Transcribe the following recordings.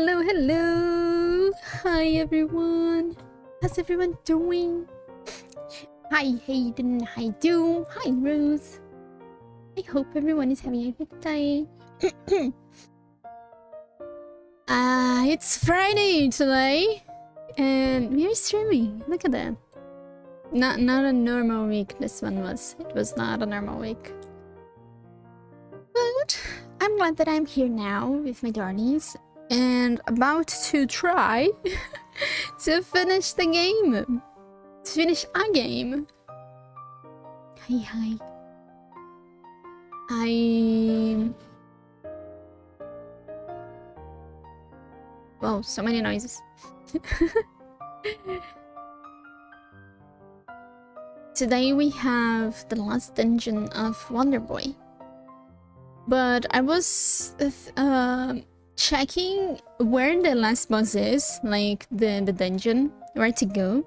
Hello, hello! Hi everyone! How's everyone doing? Hi Hayden, hi Doom, hi Rose. I hope everyone is having a good day. It's Friday today, and we are streaming. Look at that. Not a normal week. This one was. It was not a normal week. But I'm glad that I'm here now with my darlings and about to try to finish the game. To finish a game. Hi. Whoa, so many noises. Today we have the last dungeon of Wonder Boy. But I was checking where the last boss is, like the dungeon, where to go.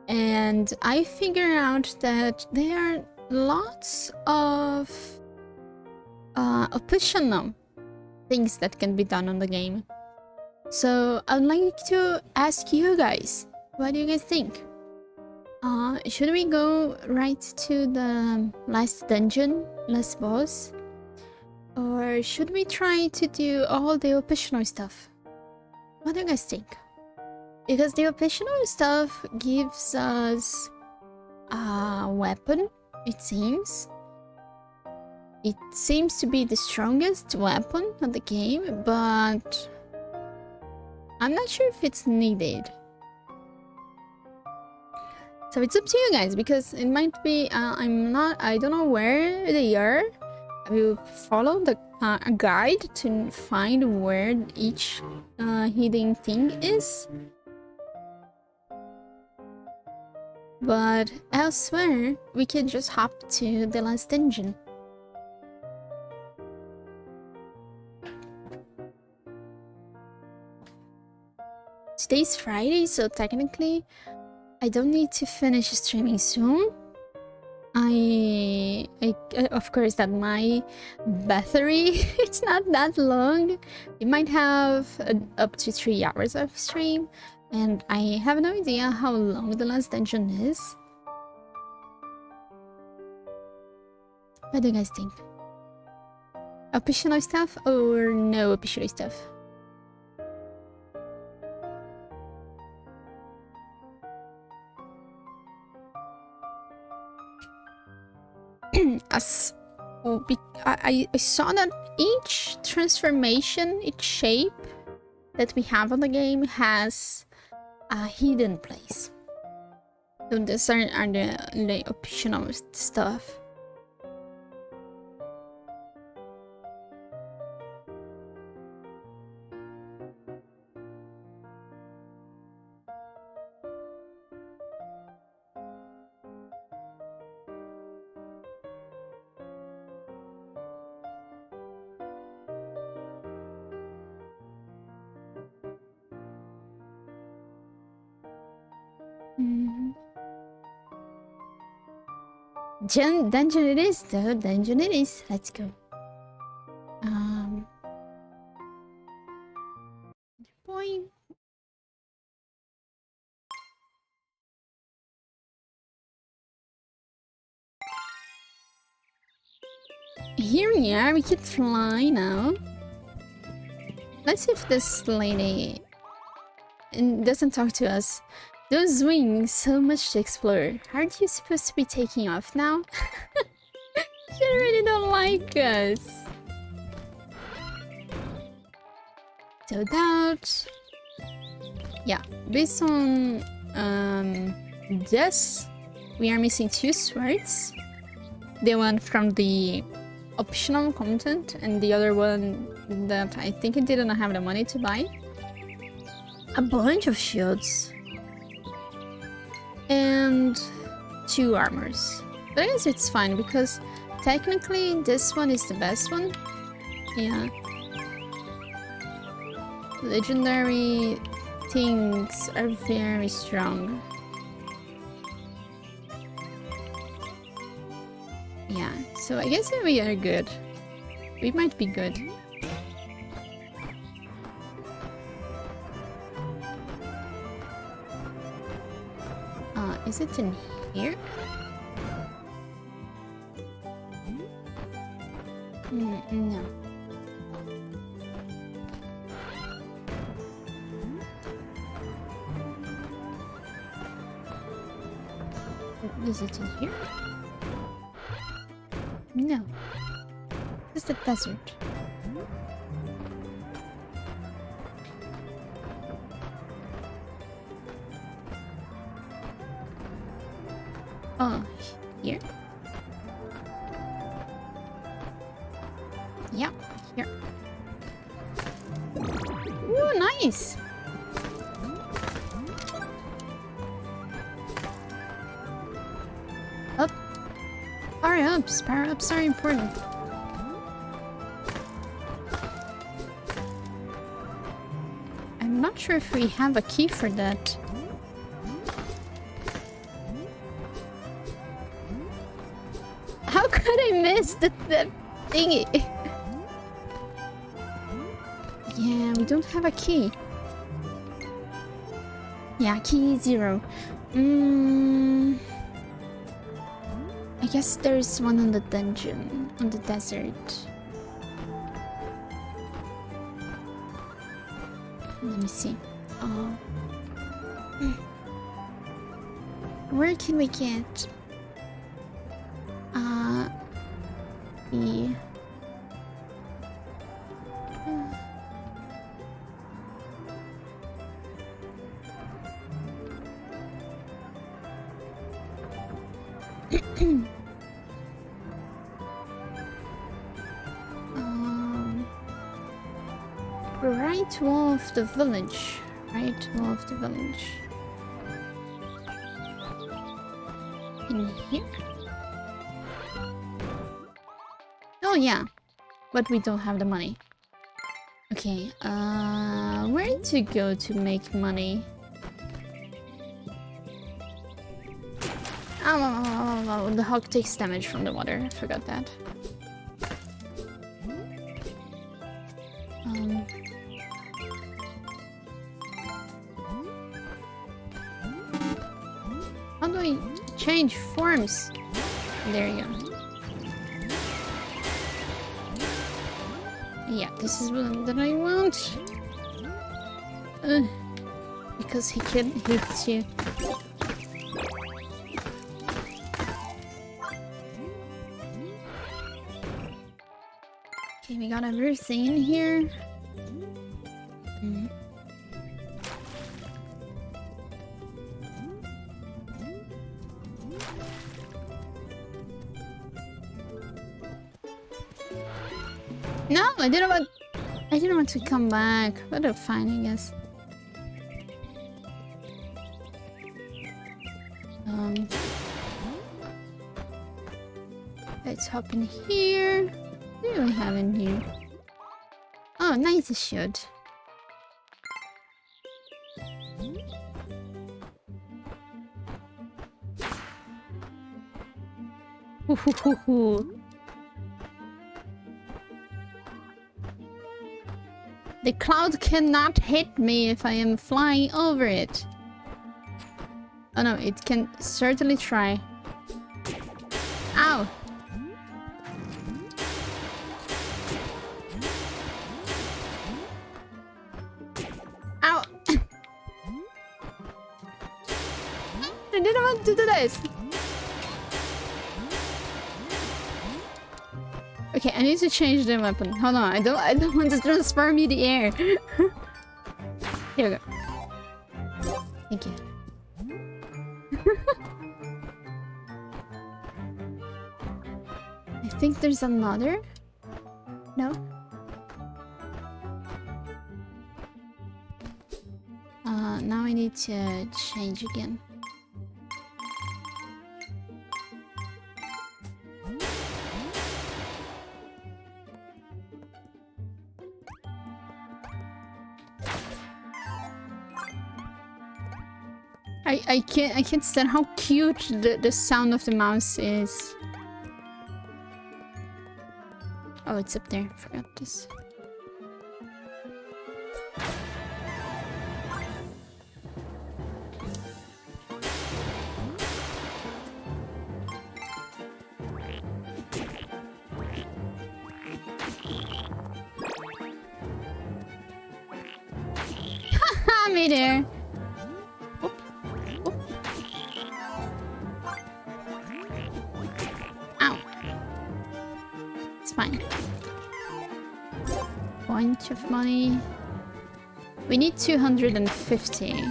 And I figured out that there are lots of optional things that can be done on the game. So I'd like to ask you guys, what do you guys think? Should we go right to the last dungeon, last boss? Or should we try to do all the optional stuff? What do you guys think? Because the optional stuff gives us a weapon, it seems. It seems to be the strongest weapon of the game, but I'm not sure if it's needed. So it's up to you guys, because it might be, I don't know where they are. I will follow the a guide to find where each hidden thing is. But elsewhere, we can just hop to the last dungeon. Today's Friday, so technically I don't need to finish streaming soon. I of course that my battery it's not that long. You might have up to 3 hours of stream, and I have no idea how long the last dungeon is. What do you guys think? Optional stuff or no optional stuff? I saw that each transformation, each shape that we have on the game has a hidden place. So these are the optional stuff. Dungeon it is, though. Dungeon it is. Let's go. Boy. Here we are. We can fly now. Let's see if this lady doesn't talk to us. Those wings, so much to explore. Aren't you supposed to be taking off now? She really don't like us. So that... Yeah, based on this, we are missing 2 swords. The one from the optional content, and the other one that I think I didn't have the money to buy. A bunch of shields. And 2 armors. But I guess it's fine, because technically this one is the best one. Yeah. Legendary things are very strong. Yeah, so I guess we are good. We might be good. Is it in here? No. Is it in here? No. It's the desert. Oh, here? Yeah, here. Ooh, nice! Up. Power-ups. Power-ups are important. I'm not sure if we have a key for that. How could I miss the thingy? Yeah, we don't have a key. Yeah, key 0. I guess there's one on the dungeon, on the desert. Let me see. Where can we get the right wall of the village. Right wall of the village. In here? Oh yeah, but we don't have the money. Okay, where to go to make money? Oh, the hog takes damage from the water. I forgot that. How do I change forms? There you go. Yeah, this is what that I want. Because he can hit you. Okay, we got everything in here. No, I didn't want to come back, but I'm fine, I guess. Let's hop in here. What do we have in here? Oh, nice shield. The cloud cannot hit me if I am flying over it. Oh no, it can certainly try. Ow! Ow! I didn't want to do this! Okay, I need to change the weapon. Hold on, I don't want to transform you the air. Here we go. Thank you. I think there's another. No? Now I need to change again. I can't stand how cute the sound of the mouse is. Oh, it's up there. Forgot this. me there. Oop. Oop. Ow. It's fine. Bunch of money. We need 250.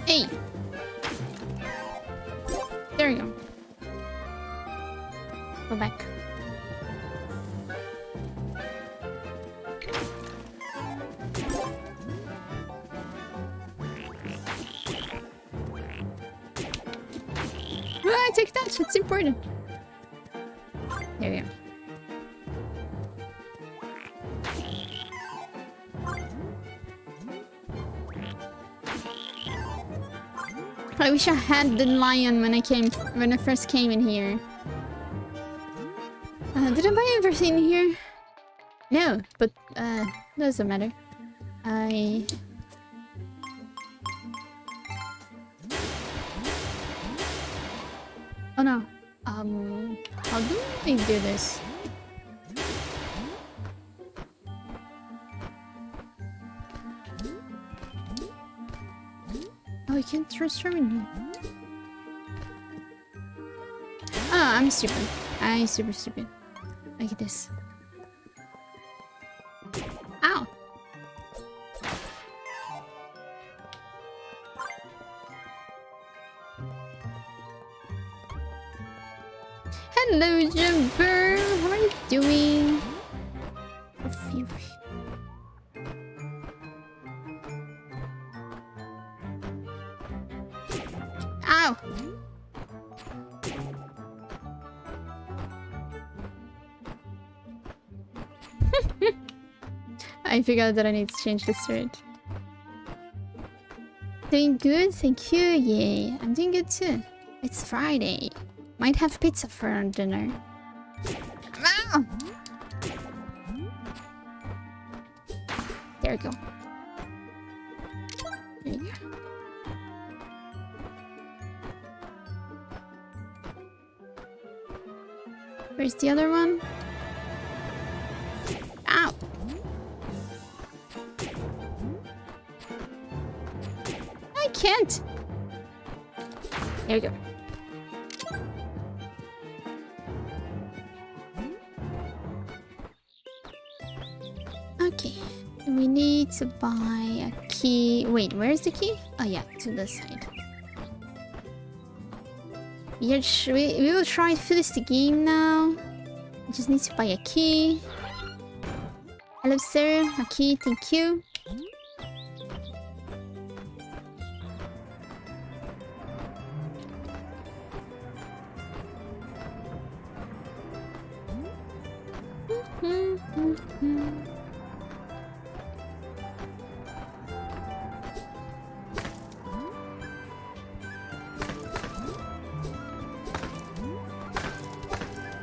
Hey! There you go. Go back. Ah, take that, it's important. There we go. I wish I had the lion when I first came in here. Did I buy everything here? No, but doesn't matter. Oh no. How do I do this? Oh, I can't transform in here. Oh, I'm stupid. I'm super stupid. Look at this. Ow! Hello, Jumper! How are you doing? Oh, phew. Ow! I figured out that I need to change the sword. Doing good, thank you. Yay, I'm doing good too. It's Friday. Might have pizza for dinner. Ah! There we go. There you go. Where's the other one? Ow! I can't! There we go. Okay. We need to buy a key. Wait, where's the key? Oh yeah, to the side. Yeah, we will try to finish the game now. I just need to buy a key. Hello, sir. A key, thank you.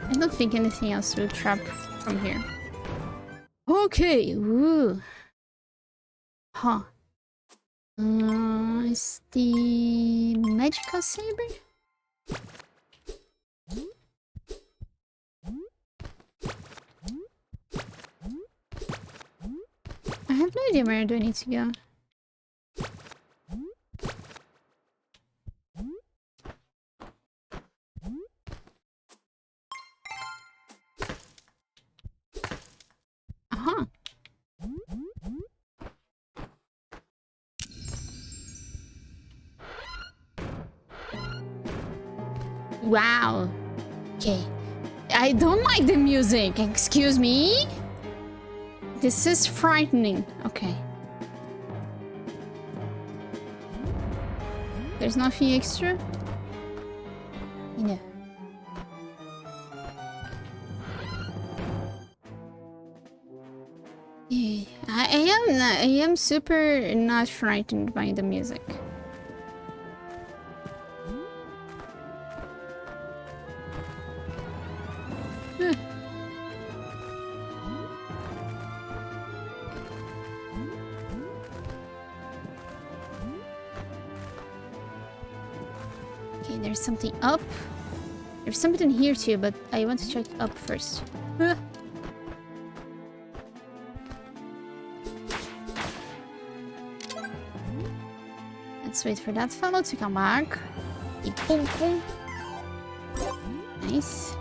I don't think anything else will trap from here. Okay, woo. Huh. Is the magical saber? I have no idea where do I need to go. Uh-huh. Wow. Okay. I don't like the music. Excuse me? This is frightening. Okay. There's nothing extra? No. Yeah, I am super not frightened by the music. Okay, there's something up. There's something here too, but I want to check up first. Let's wait for that fellow to come back. Boom, boom. Nice.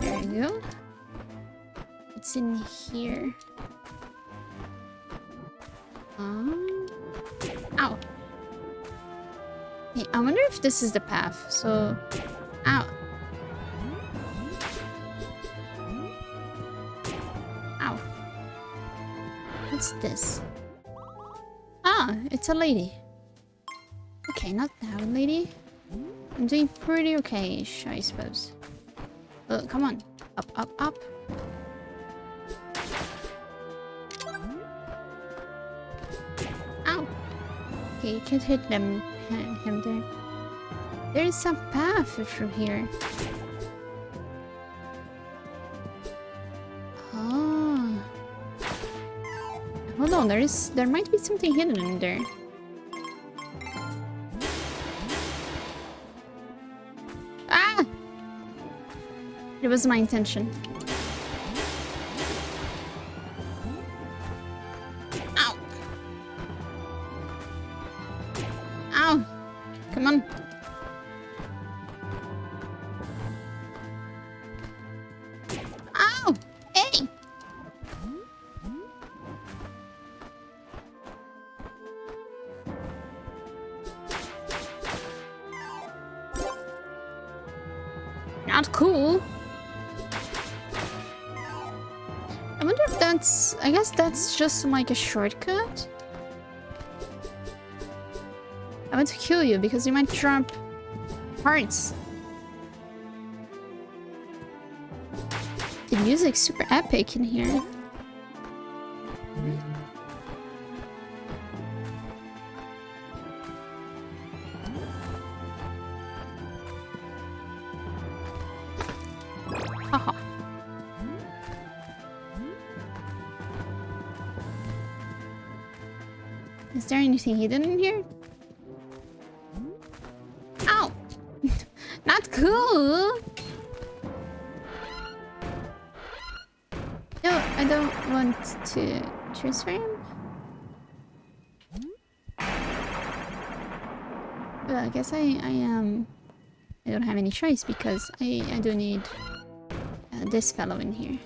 There we go. What's in here? Ow. Hey, I wonder if this is the path. So, ow. Ow. What's this? Ah, it's a lady. Okay, not that lady. I'm doing pretty okay-ish, I suppose. Come on. Up, up, up. Ow. Okay, you can't hit him there. There is some path through here. Oh. Hold on, there might be something hidden in there. Ah! It was my intention. Ow! Ow! Come on. Ow! Hey! Not cool. I wonder if that's... I guess that's just like a shortcut. I want to kill you because you might drop hearts. The music's super epic in here. Haha. Is there anything hidden in here? Ow! Not cool! No, I don't want to transfer him. Well, I guess I don't have any choice because I do need this fellow in here.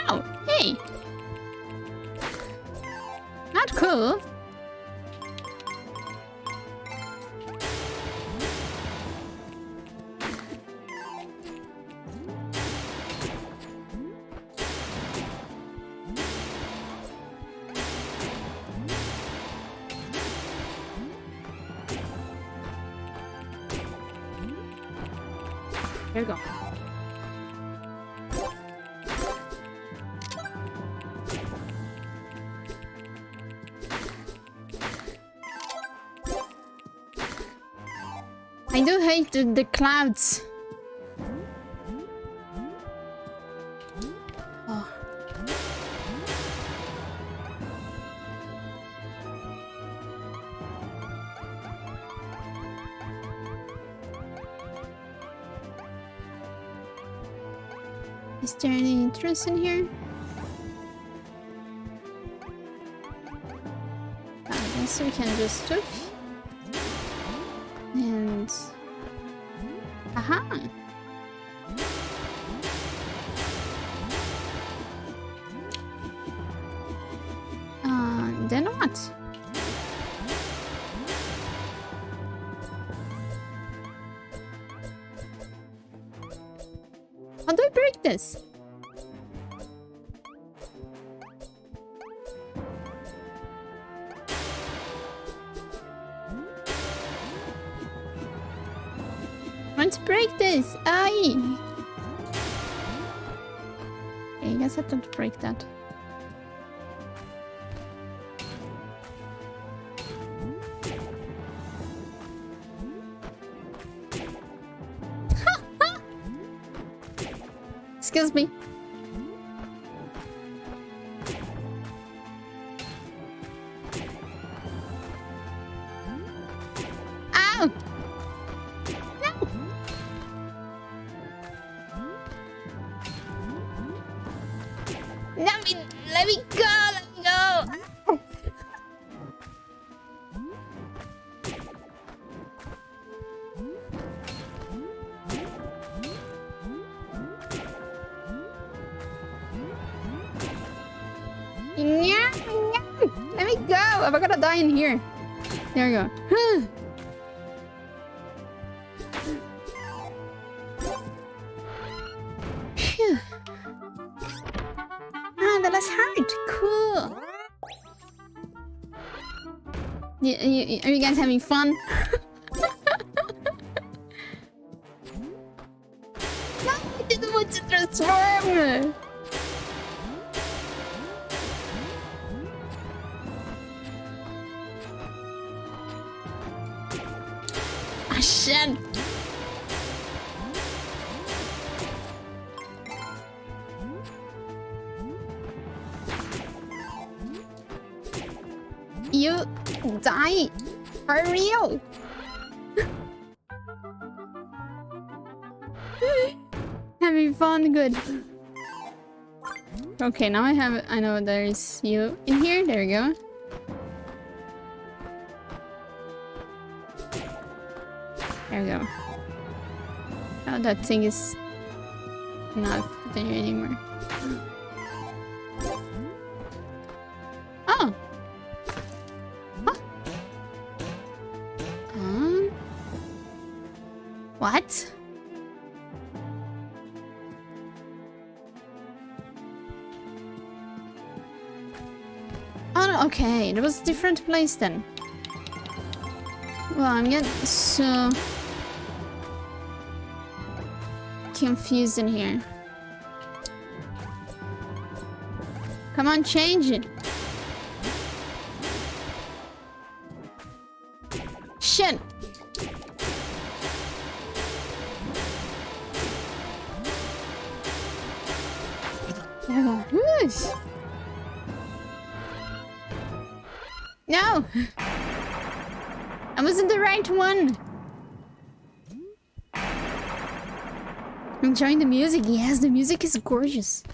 Ow! Hey! Not cool. There we go. I do hate the clouds. Oh. Is there any entrance in here? I guess we can just stuff. And... aha! Then what? How do I break this? I want to break this! Aye! Okay, I guess I don't break that. Excuse me. Ow! No! Let me go! Let me go! Yeah, let me go! I'm gonna die in here. There we go. Phew. Ah, that was hard. Cool. Are you guys having fun? No, I didn't want to transform. Ah, shit. You die for real. Having fun, good. Okay, now I know there's you in here. There we go. There we go. Oh, that thing is not there anymore. Oh. Huh? What? Oh, no, okay. It was a different place then. Well, I'm getting so confused in here. Come on, change it. Shit. There we go. Whoosh. No! I wasn't the right one. Enjoying the music. Yes, the music is gorgeous.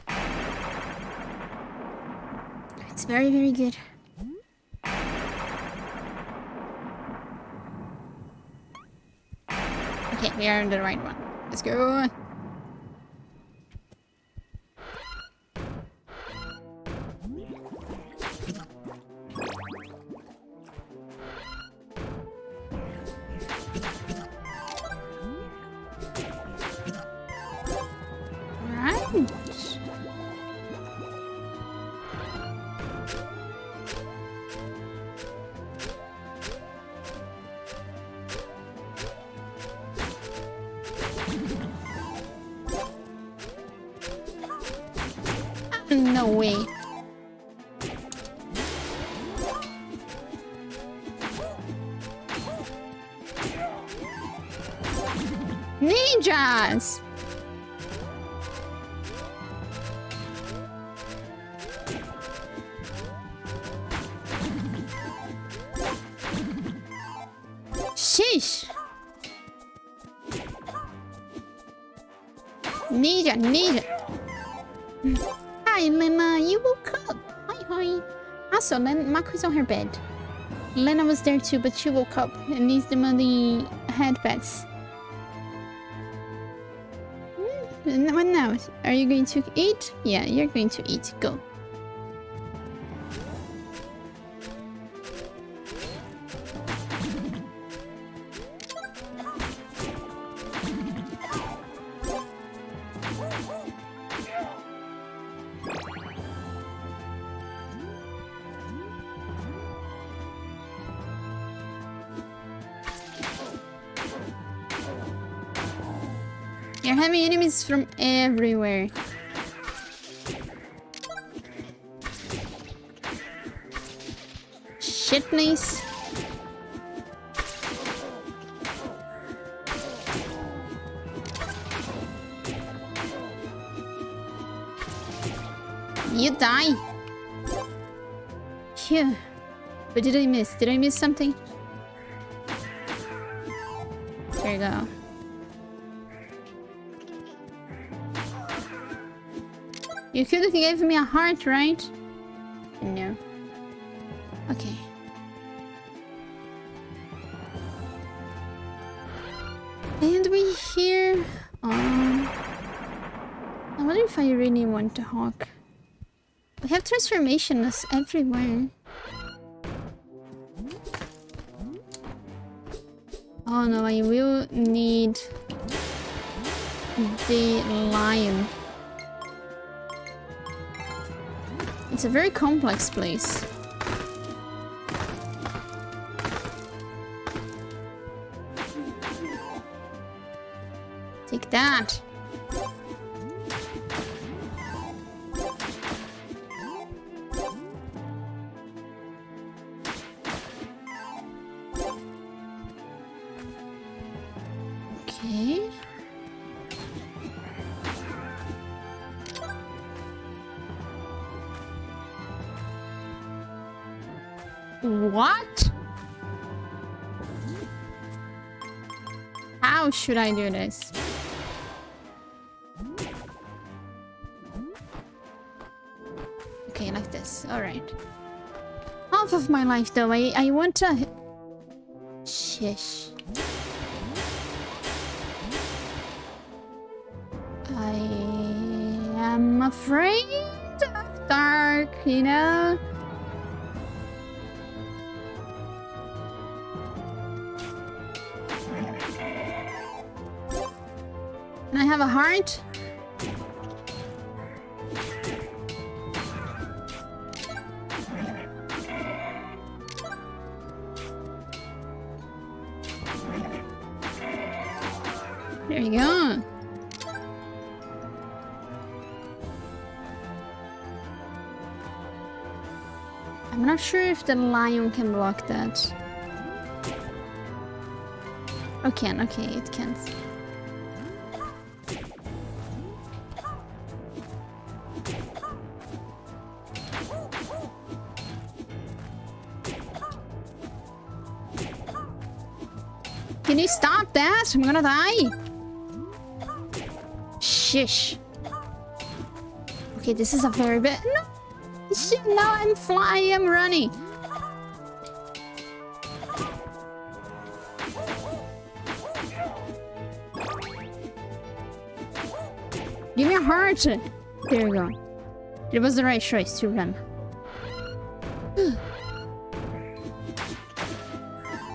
It's very, very good. Okay, we are on the right one. Let's go. No way. Ninjas! Sheesh! Ninja! Hi, Lena, you woke up. Hi. Also, Mako's on her bed. Lena was there too, but she woke up and needs the money head pets. What now? Are you going to eat? Yeah, you're going to eat. Go. You're having enemies from everywhere. Shit, please. You die! Phew. What did I miss? Did I miss something? There you go. You could have given me a heart, right? No. Okay. And we hear... I wonder if I really want to hawk. We have transformations everywhere. Oh no, I will need the lion. It's a very complex place. Take that. Okay. What? How should I do this? Okay, like this. Alright. Half of my life though. I want to... Shish. I am afraid of dark, you know? Can I have a heart? There you go. I'm not sure if the lion can block that. Oh, can. Okay, it can. Can you stop that? I'm gonna die. Shish. Okay, this is a very bit. No! Shit, now I'm flying, I'm running. Give me a heart. There you go. It was the right choice to run.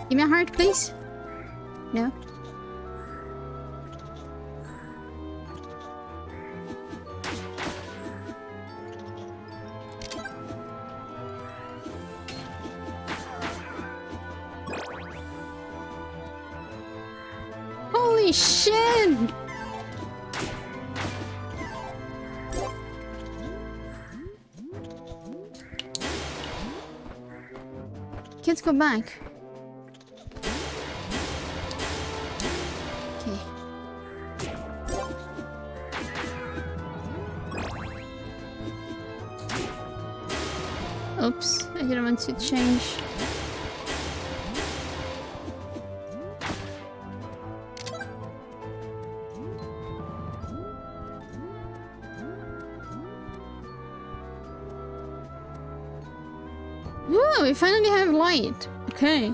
Give me a heart, please. No? Holy shit! Let's go back. Okay. Oops, I didn't want to change. Whoa, we finally have light. Okay.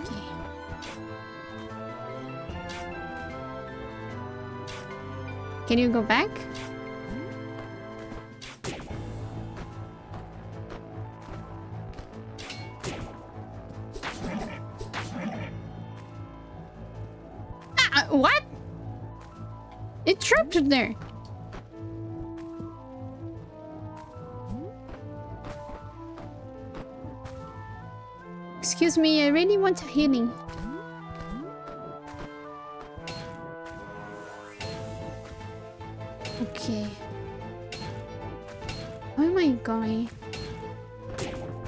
Okay. Can you go back? Ah, what? It trapped it there. Excuse me, I really want a healing. Okay. Where am I going?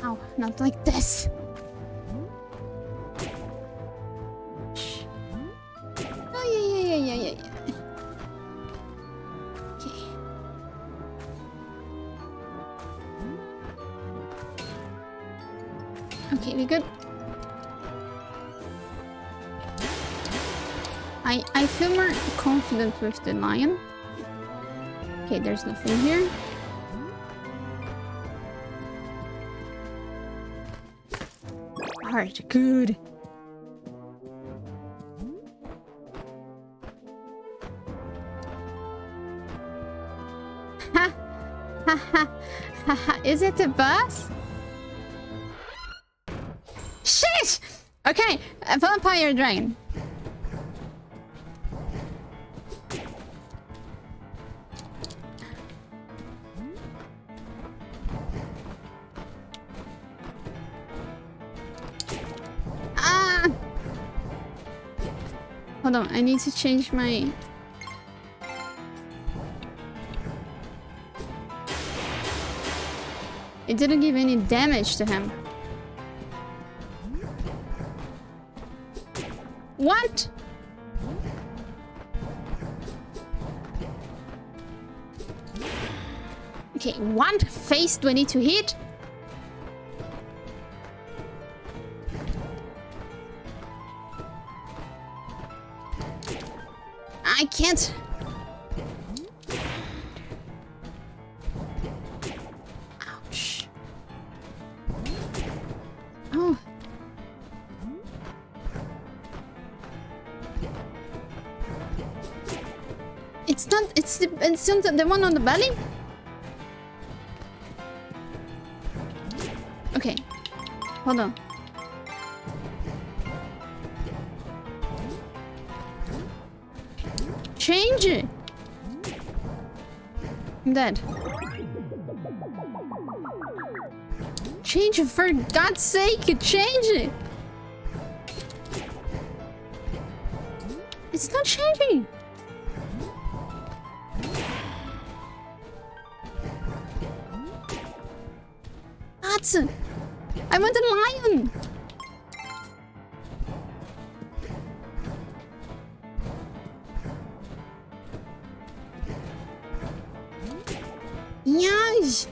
Ow, not like this. Shh. Okay, we good. I feel more confident with the lion. Okay, there's nothing here. Alright, good. Ha ha ha ha ha. Is it a boss? Shit! Okay, a vampire dragon. Hold on, I need to change my... It didn't give any damage to him. What? Okay, what face do I need to hit? I can't. Ouch. Oh. It's not, it's the one on the belly? Okay. Hold on. Change it! I'm dead. Change it, for God's sake! Change it! It's not changing! What? I want a lion! Yes.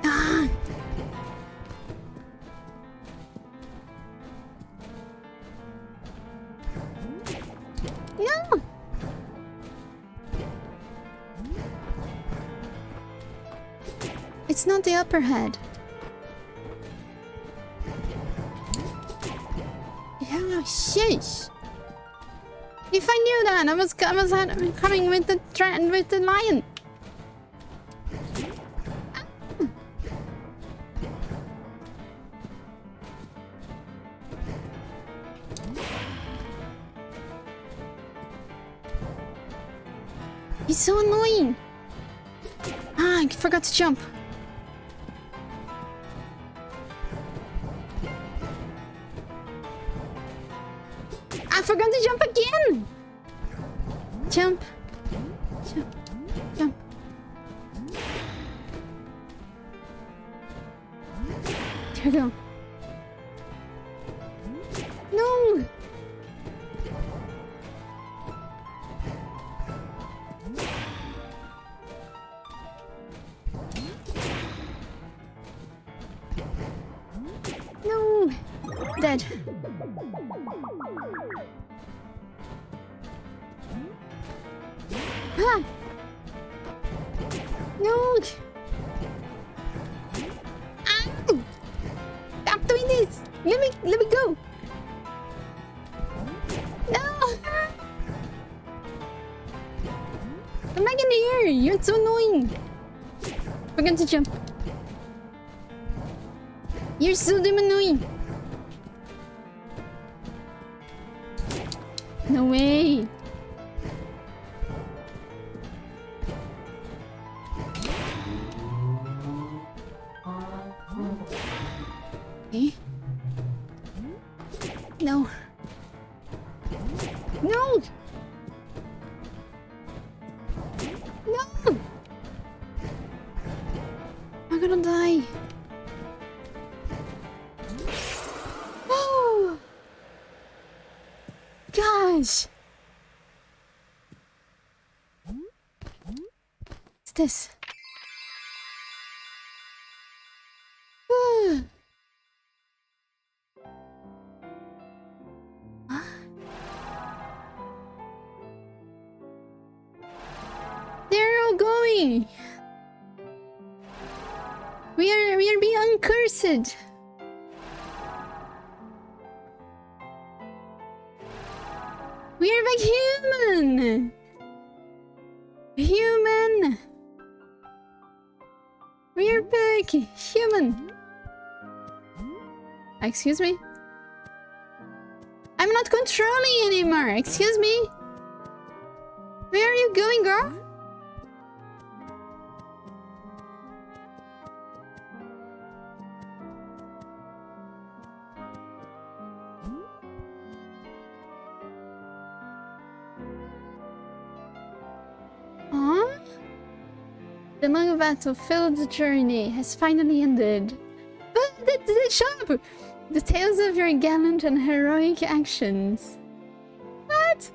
Ah. No. It's not the upper head. Yeah, sheesh. If I knew that, I was coming with the lion. He's so annoying. Ah, I forgot to jump. I forgot to jump again! Jump. Jump. Jump. There we go. No! No! Dead. Ah. No! Ah. Stop doing this! Let me go! No! I'm not in the air! You're so annoying! We're going to jump. You're so damn annoying! No way! Eh? No. No! No! I'm gonna die. Oh! gosh! What's this? They're all going! We are being uncursed! We are back human! Human! We are back human! Excuse me? I'm not controlling anymore, excuse me? Where are you going, girl? Huh? The long battle-filled journey has finally ended. But the shop! The tales of your gallant and heroic actions. What?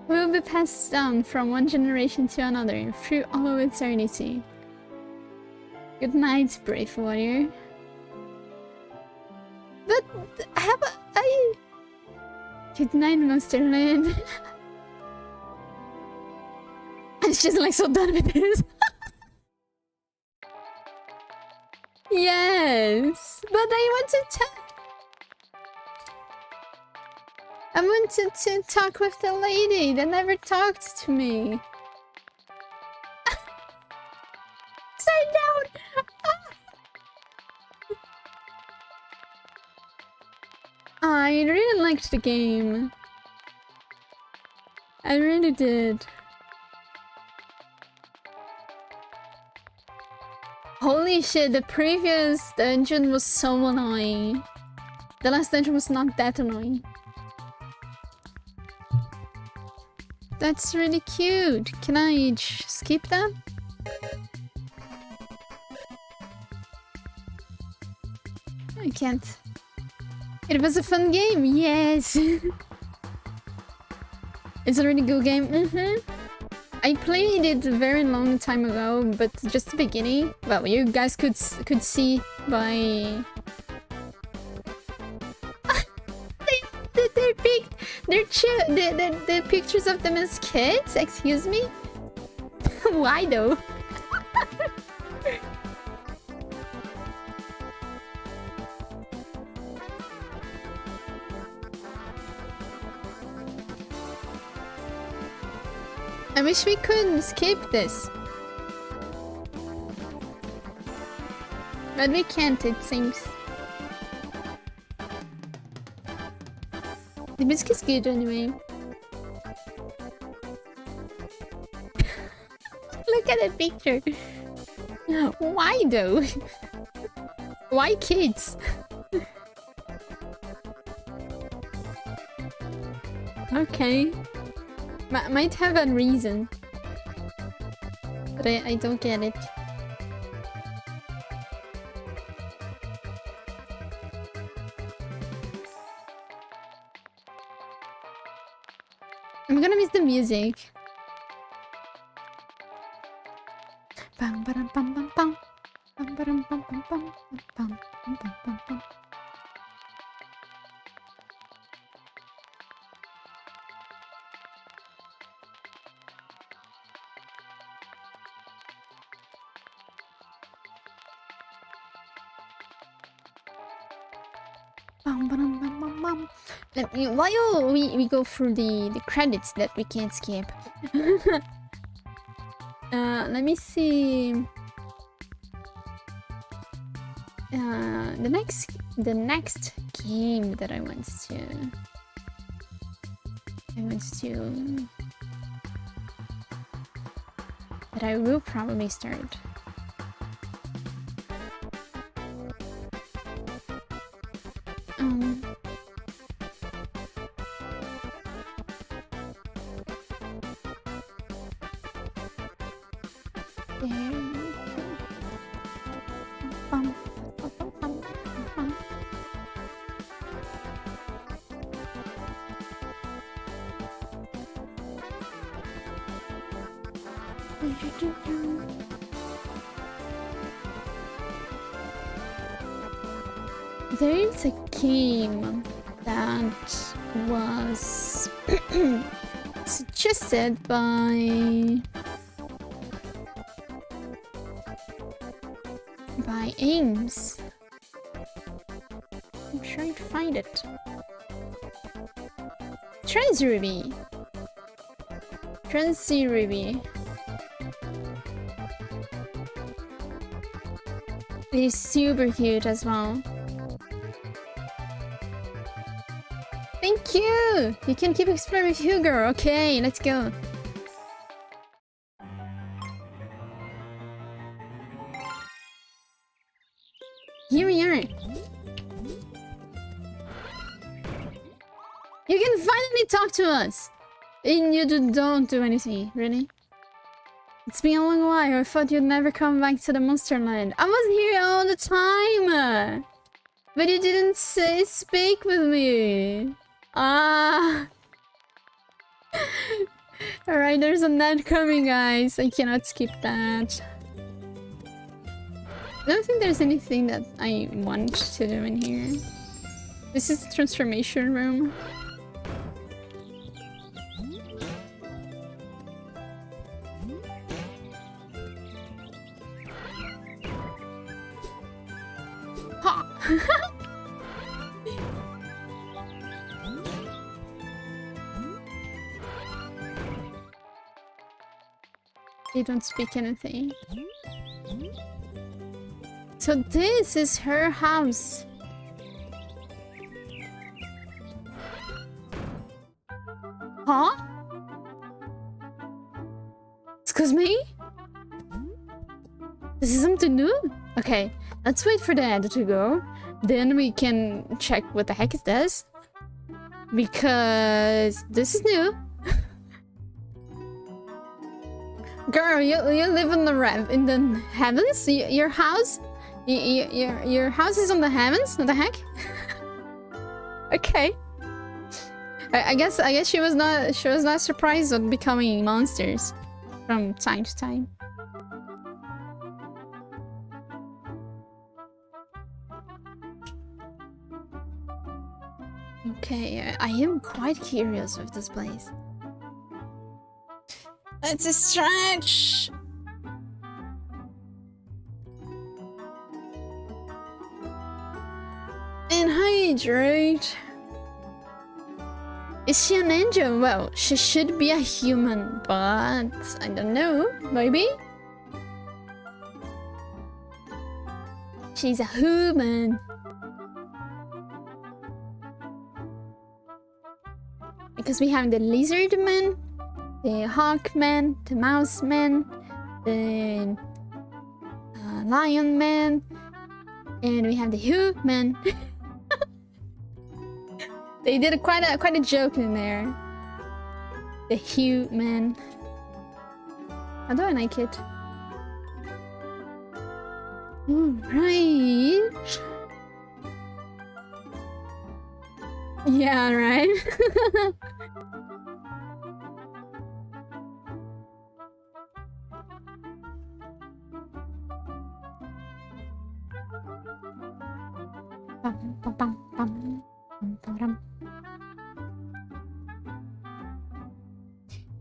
Will be passed down from one generation to another through all eternity. Good night, brave warrior. But how about I? Good night, Monsterland. And she's like so done with this. Yes, but I wanted to talk with the lady that never talked to me. Upside down. I really liked the game. I really did. Holy shit, the previous dungeon was so annoying. The last dungeon was not that annoying. That's really cute. Can I skip that? I can't. It was a fun game, yes! It's a really good game, I played it a very long time ago, but just the beginning. Well, you guys could see by the pictures of them as kids. Excuse me. Why though? I wish we could skip this. But we can't, it seems. The music is good anyway. Look at that picture. Why though? Why kids? Okay. Might have a reason. But I don't get it. I'm gonna miss the music. Bam bam bam bam bam. Bam bam bam bam bam bam bam bam bam. While we go through the credits that we can't skip. Let me see. The next game that I want that I will probably start. There is a game that was suggested by Ames. I'm trying to find it. Transruby. It is super cute as well. Thank you! You can keep exploring with Hugo. Okay, let's go. Here we are. You can finally talk to us! And you don't do anything, really? It's been a long while. I thought you'd never come back to the Monsterland. I was here all the time! But you didn't speak with me. Ah. Alright, there's a net coming, guys. I cannot skip that. I don't think there's anything that I want to do in here. This is the transformation room. Ha! They don't speak anything. So this is her house. Huh? Excuse me? This is something new? Okay, let's wait for the ad to go. Then we can check what the heck is this. Because this is new. Girl, you live in the heavens? Your house? Your house is on the heavens? What the heck? Okay. I guess she was not surprised at becoming monsters from time to time. Okay, I am quite curious of this place. It's a stretch. And hydrate. Is she an angel? Well, she should be a human, but I don't know. Maybe? She's a human. Because we have the lizard man, the hawk man, the mouse man, the lion man, and we have the human. They did quite a joke in there. The human. How do I like it? Right. Yeah, right.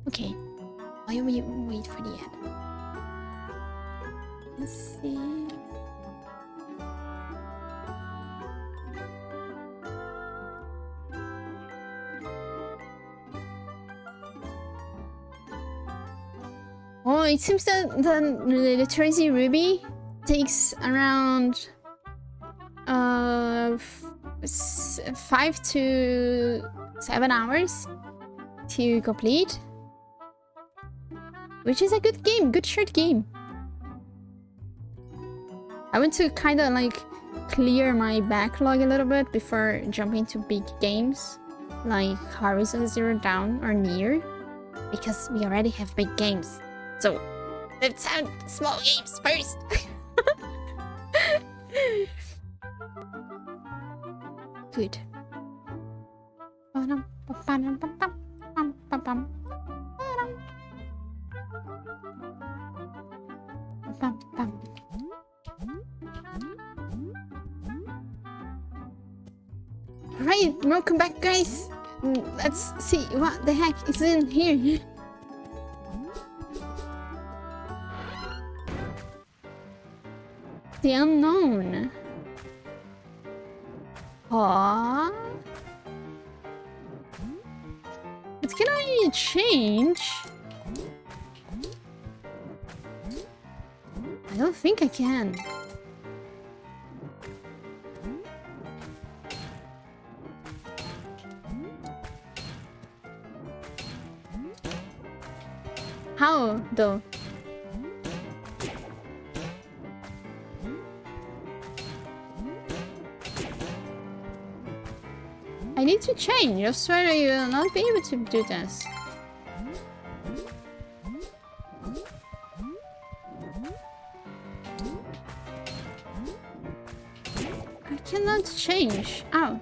Okay, while we wait for the ad, let's see. Oh, it seems that the Tracy Ruby takes around 5 to 7 hours to complete, which is a good game, good short game. I want to kind of like clear my backlog a little bit before jumping to big games like Horizon Zero Dawn or Nier, because we already have big games. So let's have small games first. Good. Bum, bum. Right, welcome back, guys. Let's see what the heck is in here. The unknown. Aww. But can I change? I don't think I can. How, though? I need to change. I swear I will not be able to do this. I cannot change. Ow.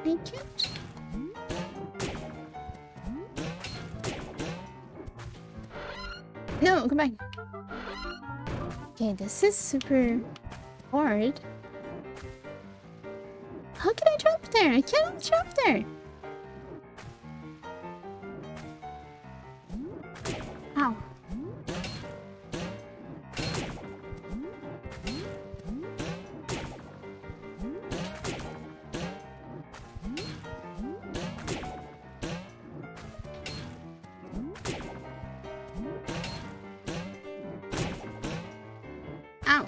I can't. No, come back. Okay, this is super hard. How can I jump there? I cannot jump there. Ow. Ow.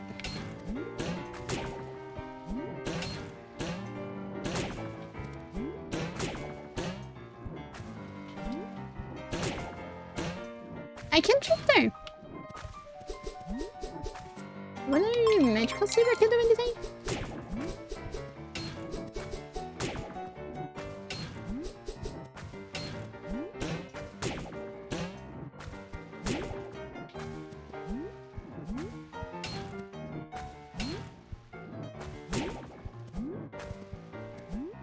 I can't jump there. What are you, magical saber? I can't do anything.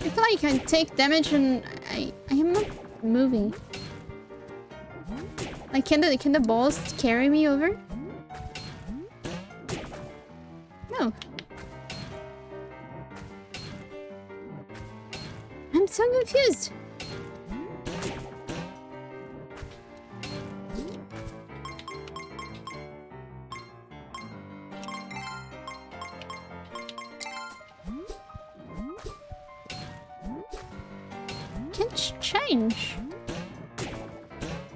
I feel like I take damage and I am not moving. Like, can the balls carry me over? No. I'm so confused. Can't change.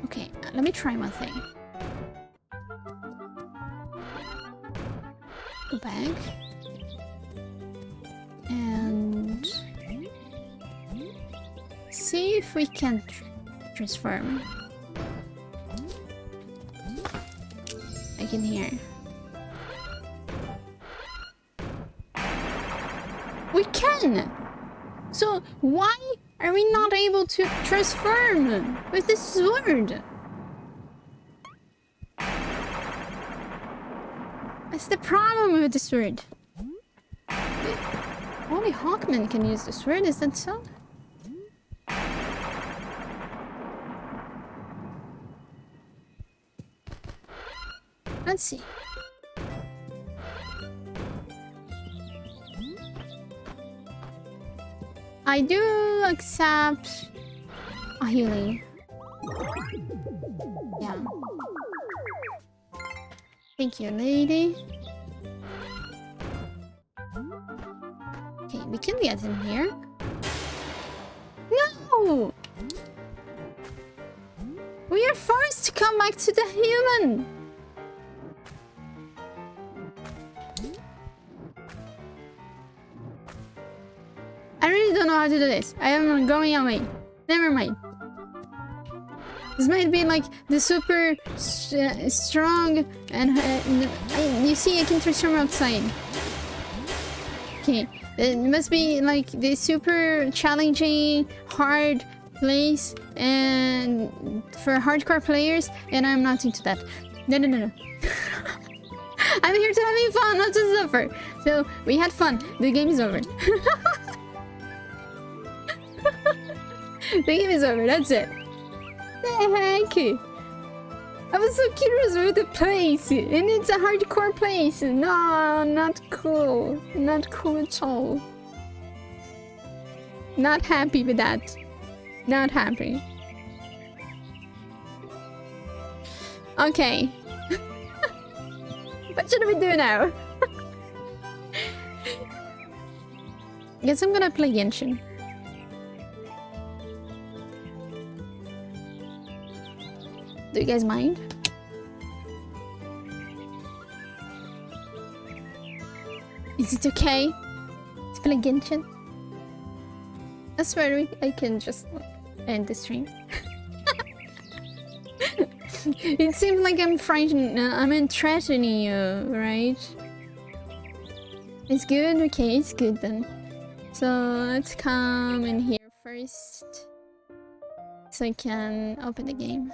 Okay, let me try one thing. Go back. And see if we can transform. I can hear. We can! So why are we not able to transform with this sword? That's the problem with the sword. Only Hawkman can use the sword, is that so? Let's see. I do accept a healing. Yeah. Thank you, lady. Okay, we can get him here. No! We are forced to come back to the human! I really don't know how to do this. I am going away. Never mind. This might be like the super strong and you see I can transform outside. Okay, it must be like the super challenging, hard place and for hardcore players, and I'm not into that. No. I'm here to having fun, not to suffer. So we had fun. The game is over. The game is over, that's it. The heck? I was so curious with the place, and it's a hardcore place. No, not cool. Not cool at all. Not happy with that. Not happy. Okay. What should we do now? Guess I'm gonna play Genshin. Do you guys mind? Is it okay to play Genshin? I swear I can just end the stream. It seems like I'm frightened. I'm threatening you, right? It's good? Okay, it's good then. So let's come in here first. So I can open the game.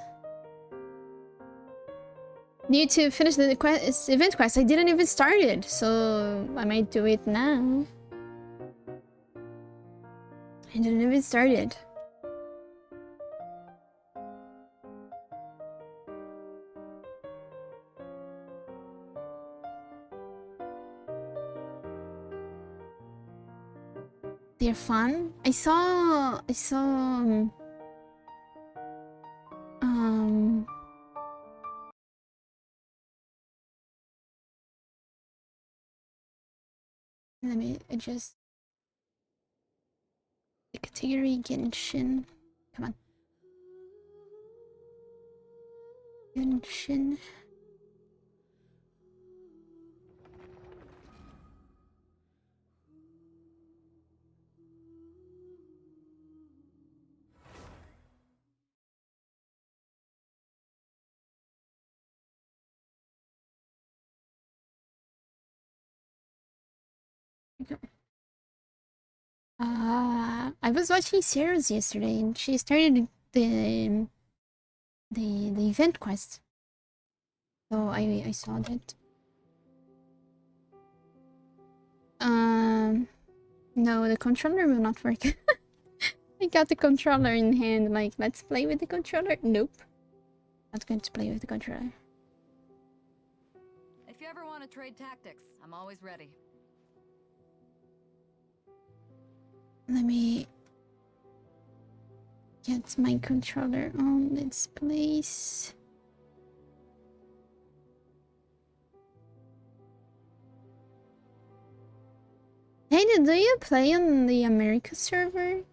Need to finish the event quest. I didn't even start it, so I might do it now. I didn't even start it. They're fun. I saw let me adjust the category Genshin. Come on. Genshin. I was watching Sarah's yesterday, and she started the event quest. So I saw that. No, the controller will not work. I got the controller in hand, like, let's play with the controller. Nope. Not going to play with the controller. If you ever want to trade tactics, I'm always ready. Let me get my controller on its place. Hey, do you play on the America server?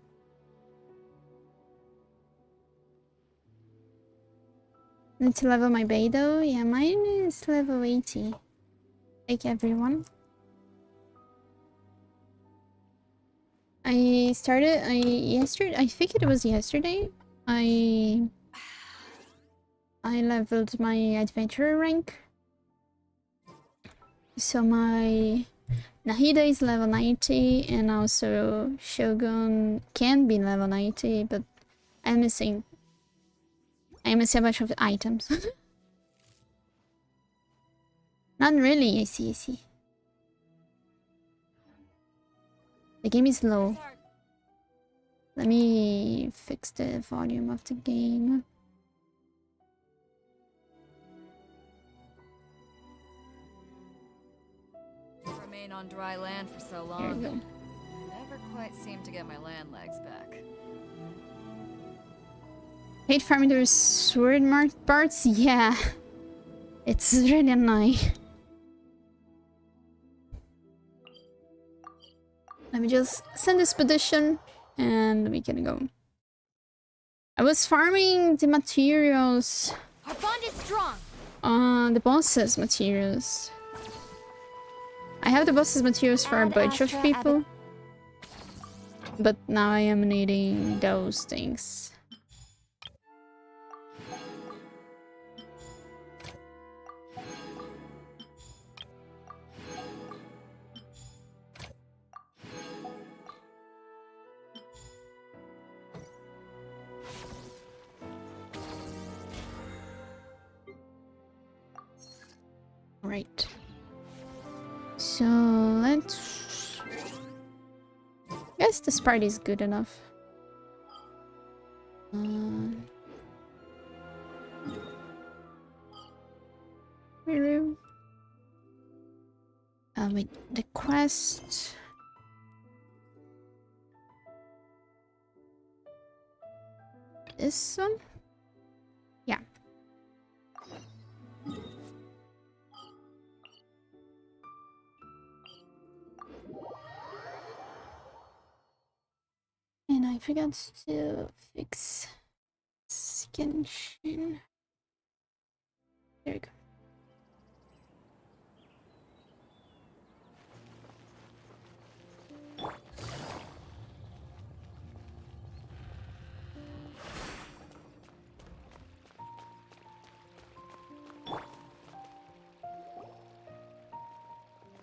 Need to level my Beidou? Yeah, mine is level 80. Like everyone. I started yesterday. I think it was yesterday. I leveled my adventurer rank. So my Nahida is level 90, and also Shogun can be level 90, but I'm missing a bunch of items. Not really. I see. The game is low. Let me fix the volume of the game. Remain on dry land for so long. Here we go. Never quite seem to get my land legs back. Hate farming those sword marked parts? Yeah. It's really annoying. Let me just send this petition and we can go. I was farming the materials. Our bond is strong. The boss's materials. I have the boss's materials for a bunch of people. But now I am needing those things. Right. So let's... I guess this part is good enough. Really? Wait, the quest. This one? Yeah. And I forgot to fix skin sheen. There we go.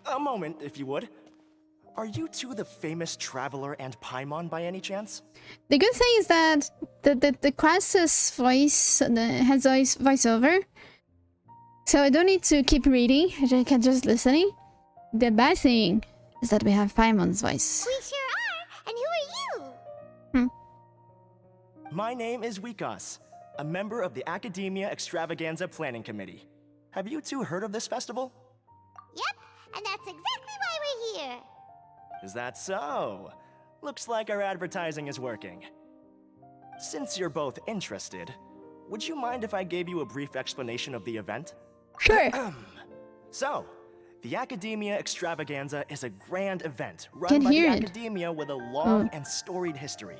A moment, if you would. Are you two the famous Traveler and Paimon by any chance? The good thing is that the quest's voice has voiceover, so I don't need to keep reading. I can just listening. The bad thing is that we have Paimon's voice. We sure are. And who are you? My name is Wikas, a member of the Academia Extravaganza Planning Committee. Have you two heard of this festival? Yep, and that's exactly why we're here. Is that so? Looks like our advertising is working. Since you're both interested, would you mind if I gave you a brief explanation of the event? Sure. So, the Academia Extravaganza is a grand event run Can by the hear it. Academia with a long and storied history.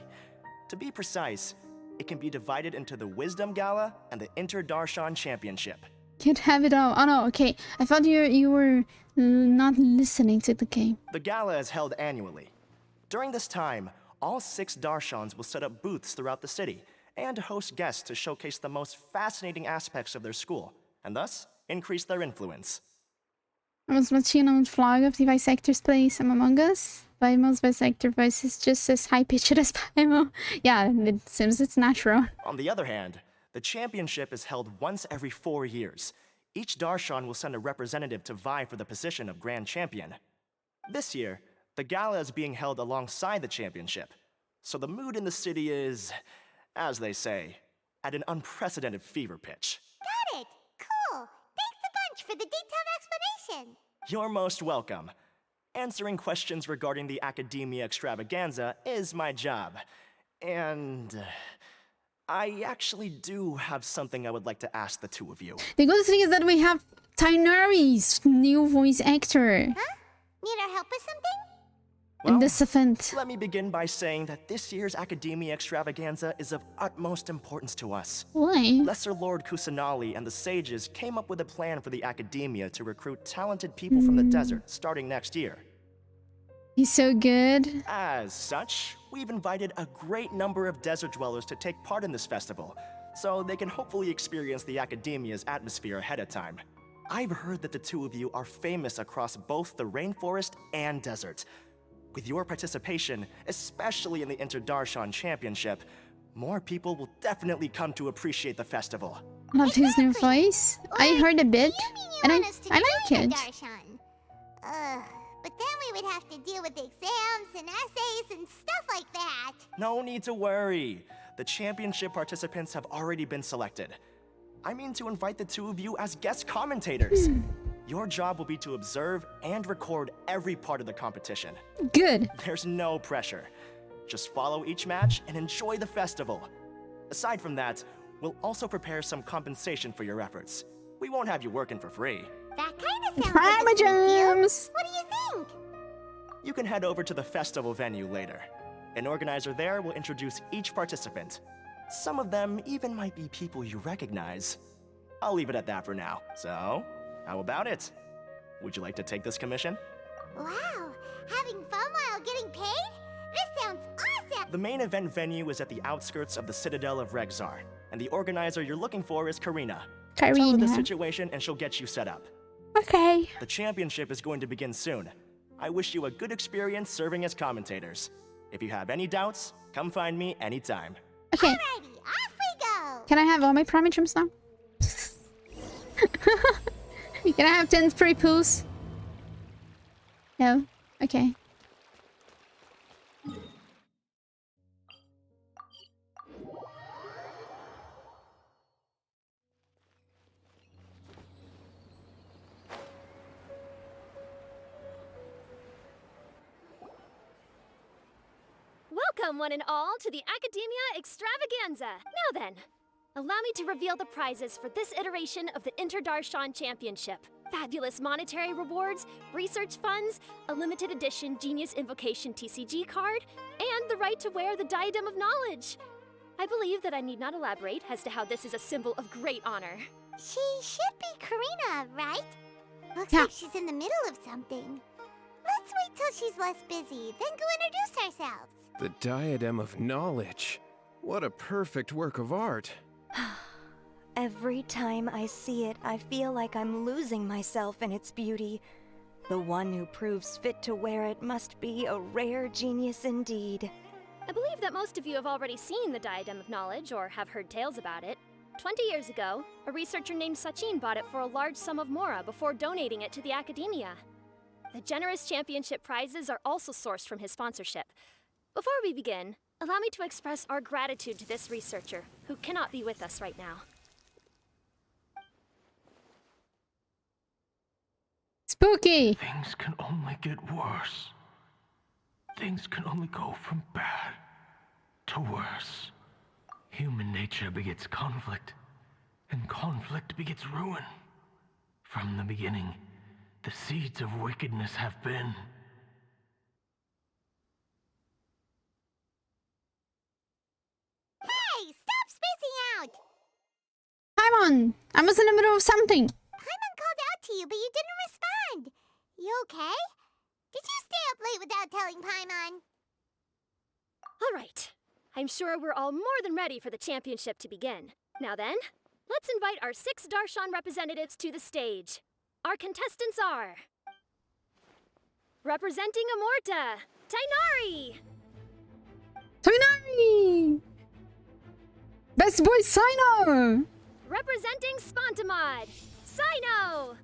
To be precise, it can be divided into the Wisdom Gala and the Inter-Darshan Championship. Can't have it all. Oh no, okay. I thought you were not listening to the game. The gala is held annually. During this time, all 6 Darshans will set up booths throughout the city and host guests to showcase the most fascinating aspects of their school, and thus increase their influence. Vamos tinha um vlog of the Vice Actors play some Among Us. Paimon's Vice Actor voice is just as high pitched as Paimon. Yeah, it seems it's natural. On the other hand, the championship is held once every 4 years. Each Darshan will send a representative to vie for the position of Grand Champion. This year, the gala is being held alongside the championship, so the mood in the city is, as they say, at an unprecedented fever pitch. Got it. Cool. Thanks a bunch for the detailed explanation. You're most welcome. Answering questions regarding the Academia Extravaganza is my job. And I actually do have something I would like to ask the two of you. The good thing is that we have Tainari's new voice actor Huh? Need our help with something? in this event. Let me begin by saying that this year's Academia Extravaganza is of utmost importance to us. Why? Lesser Lord Kusanali and the sages came up with a plan for the Academia to recruit talented people from the desert starting next year. He's so good. As such, we've invited a great number of desert dwellers to take part in this festival, so they can hopefully experience the Academia's atmosphere ahead of time. I've heard that the two of you are famous across both the rainforest and desert. With your participation, especially in the Inter-Darshan Championship, more people will definitely come to appreciate the festival. Loved his new voice. I heard a bit, You mean you and want us to I like join it. the Darshan? But then we would have to deal with exams and essays and stuff like that. No need to worry. The championship participants have already been selected. I mean to invite the two of you as guest commentators. Your job will be to observe and record every part of the competition. Good. There's no pressure. Just follow each match and enjoy the festival. Aside from that, we'll also prepare some compensation for your efforts. We won't have you working for free. That kind of sounds Prima like a sweet deal. Gems. What do you think? You can head over to the festival venue later. An organizer there will introduce each participant. Some of them even might be people you recognize. I'll leave it at that for now. So, how about it? Would you like to take this commission? Wow, having fun while getting paid? This sounds awesome! The main event venue is at the outskirts of the Citadel of Regzar, and the organizer you're looking for is Karina. Tell her the Karina. situation and she'll get you set up. Okay. The championship is going to begin soon. I wish you a good experience serving as commentators. If you have any doubts, come find me anytime. Okay. Alrighty, off we go! Can I have all my Prima Gems now? Can I have 10 free pools? No? Okay. Welcome, one and all, to the Academia Extravaganza. Now then, allow me to reveal the prizes for this iteration of the Inter-Darshan Championship. Fabulous monetary rewards, research funds, a limited edition Genius Invocation TCG card, and the right to wear the Diadem of Knowledge. I believe that I need not elaborate as to how this is a symbol of great honor. She should be Karina, right? Looks Yeah. like she's in the middle of something. Let's wait till she's less busy, then go introduce ourselves. The Diadem of Knowledge. What a perfect work of art. Every time I see it, I feel like I'm losing myself in its beauty. The one who proves fit to wear it must be a rare genius indeed. I believe that most of you have already seen the Diadem of Knowledge or have heard tales about it. 20 years ago, a researcher named Sachin bought it for a large sum of mora before donating it to the Academia. The generous championship prizes are also sourced from his sponsorship. Before we begin, allow me to express our gratitude to this researcher, who cannot be with us right now. Spooky. Things can only get worse. Things can only go from bad to worse. Human nature begets conflict, and conflict begets ruin. From the beginning, the seeds of wickedness have been. Hey, stop spacing out! Paimon, I was in the middle of something. Paimon called out to you, but you didn't respond. You okay? Did you stay up late without telling Paimon? All right. I'm sure we're all more than ready for the championship to begin. Now then, let's invite our 6 Darshan representatives to the stage. Our contestants are... Representing Amorta, Tainari! Tonari! Best boy Sino! Representing Spontamod, Sino!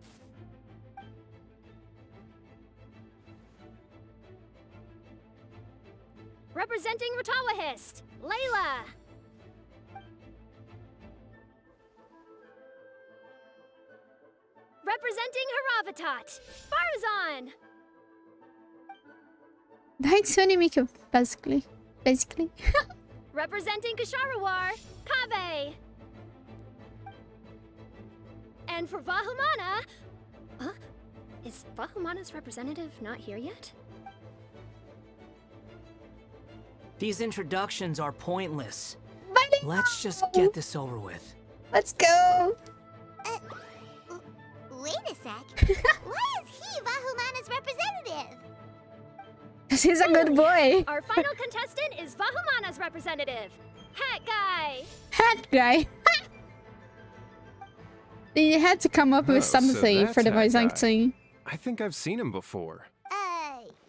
Representing Ratawahist, Layla! Representing Haravatat, Farazan! Hatsune Miku, basically. Representing Kasharawar, Kave! And for Vahumana... Huh? Is Vahumana's representative not here yet? These introductions are pointless. Buddy, Let's just get this over with. let's go! Wait a sec. Why is he Vahumana's representative? Because he's a good boy. Our final contestant is Vahumana's representative, Hat Guy! Hat guy. They had to come up Oh, with so something that's for the Hat voice Guy. acting. I think I've seen him before.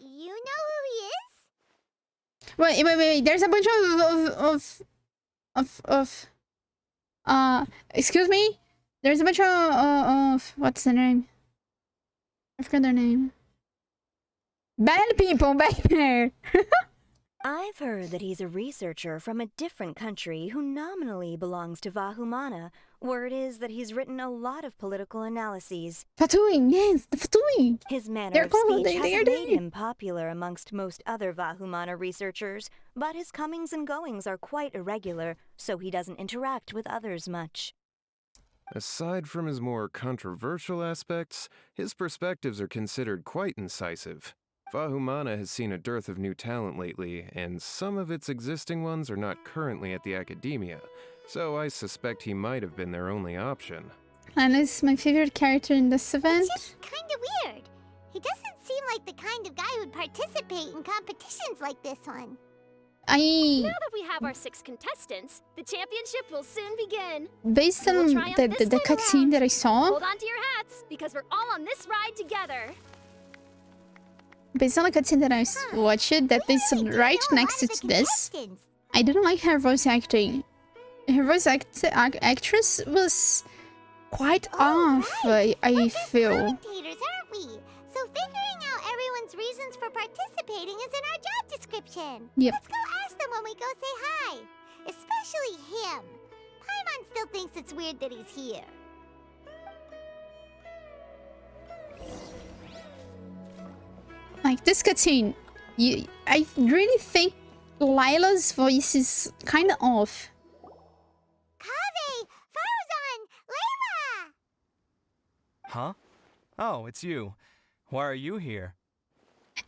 You know who he is? Wait. There's a bunch excuse me? There's a bunch of what's the name? I forgot their name. Bad people back there. I've heard that he's a researcher from a different country who nominally belongs to Vahumana. Word is that he's written a lot of political analyses. Fatui, yes, the Fatui. His manner They're of cool, speech they are hasn't made there. him popular amongst most other Vahumana researchers, but his comings and goings are quite irregular, so he doesn't interact with others much. Aside from his more controversial aspects, his perspectives are considered quite incisive. Vahumana has seen a dearth of new talent lately, and some of its existing ones are not currently at the Academia, so I suspect he might have been their only option. And is my favorite character in this event. It's just kind of weird. He doesn't seem like the kind of guy who'd participate in competitions like this one. Now that we have our 6 contestants, the championship will soon begin. Based on We'll try out this the way cutscene around. that I saw, Hold on to your hats, because we're all on this ride together. based on the cutscene that I watched, that We is really do right know a next lot of to the this. contestants. I didn't like her voice acting. Her voice actress was quite off. Right. I We're just feel. commentators, aren't we? So figuring out everyone's reasons for participating is in our job description. Yep. Let's go ask them when we go say hi. Especially him. Paimon still thinks it's weird that he's here. Like this cutscene, I really think Lila's voice is kind of off. Kaveh! Faruzan! Layla! Huh? Oh, it's you. Why are you here?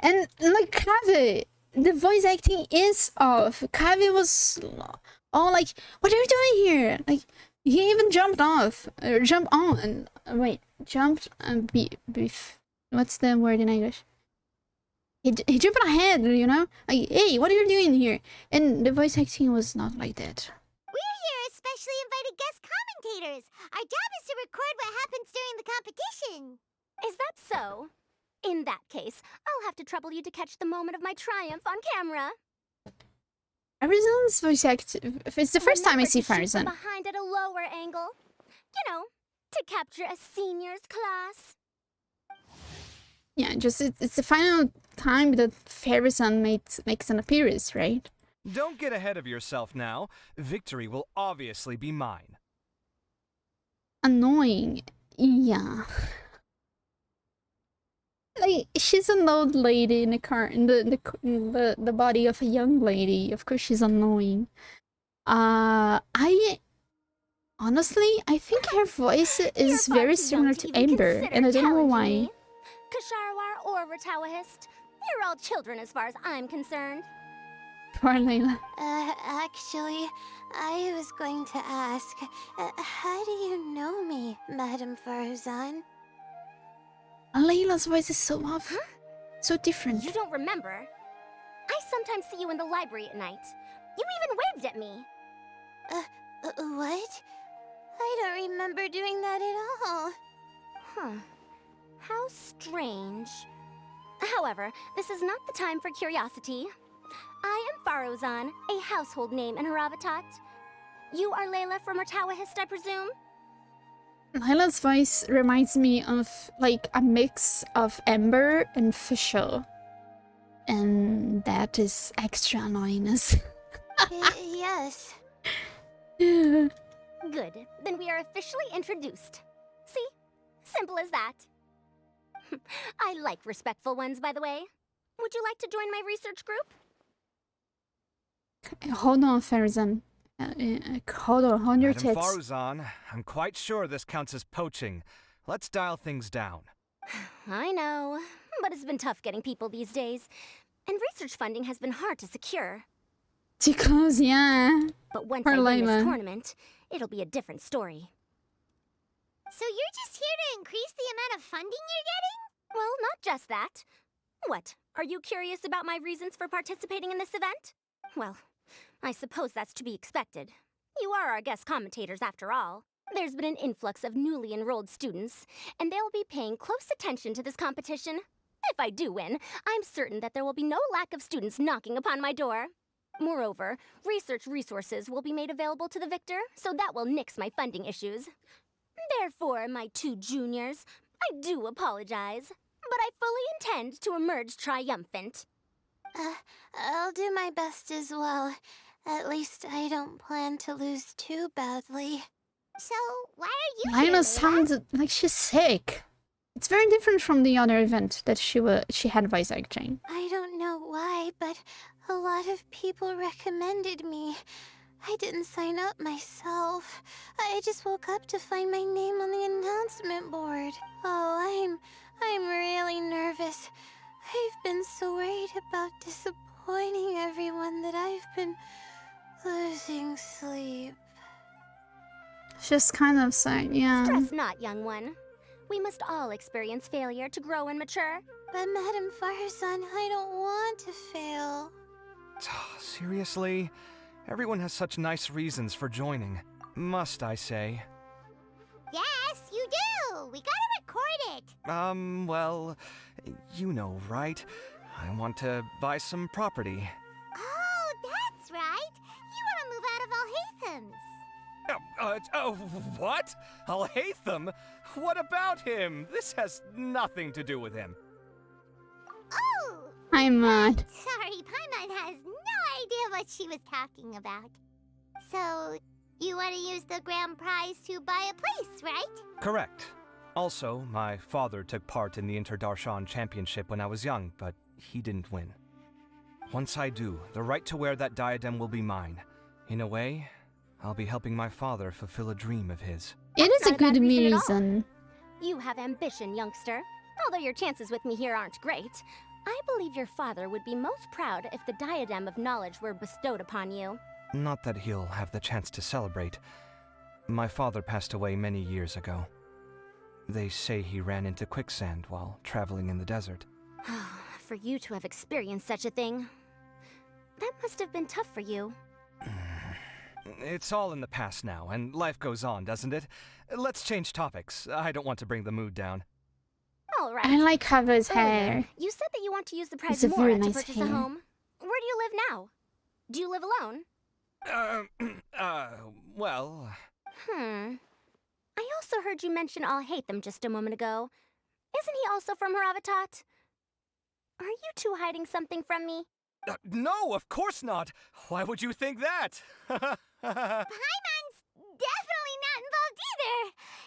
And like Kaveh, the voice acting is off. Kaveh was all like, "What are you doing here?" Like he even jumped off, or jumped on. Wait, jumped and what's the word in English? He jumped ahead, you know? Like, hey, what are you doing here? And the voice acting was not like that. We're here as specially invited guest commentators. Our job is to record what happens during the competition. Is that so? In that case, I'll have to trouble you to catch the moment of my triumph on camera. Farzan's voice acting. It's the first time I Remember see to shoot from Farzan. behind at a lower angle. You know, to capture a senior's class. Yeah, just it's the final time that Farzan makes an appearance, right? Don't get ahead of yourself now. Victory will obviously be mine. Annoying. Yeah. Like she's an old lady in the car in the body of a young lady. Of course she's annoying. I honestly I think her voice is You're far very too similar young to even Amber, consider and I don't know challenging why. me. Kasharwar or Ratawahist, you're all children as far as I'm concerned. Poor Layla. Actually, I was going to ask, how do you know me, Madam Faruzan? Layla's voice is so off. So different. You don't remember? I sometimes see you in the library at night. You even waved at me. What? I don't remember doing that at all. Huh. How strange. However, this is not the time for curiosity. I am Faruzan, a household name in Haravatat. You are Layla from Ratawahist, I presume? Layla's voice reminds me of like a mix of Amber and Fischl. And that is extra annoyingness. Yes. Yeah. Good. Then we are officially introduced. See? Simple as that. I like respectful ones, by the way. Would you like to join my research group? Hold on, Farzan. Hold your Madam tits. Faruzan, I'm quite sure this counts as poaching. Let's dial things down. I know, but it's been tough getting people these days. And research funding has been hard to secure. Because, yeah. But once Poor I win this Layla. tournament, it'll be a different story. So you're just here to increase the amount of funding you're getting? Well, not just that. What, are you curious about my reasons for participating in this event? Well, I suppose that's to be expected. You are our guest commentators after all. There's been an influx of newly enrolled students, and they'll be paying close attention to this competition. If I do win, I'm certain that there will be no lack of students knocking upon my door. Moreover, research resources will be made available to the victor, so that will nix my funding issues. Therefore, my two juniors, I do apologize, but I fully intend to emerge triumphant. I'll do my best as well. At least I don't plan to lose too badly. So, why are you here, Layla Layla? sounds like she's sick. It's very different from the other event that she had voice acting. I don't know why, but a lot of people recommended me. I didn't sign up myself. I just woke up to find my name on the announcement board. Oh, I'm really nervous. I've been so worried about disappointing everyone that I've been losing sleep. She's kind of sad, yeah. Stress not, young one. We must all experience failure to grow and mature. But Madam Faruzan, I don't want to fail. Seriously? Everyone has such nice reasons for joining. Must I say? Yes, you do! We gotta record it! Well, you know, right? I want to buy some property. Oh, that's right! You wanna move out of Alhatham's. What? Al-Haytham? What about him? This has nothing to do with him. Oh! I'm mad. Sorry, Paimon has no idea what she was talking about. So, you want to use the grand prize to buy a place, right? Correct. Also, my father took part in the Interdarshan Championship when I was young, but he didn't win. Once I do, the right to wear that diadem will be mine. In a way, I'll be helping my father fulfill a dream of his. It is a not a bad good reason at all. reason. You have ambition, youngster. Although your chances with me here aren't great, I believe your father would be most proud if the diadem of knowledge were bestowed upon you. Not that he'll have the chance to celebrate. My father passed away many years ago. They say he ran into quicksand while traveling in the desert. For you to have experienced such a thing, that must have been tough for you. It's all in the past now, and life goes on, doesn't it? Let's change topics. I don't want to bring the mood down. All right. I like Kava's Earlier, hair. You said that you want to use the prize It's a more very to nice purchase hair. a home. Where do you live now? Do you live alone? Well... I also heard you mention I'll hate them just a moment ago. Isn't he also from Haravatat? Are you two hiding something from me? No, of course not! Why would you think that? Paimon's definitely not involved either.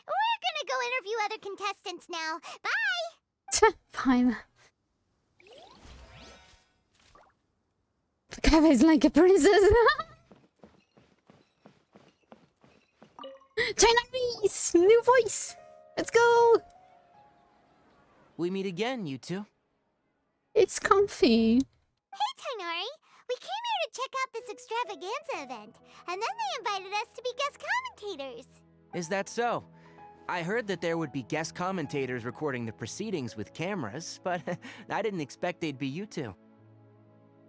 We're gonna go interview other contestants now. Bye! Fine. Kava is like a princess. China Reese! New voice! Let's go! We meet again, you two. It's comfy. Hey, Tainari. We came here to check out this extravaganza event, and then they invited us to be guest commentators. Is that so? I heard that there would be guest commentators recording the proceedings with cameras, but I didn't expect they'd be you two.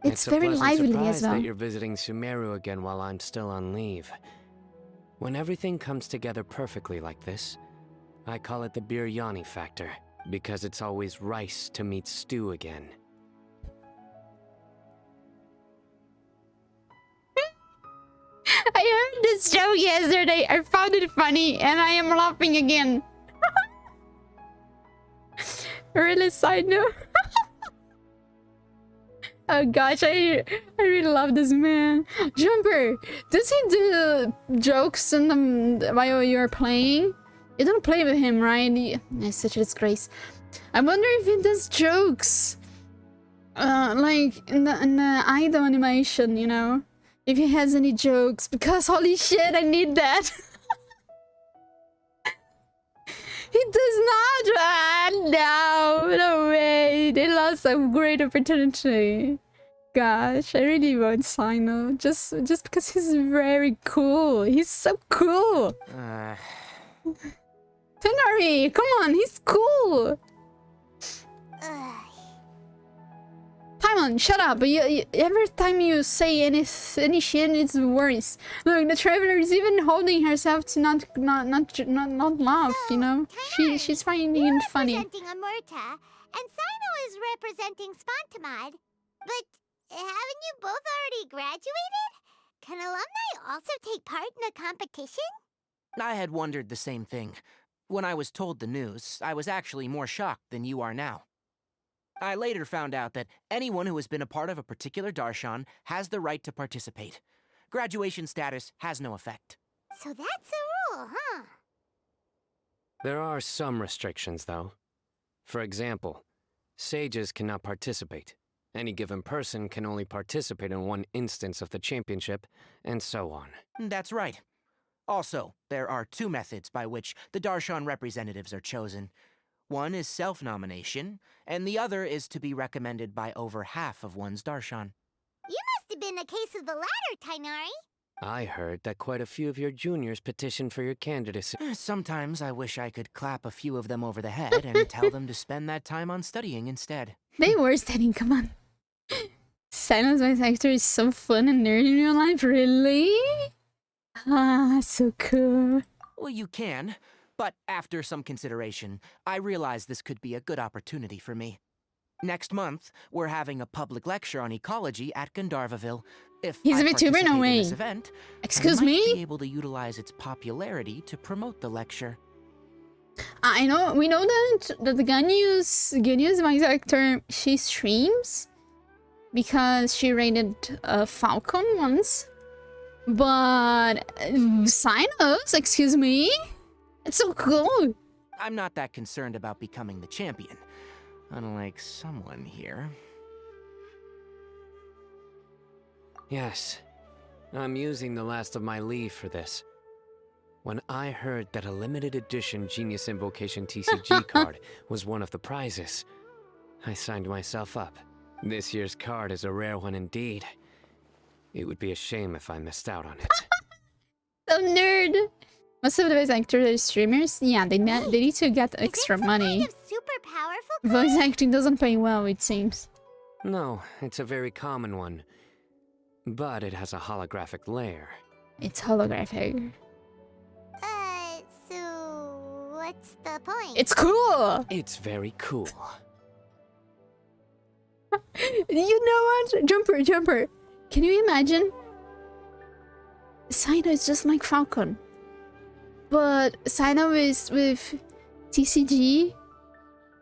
It's a very pleasant lively surprise as well. that you're visiting Sumeru again while I'm still on leave. When everything comes together perfectly like this, I call it the biryani factor, because it's always rice to meet stew again. I heard this joke yesterday. I found it funny, and I am laughing again. Really side note. Oh gosh, I really love this man. Jumper, does he do jokes while you're playing? You don't play with him, right? It's such a disgrace. I wonder if he does jokes, like in the idol animation, you know, if he has any jokes. Because holy shit, I need that. He does not. No way. They lost a great opportunity. Gosh, I really want Sino just because he's very cool. He's so cool. Tenari, come on, he's cool. Paimon, shut up. Every time you say any shit, it's worse. Look, the traveler is even holding herself to not laugh. You know, she's finding it funny. Representing Amurta, and Sino is representing Spontamod. But haven't you both already graduated? Can alumni also take part in a competition? I had wondered the same thing. When I was told the news, I was actually more shocked than you are now. I later found out that anyone who has been a part of a particular darshan has the right to participate. Graduation status has no effect. So that's a rule, huh? There are some restrictions, though. For example, sages cannot participate. Any given person can only participate in one instance of the championship, and so on. That's right. Also, there are two methods by which the darshan representatives are chosen. One is self-nomination, and the other is to be recommended by over half of one's darshan. You must have been a case of the latter, Tainari. I heard that quite a few of your juniors petitioned for your candidacy. Sometimes I wish I could clap a few of them over the head and tell them to spend that time on studying instead. They were studying, come on. Silence voice actor is so fun and nerdy in real life, really? Ah, so cool. Well, you can. But after some consideration, I realized this could be a good opportunity for me. Next month, we're having a public lecture on ecology at Gandharvaville. If He's a I VTuber? No participate in way. this event, Excuse I might me? be able to utilize its popularity to promote the lecture. I know, we know that the Ganyu's voice actor, she streams because she raided Falcon once. But Sinos, excuse me? It's so cool. I'm not that concerned about becoming the champion, unlike someone here. Yes. I'm using the last of my leave for this. When I heard that a limited edition Genius Invocation TCG card was one of the prizes, I signed myself up. This year's card is a rare one indeed. It would be a shame if I missed out on it. So nerd. Most of the voice actors are streamers. Yeah, they need to get extra money. Kind of super powerful. Voice acting doesn't pay well, it seems. No, it's a very common one. But it has a holographic layer. It's holographic. So what's the point? It's cool! It's very cool. You know what? Jumper. Can you imagine? Sino is just like Falcon. But Sino is with TCG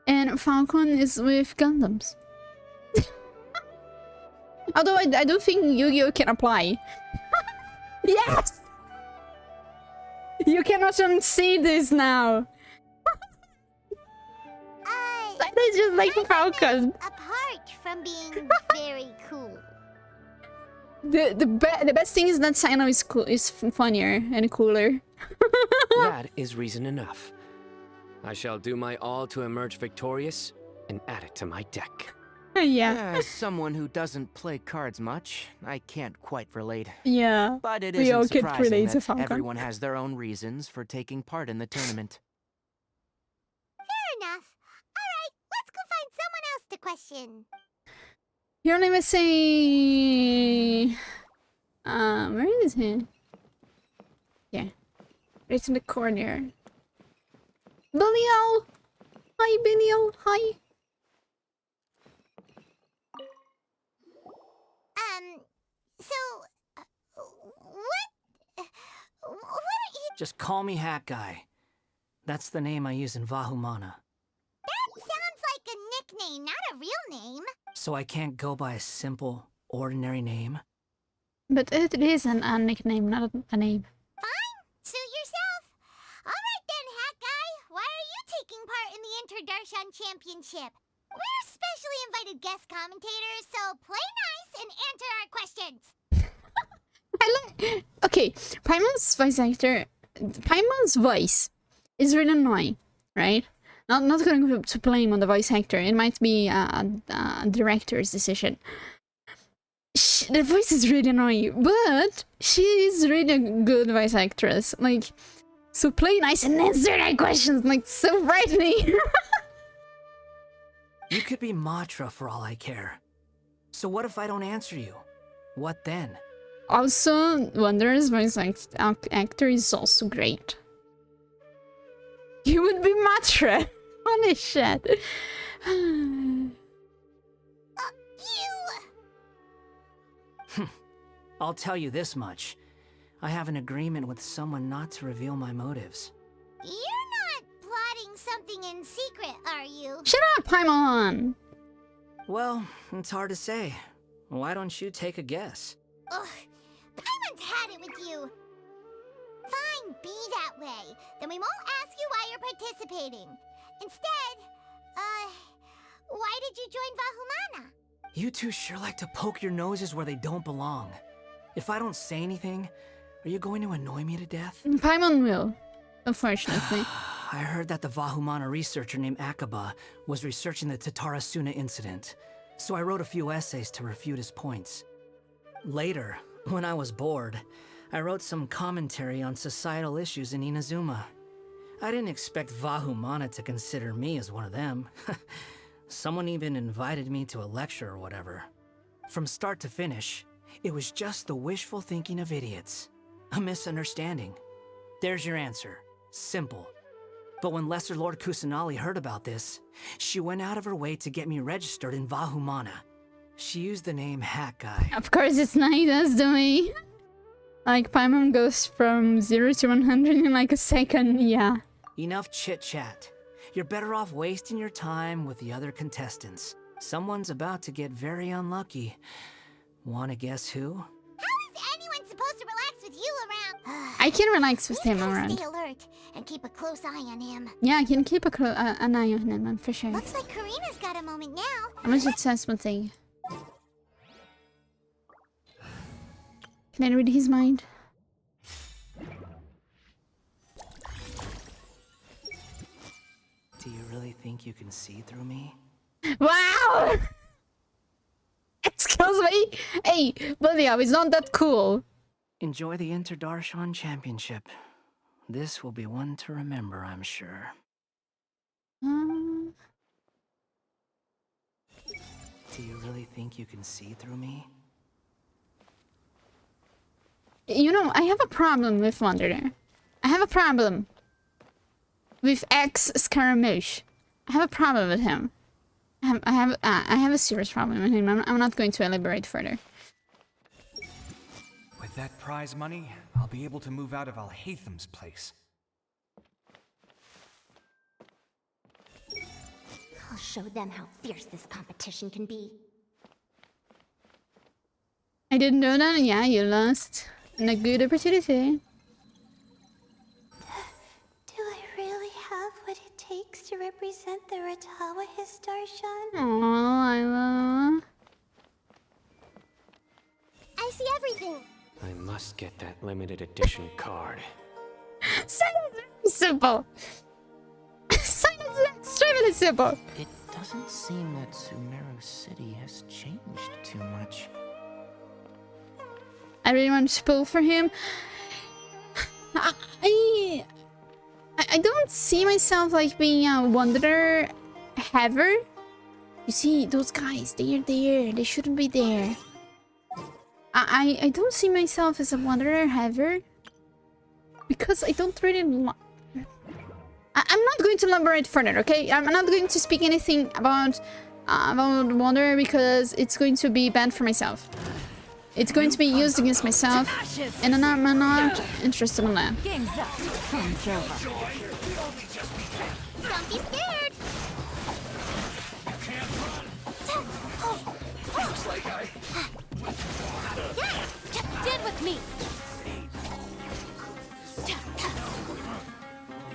and Falcon is with Gundams. Although I don't think Yu-Gi-Oh can apply. Yes! You cannot unsee this now. Sino is just like Falcon. Apart from being very cool. The best thing is that Sino is cool, is funnier and cooler. That is reason enough. I shall do my all to emerge victorious and add it to my deck. Yeah. As someone who doesn't play cards much, I can't quite relate. Yeah. But it We all isn't can surprising relate to that Falcon. everyone has their own reasons for taking part in the tournament. Fair enough. Alright, let's go find someone else to question. Your name is say... where is he? Yeah. Right in the corner. Belial! Hi, Belial. Hi. So, what are you... Just call me Hat Guy. That's the name I use in Vahumana. That sounds like a nickname, not a real name. So I can't go by a simple, ordinary name? But it is a nickname, not a name. Fine, suit yourself. Alright then, Hat Guy. Why are you taking part in the Inter-Darshan Championship? We're specially invited guest commentators, so play nice and answer our questions. Okay, Paimon's voice actor... Paimon's voice is really annoying, right? Not going to blame on the voice actor. It might be a director's decision. The voice is really annoying, but she is really a good voice actress. Like, so play nice and answer my questions. Like, so frightening. You could be Matra for all I care. So what if I don't answer you? What then? Also, Wanderer's voice actor is also great. You would be Matra. Holy shit. I'll tell you this much. I have an agreement with someone not to reveal my motives. You're not plotting something in secret, are you? Shut up, Paimon! Well, it's hard to say. Why don't you take a guess? Ugh, Paimon's had it with you. Fine, be that way. Then we won't ask you why you're participating. Instead, why did you join Vahumana? You two sure like to poke your noses where they don't belong. If I don't say anything, are you going to annoy me to death? Paimon will, unfortunately. I heard that the Vahumana researcher named Akaba was researching the Tatarasuna incident, so I wrote a few essays to refute his points. Later, when I was bored, I wrote some commentary on societal issues in Inazuma. I didn't expect Vahumana to consider me as one of them. Someone even invited me to a lecture or whatever. From start to finish, it was just the wishful thinking of idiots. A misunderstanding. There's your answer. Simple. But when Lesser Lord Kusanali heard about this, she went out of her way to get me registered in Vahumana. She used the name Hat Guy. Of course it's Naida's doing. Like, Paimon goes from 0 to 100 in like a second, yeah. Enough chit-chat. You're better off wasting your time with the other contestants. Someone's about to get very unlucky. Wanna guess who? How is anyone supposed to relax with you around? I can relax with him around. Stay alert and keep a close eye on him. Yeah, I can keep an eye on him, for sure. Looks like Karina's got a moment now. I'm gonna say something. Can I read his mind? Do you really think you can see through me? Wow! Excuse me? Hey, William, it's not that cool. Enjoy the Inter-Darshan Championship. This will be one to remember, I'm sure. Do you really think you can see through me? You know, I have a problem with Wanderer. I have a problem with Scaramouche. I have a problem with him. I have a serious problem with him. I'm not going to elaborate further. With that prize money, I'll be able to move out of Alhatham's place. I'll show them how fierce this competition can be. I didn't know that. Yeah, you lost a good opportunity. Do I really have what it takes to represent the Ratawa Darshan? Oh, Lila. I see everything. I must get that limited edition card. Science is simple. Science is extremely simple. It doesn't seem that Sumeru City has changed too much. I really want to pull for him. I don't see myself like being a wanderer ever. You see, those guys, they're there. They shouldn't be there. I don't see myself as a wanderer ever. Because I don't really... I'm not going to elaborate further, okay? I'm not going to speak anything about wanderer because it's going to be bad for myself. It's going to be used against myself, and I'm not interested in that. Game's up. Game's over. Don't be scared. Stand with me.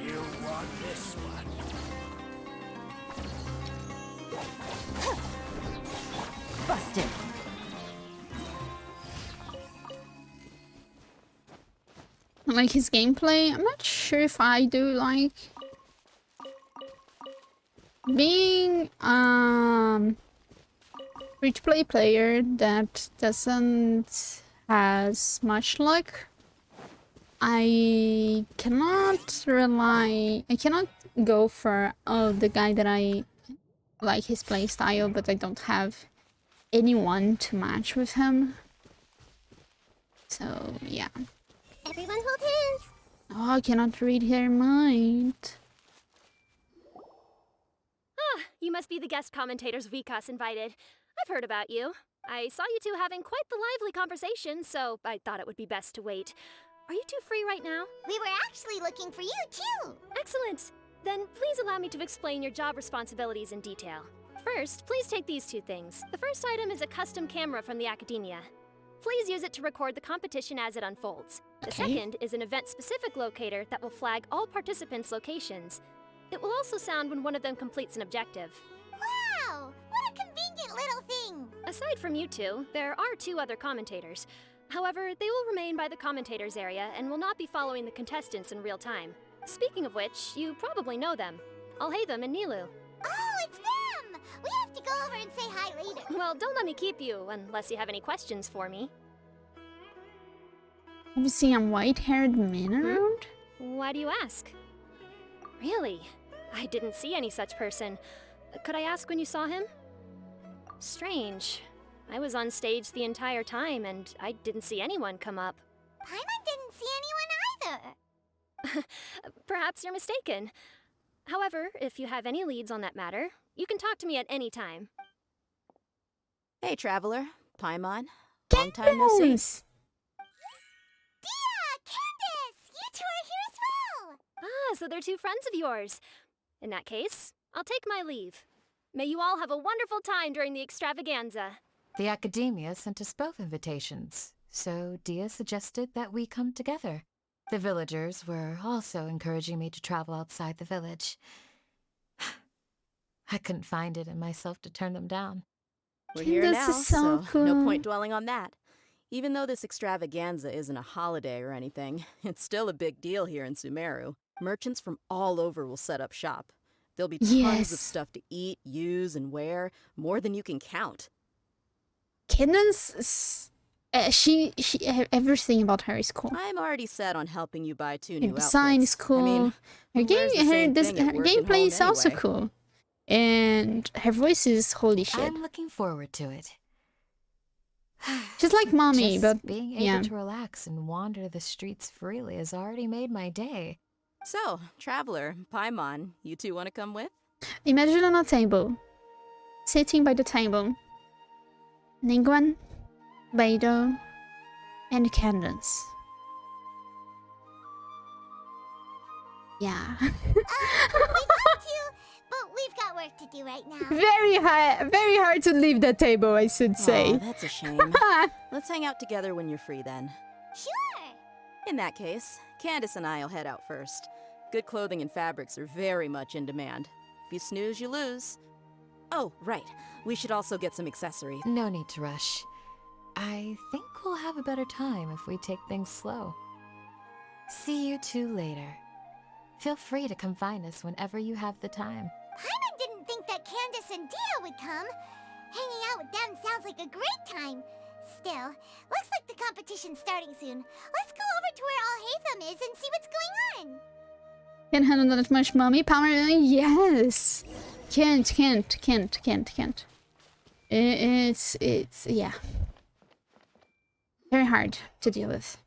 You want this one? Busted. Like his gameplay, I'm not sure if I do like being free-to-play player that doesn't has much luck. I cannot go for the guy that I like his play style, but I don't have anyone to match with him. So yeah. Everyone hold hands. Oh, I cannot read her mind. Ah, you must be the guest commentators Vikas invited. I've heard about you. I saw you two having quite the lively conversation, so I thought it would be best to wait. Are you two free right now? We were actually looking for you, too! Excellent! Then please allow me to explain your job responsibilities in detail. First, please take these two things. The first item is a custom camera from the Academia. Please use it to record the competition as it unfolds. The second is an event-specific locator that will flag all participants' locations. It will also sound when one of them completes an objective. Wow! What a convenient little thing! Aside from you two, there are two other commentators. However, they will remain by the commentators area and will not be following the contestants in real time. Speaking of which, you probably know them. Alhaitham and Nilu. Oh, it's them! We have to go over and say hi later. Well, don't let me keep you, unless you have any questions for me. Have you seen a white-haired man around? Why do you ask? Really? I didn't see any such person. Could I ask when you saw him? Strange. I was on stage the entire time, and I didn't see anyone come up. Paimon didn't see anyone either. Perhaps you're mistaken. However, if you have any leads on that matter, you can talk to me at any time. Hey, Traveler. Paimon. Long time no see. Dia! Candace! You two are here as well! Ah, so they're two friends of yours. In that case, I'll take my leave. May you all have a wonderful time during the extravaganza. The Academia sent us both invitations, so Dia suggested that we come together. The villagers were also encouraging me to travel outside the village. I couldn't find it in myself to turn them down. We're here now, Candace is so cool. no point dwelling on that. Even though this extravaganza isn't a holiday or anything, it's still a big deal here in Sumeru. Merchants from all over will set up shop. There'll be tons of stuff to eat, use, and wear, more than you can count. Cadence, she everything about her is cool. I'm already set on helping you buy 2 Her new design outfits. is cool. I mean, her who wears the same thing at her work and gameplay home is also anyway? cool, and her voice is holy shit. I'm looking forward to it. She's like mommy, Just but being yeah. able to relax and wander the streets freely has already made my day. So, Traveler, Paimon, you two want to come with? Imagine on a table, sitting by the table, Ningguang, Beidou, and Cadence. Yeah. But we've got work to do right now. Very hard to leave that table, I should say. Aw, that's a shame. Let's hang out together when you're free then. Sure. In that case, Candace and I'll head out first. Good clothing and fabrics are very much in demand. If you snooze, you lose. Oh, right. We should also get some accessories. No need to rush. I think we'll have a better time if we take things slow. See you two later. Feel free to come find us whenever you have the time. Paimon didn't think that Candace and Dio would come. Hanging out with them sounds like a great time. Still, looks like the competition's starting soon. Let's go over to where Alhaitham is and see what's going on. Can't handle that much, mommy. Power, yes. Can't. It's yeah. Very hard to deal with.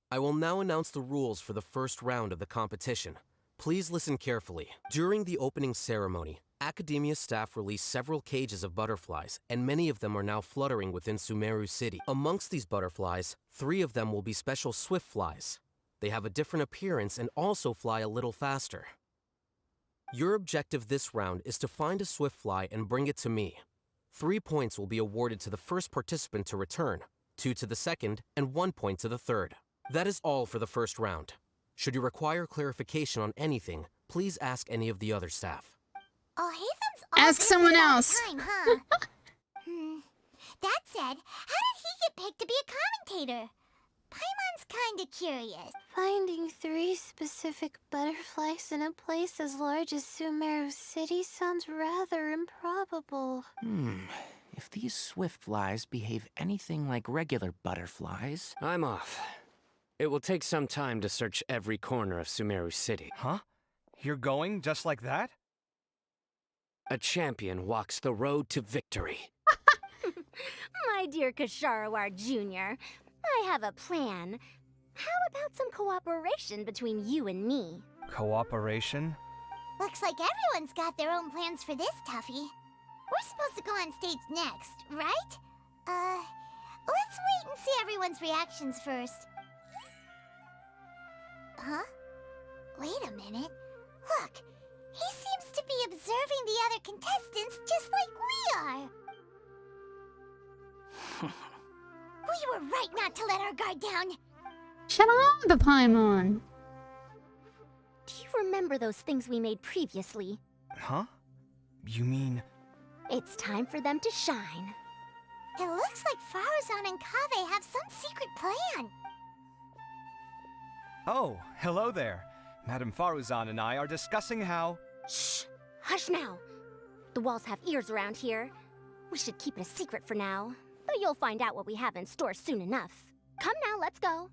I will now announce the rules for the first round of the competition. Please listen carefully. During the opening ceremony, Academia staff released several cages of butterflies, and many of them are now fluttering within Sumeru City. Amongst these butterflies, 3 of them will be special swift flies. They have a different appearance and also fly a little faster. Your objective this round is to find a swift fly and bring it to me. 3 points will be awarded to the first participant to return, 2 to the second, and 1 point to the third. That is all for the first round. Should you require clarification on anything, please ask any of the other staff. Alhaitham's Ask someone else. Time, huh? That said, how did he get picked to be a commentator? Paimon's kinda curious. Finding 3 specific butterflies in a place as large as Sumeru City sounds rather improbable. If these swift flies behave anything like regular butterflies... I'm off. It will take some time to search every corner of Sumeru City. Huh? You're going just like that? A champion walks the road to victory. My dear Kasharawar Jr., I have a plan. How about some cooperation between you and me? Cooperation? Looks like everyone's got their own plans for this, Tuffy. We're supposed to go on stage next, right? Let's wait and see everyone's reactions first. Huh? Wait a minute. Look, he seems to be observing the other contestants just like we are. We were right not to let our guard down. Shut up, Paimon. Do you remember those things we made previously? Huh? You mean... It's time for them to shine. It looks like Faruzan and Kaveh have some secret plan. Oh, hello there. Madame Faruzan and I are discussing how... Shh! Hush now. The walls have ears around here. We should keep it a secret for now. But you'll find out what we have in store soon enough. Come now, let's go.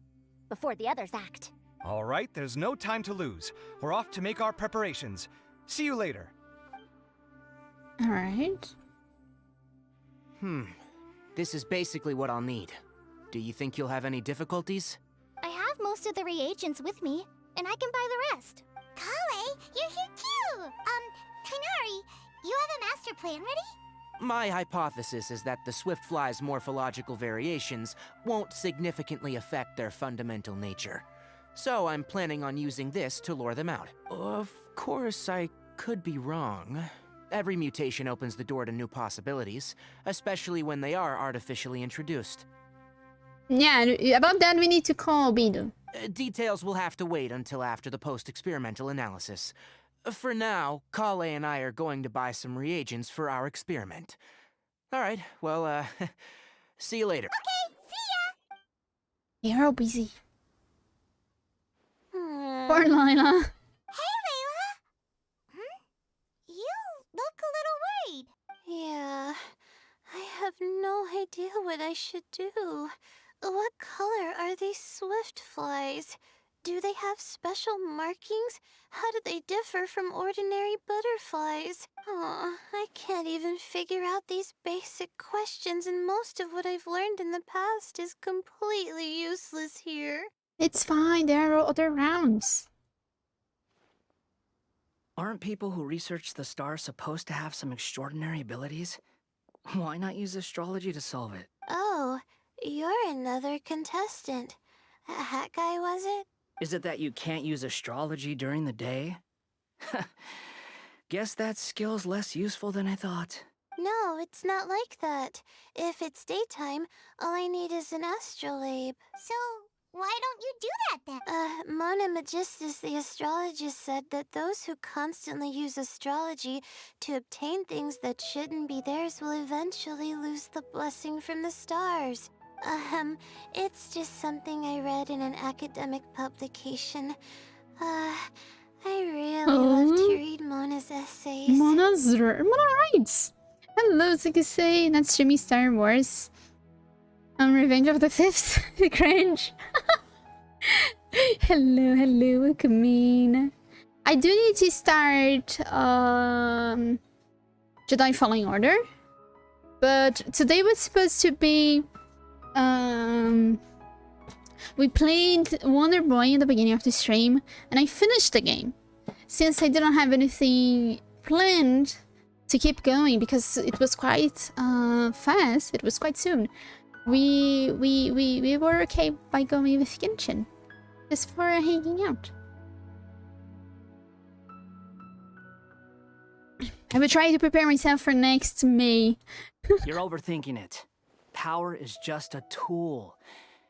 Before the others act. All right, there's no time to lose. We're off to make our preparations. See you later. All right. This is basically what I'll need. Do you think you'll have any difficulties? I have most of the reagents with me, and I can buy the rest. Kale, you're here too! Kainari, you have a master plan ready? My hypothesis is that the swift fly's morphological variations won't significantly affect their fundamental nature. So I'm planning on using this to lure them out. Of course, I could be wrong. Every mutation opens the door to new possibilities, especially when they are artificially introduced. Yeah, about that we need to call Beidou. Details will have to wait until after the post-experimental analysis. For now, Kale and I are going to buy some reagents for our experiment. All right, well, See you later. Okay, see You're all busy. ya! Poor Lila. Hey, Layla! You look a little worried. Yeah, I have no idea what I should do. What color are these swift flies? Do they have special markings? How do they differ from ordinary butterflies? Oh, I can't even figure out these basic questions, and most of what I've learned in the past is completely useless here. It's fine, there are other rounds. Aren't people who research the stars supposed to have some extraordinary abilities? Why not use astrology to solve it? Oh, you're another contestant. A hat guy, was it? Is it that you can't use astrology during the day? Guess that skill's less useful than I thought. No, it's not like that. If it's daytime, all I need is an astrolabe. So, why don't you do that then? Mona Magistus, the astrologist, said that those who constantly use astrology to obtain things that shouldn't be theirs will eventually lose the blessing from the stars. It's just something I read in an academic publication. I really love to read Mona's essays. Mona writes. Hello, Zikisei. That's Jimmy Star Wars. Revenge of the Fifth. Cringe. hello, welcome in. I do need to start Jedi Fallen Order, but today was supposed to be we played Wonder Boy in the beginning of the stream, and I finished the game. Since I didn't have anything planned to keep going because it was quite fast, it was quite soon. We were okay by going with Genshin, just for hanging out. I will try to prepare myself for next May. You're overthinking it. Power is just a tool.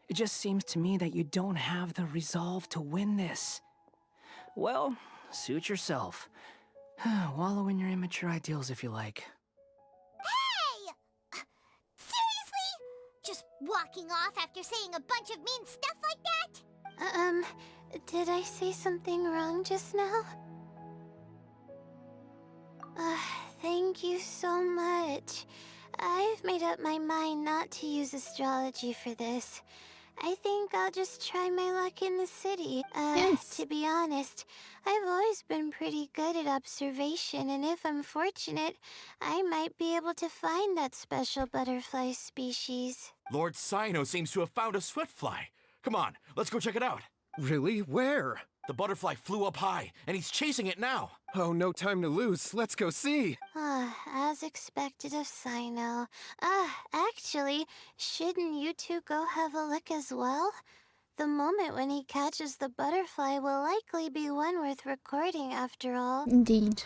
It just seems to me that you don't have the resolve to win this. Well, suit yourself. Wallow in your immature ideals if you like. Hey! Seriously? Just walking off after saying a bunch of mean stuff like that? Did I say something wrong just now? Thank you so much. I've made up my mind not to use astrology for this. I think I'll just try my luck in the city. To be honest, I've always been pretty good at observation, and if I'm fortunate, I might be able to find that special butterfly species. Lord Cyno seems to have found a swiftfly. Come on, let's go check it out. Really? Where? The butterfly flew up high, and he's chasing it now. Oh, no time to lose. Let's go see. As expected of Cyno. Actually, shouldn't you two go have a look as well? The moment when he catches the butterfly will likely be one worth recording after all. Indeed.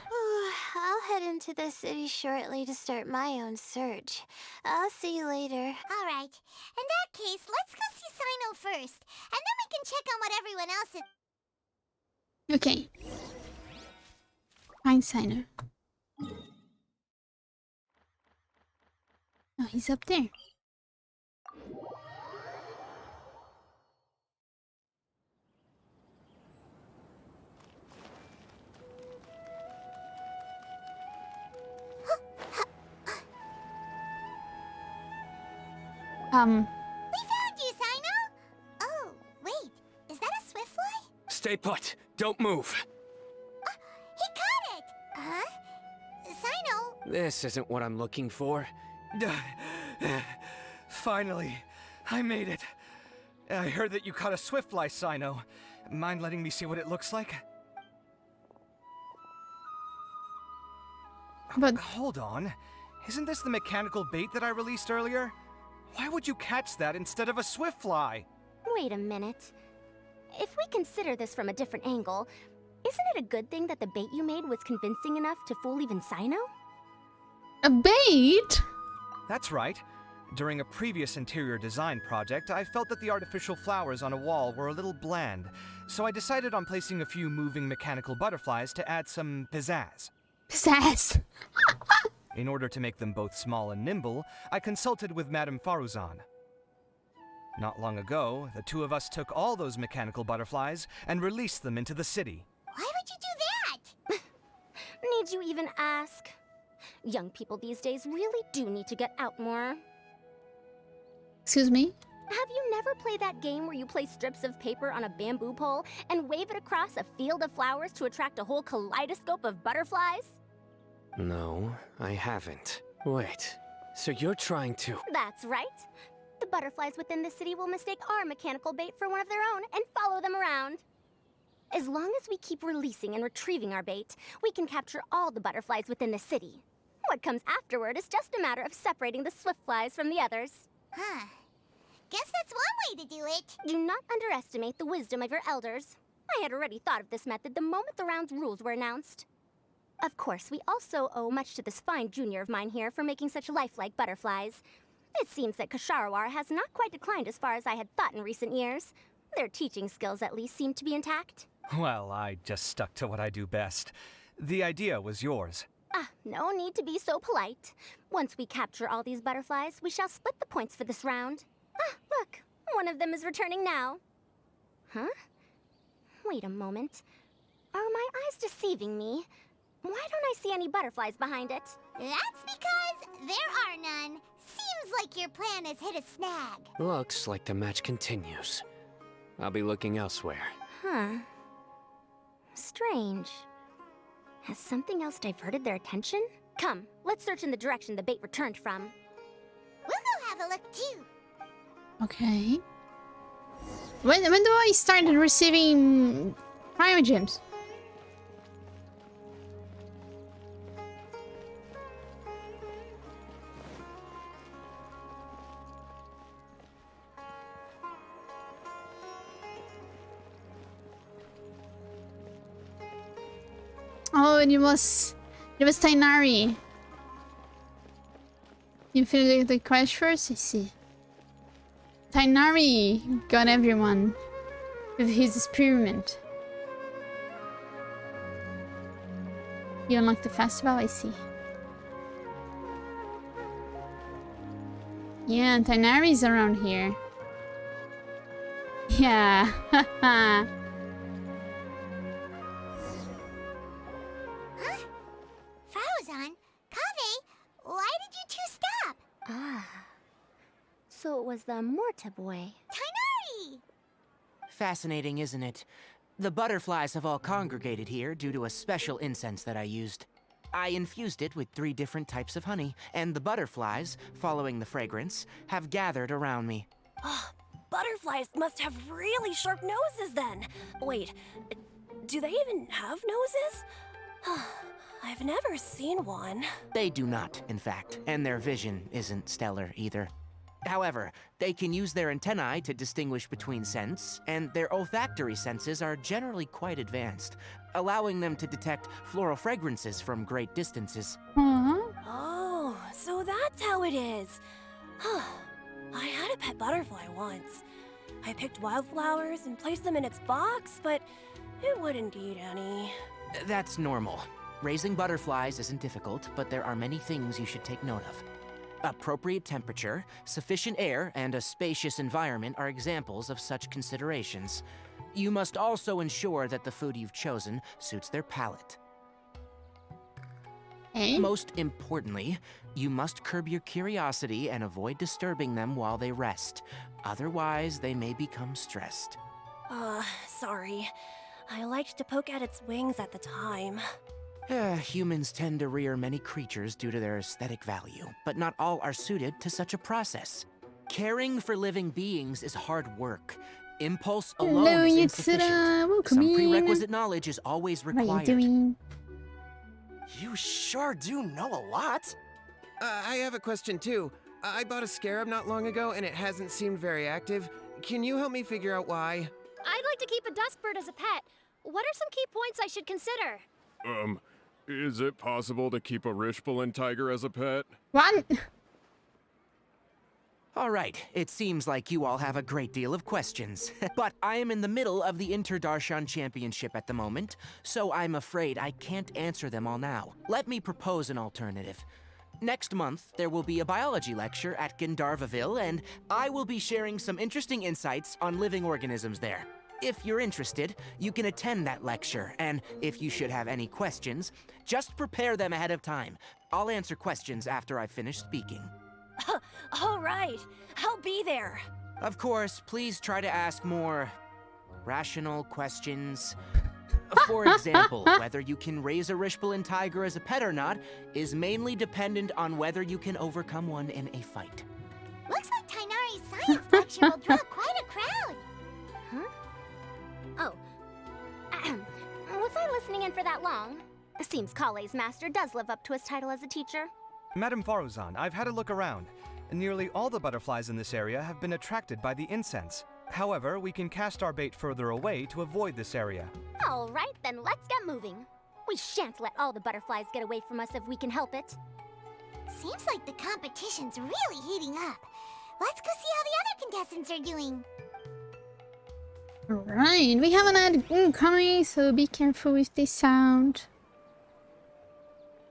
I'll head into the city shortly to start my own search. I'll see you later. Alright, in that case, let's go see Cyno first, and then we can check on what everyone else is. Okay. Find Cyno. Oh, he's up there. We found you, Cyno! Oh, wait, is that a swiftfly? Stay put. Don't move. He caught it! Huh? Cyno? This isn't what I'm looking for. Finally, I made it. I heard that you caught a swiftfly, Cyno. Mind letting me see what it looks like? But hold on. Isn't this the mechanical bait that I released earlier? Why would you catch that instead of a swiftfly? Wait a minute. If we consider this from a different angle, isn't it a good thing that the bait you made was convincing enough to fool even Cyno? a bait? That's right. During a previous interior design project, I felt that the artificial flowers on a wall were a little bland, so I decided on placing a few moving mechanical butterflies to add some pizzazz. Pizzazz. In order to make them both small and nimble, I consulted with Madame Faruzan. Not long ago, the two of us took all those mechanical butterflies and released them into the city. Why would you do that? Need you even ask? Young people these days really do need to get out more. Excuse me? Have you never played that game where you place strips of paper on a bamboo pole and wave it across a field of flowers to attract a whole kaleidoscope of butterflies? No, I haven't. Wait, so you're trying to... That's right. The butterflies within the city will mistake our mechanical bait for one of their own and follow them around. As long as we keep releasing and retrieving our bait, we can capture all the butterflies within the city. What comes afterward is just a matter of separating the swift flies from the others. Huh. Guess that's one way to do it. Do not underestimate the wisdom of your elders. I had already thought of this method the moment the round's rules were announced. Of course, we also owe much to this fine junior of mine here for making such lifelike butterflies. It seems that Kasharawar has not quite declined as far as I had thought in recent years. Their teaching skills at least seem to be intact. Well, I just stuck to what I do best. The idea was yours. No need to be so polite. Once we capture all these butterflies, we shall split the points for this round. Look, one of them is returning now. Huh? Wait a moment. Are my eyes deceiving me? Why don't I see any butterflies behind it? That's because there are none. Seems like your plan has hit a snag. Looks like the match continues. I'll be looking elsewhere. Huh. Strange. Has something else diverted their attention? Come, let's search in the direction the bait returned from. We'll go have a look too. Okay. When do I start receiving primogems? Oh, it was Tainari. You finished the quest first? I see. Tainari got everyone with his experiment. You unlocked the festival? I see. Yeah, Tainari's around here. Yeah, haha. Faruzan, Kaveh, why did you two stop? So it was the Morta boy. Tainari! Fascinating, isn't it? The butterflies have all congregated here due to a special incense that I used. I infused it with 3 different types of honey, and the butterflies, following the fragrance, have gathered around me. Butterflies must have really sharp noses then. Wait, do they even have noses? I've never seen one. They do not, in fact, and their vision isn't stellar either. However, they can use their antennae to distinguish between scents, and their olfactory senses are generally quite advanced, allowing them to detect floral fragrances from great distances. Oh, so that's how it is. I had a pet butterfly once. I picked wildflowers and placed them in its box, but it wouldn't eat any. That's normal. Raising butterflies isn't difficult, but there are many things you should take note of. Appropriate temperature, sufficient air, and a spacious environment are examples of such considerations. You must also ensure that the food you've chosen suits their palate. Most importantly, you must curb your curiosity and avoid disturbing them while they rest. Otherwise, they may become stressed. Sorry. I liked to poke at its wings at the time. Humans tend to rear many creatures due to their aesthetic value, but not all are suited to such a process. Caring for living beings is hard work. Impulse alone is insufficient. Some prerequisite knowledge is always required. What are you doing? You sure do know a lot. I have a question too. I bought a scarab not long ago and it hasn't seemed very active. Can you help me figure out why? I'd like to keep a dustbird as a pet. What are some key points I should consider? Is it possible to keep a Rishbalin tiger as a pet? What? All right, it seems like you all have a great deal of questions. But I am in the middle of the Inter-Darshan Championship at the moment, so I'm afraid I can't answer them all now. Let me propose an alternative. Next month, there will be a biology lecture at Gandharvaville, and I will be sharing some interesting insights on living organisms there. If you're interested, you can attend that lecture, and if you should have any questions, just prepare them ahead of time. I'll answer questions after I've finished speaking. All right, I'll be there. Of course, please try to ask more rational questions. For example, whether you can raise a Rishpalin tiger as a pet or not is mainly dependent on whether you can overcome one in a fight. Looks like Tainari's science lecture will draw quite a crowd. Huh? Oh. Was I listening in for that long? Seems Kale's master does live up to his title as a teacher. Madame Faruzan, I've had a look around. Nearly all the butterflies in this area have been attracted by the incense. However, we can cast our bait further away to avoid this area. All right, then let's get moving. We shan't let all the butterflies get away from us if we can help it. Seems like the competition's really heating up. Let's go see how the other contestants are doing. Alright, we have an ad coming, so be careful with the sound.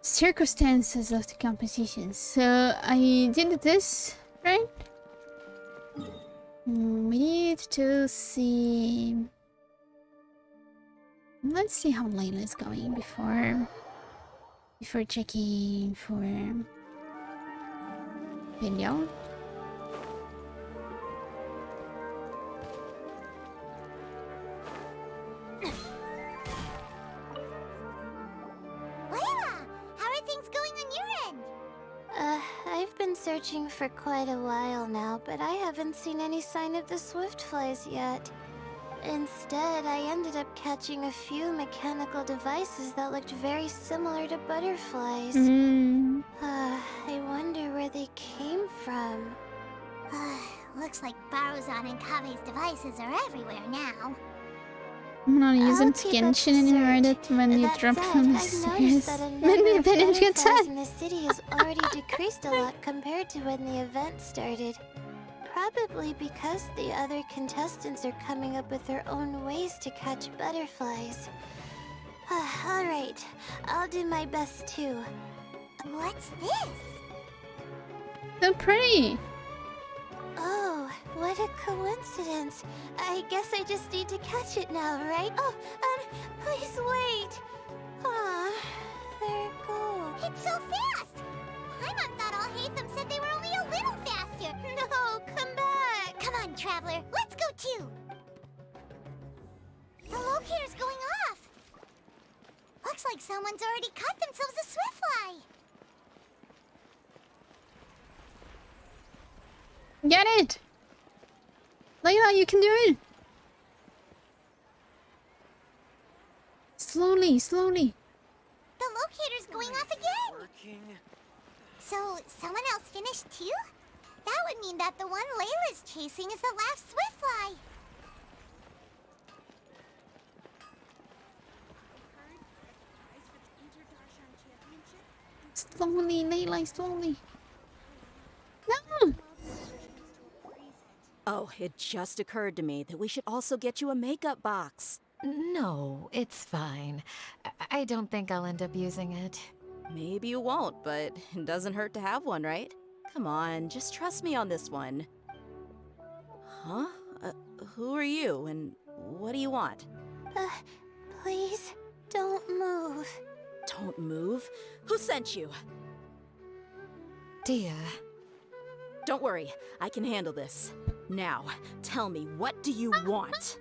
Circumstances of the competition. So I did this, right? We need to see. Let's see how Layla's going before checking for video. I've been searching for quite a while now, but I haven't seen any sign of the swiftflies yet. Instead, I ended up catching a few mechanical devices that looked very similar to butterflies. I wonder where they came from. Looks like Baruzan and Kave's devices are everywhere now. I'm not using Genshin anymore. That when you drop from the stairs, when it gets out. In the city has already decreased a lot compared to when the event started. Probably because the other contestants are coming up with their own ways to catch butterflies. Alright, I'll do my best too. What's this? So pretty! Oh, what a coincidence. I guess I just need to catch it now, right? Oh, please wait. Aw, there it goes. It's so fast! Paimon thought all Hatham said they were only a little faster. No, come back. Come on, Traveler, let's go too. The locator's going off. Looks like someone's already caught themselves a swiftfly. Get it! Layla, you can do it! Slowly, slowly. The locator's going off again! So, someone else finished too? That would mean that the one Layla's chasing is the last swiftfly. Slowly, Layla, slowly. No! Oh, it just occurred to me that we should also get you a makeup box. No, it's fine. I don't think I'll end up using it. Maybe you won't, but it doesn't hurt to have one, right? Come on, just trust me on this one. Huh? Who are you, and what do you want? Please, don't move. Don't move? Who sent you? Dia. Don't worry, I can handle this. Now, tell me, what do you want?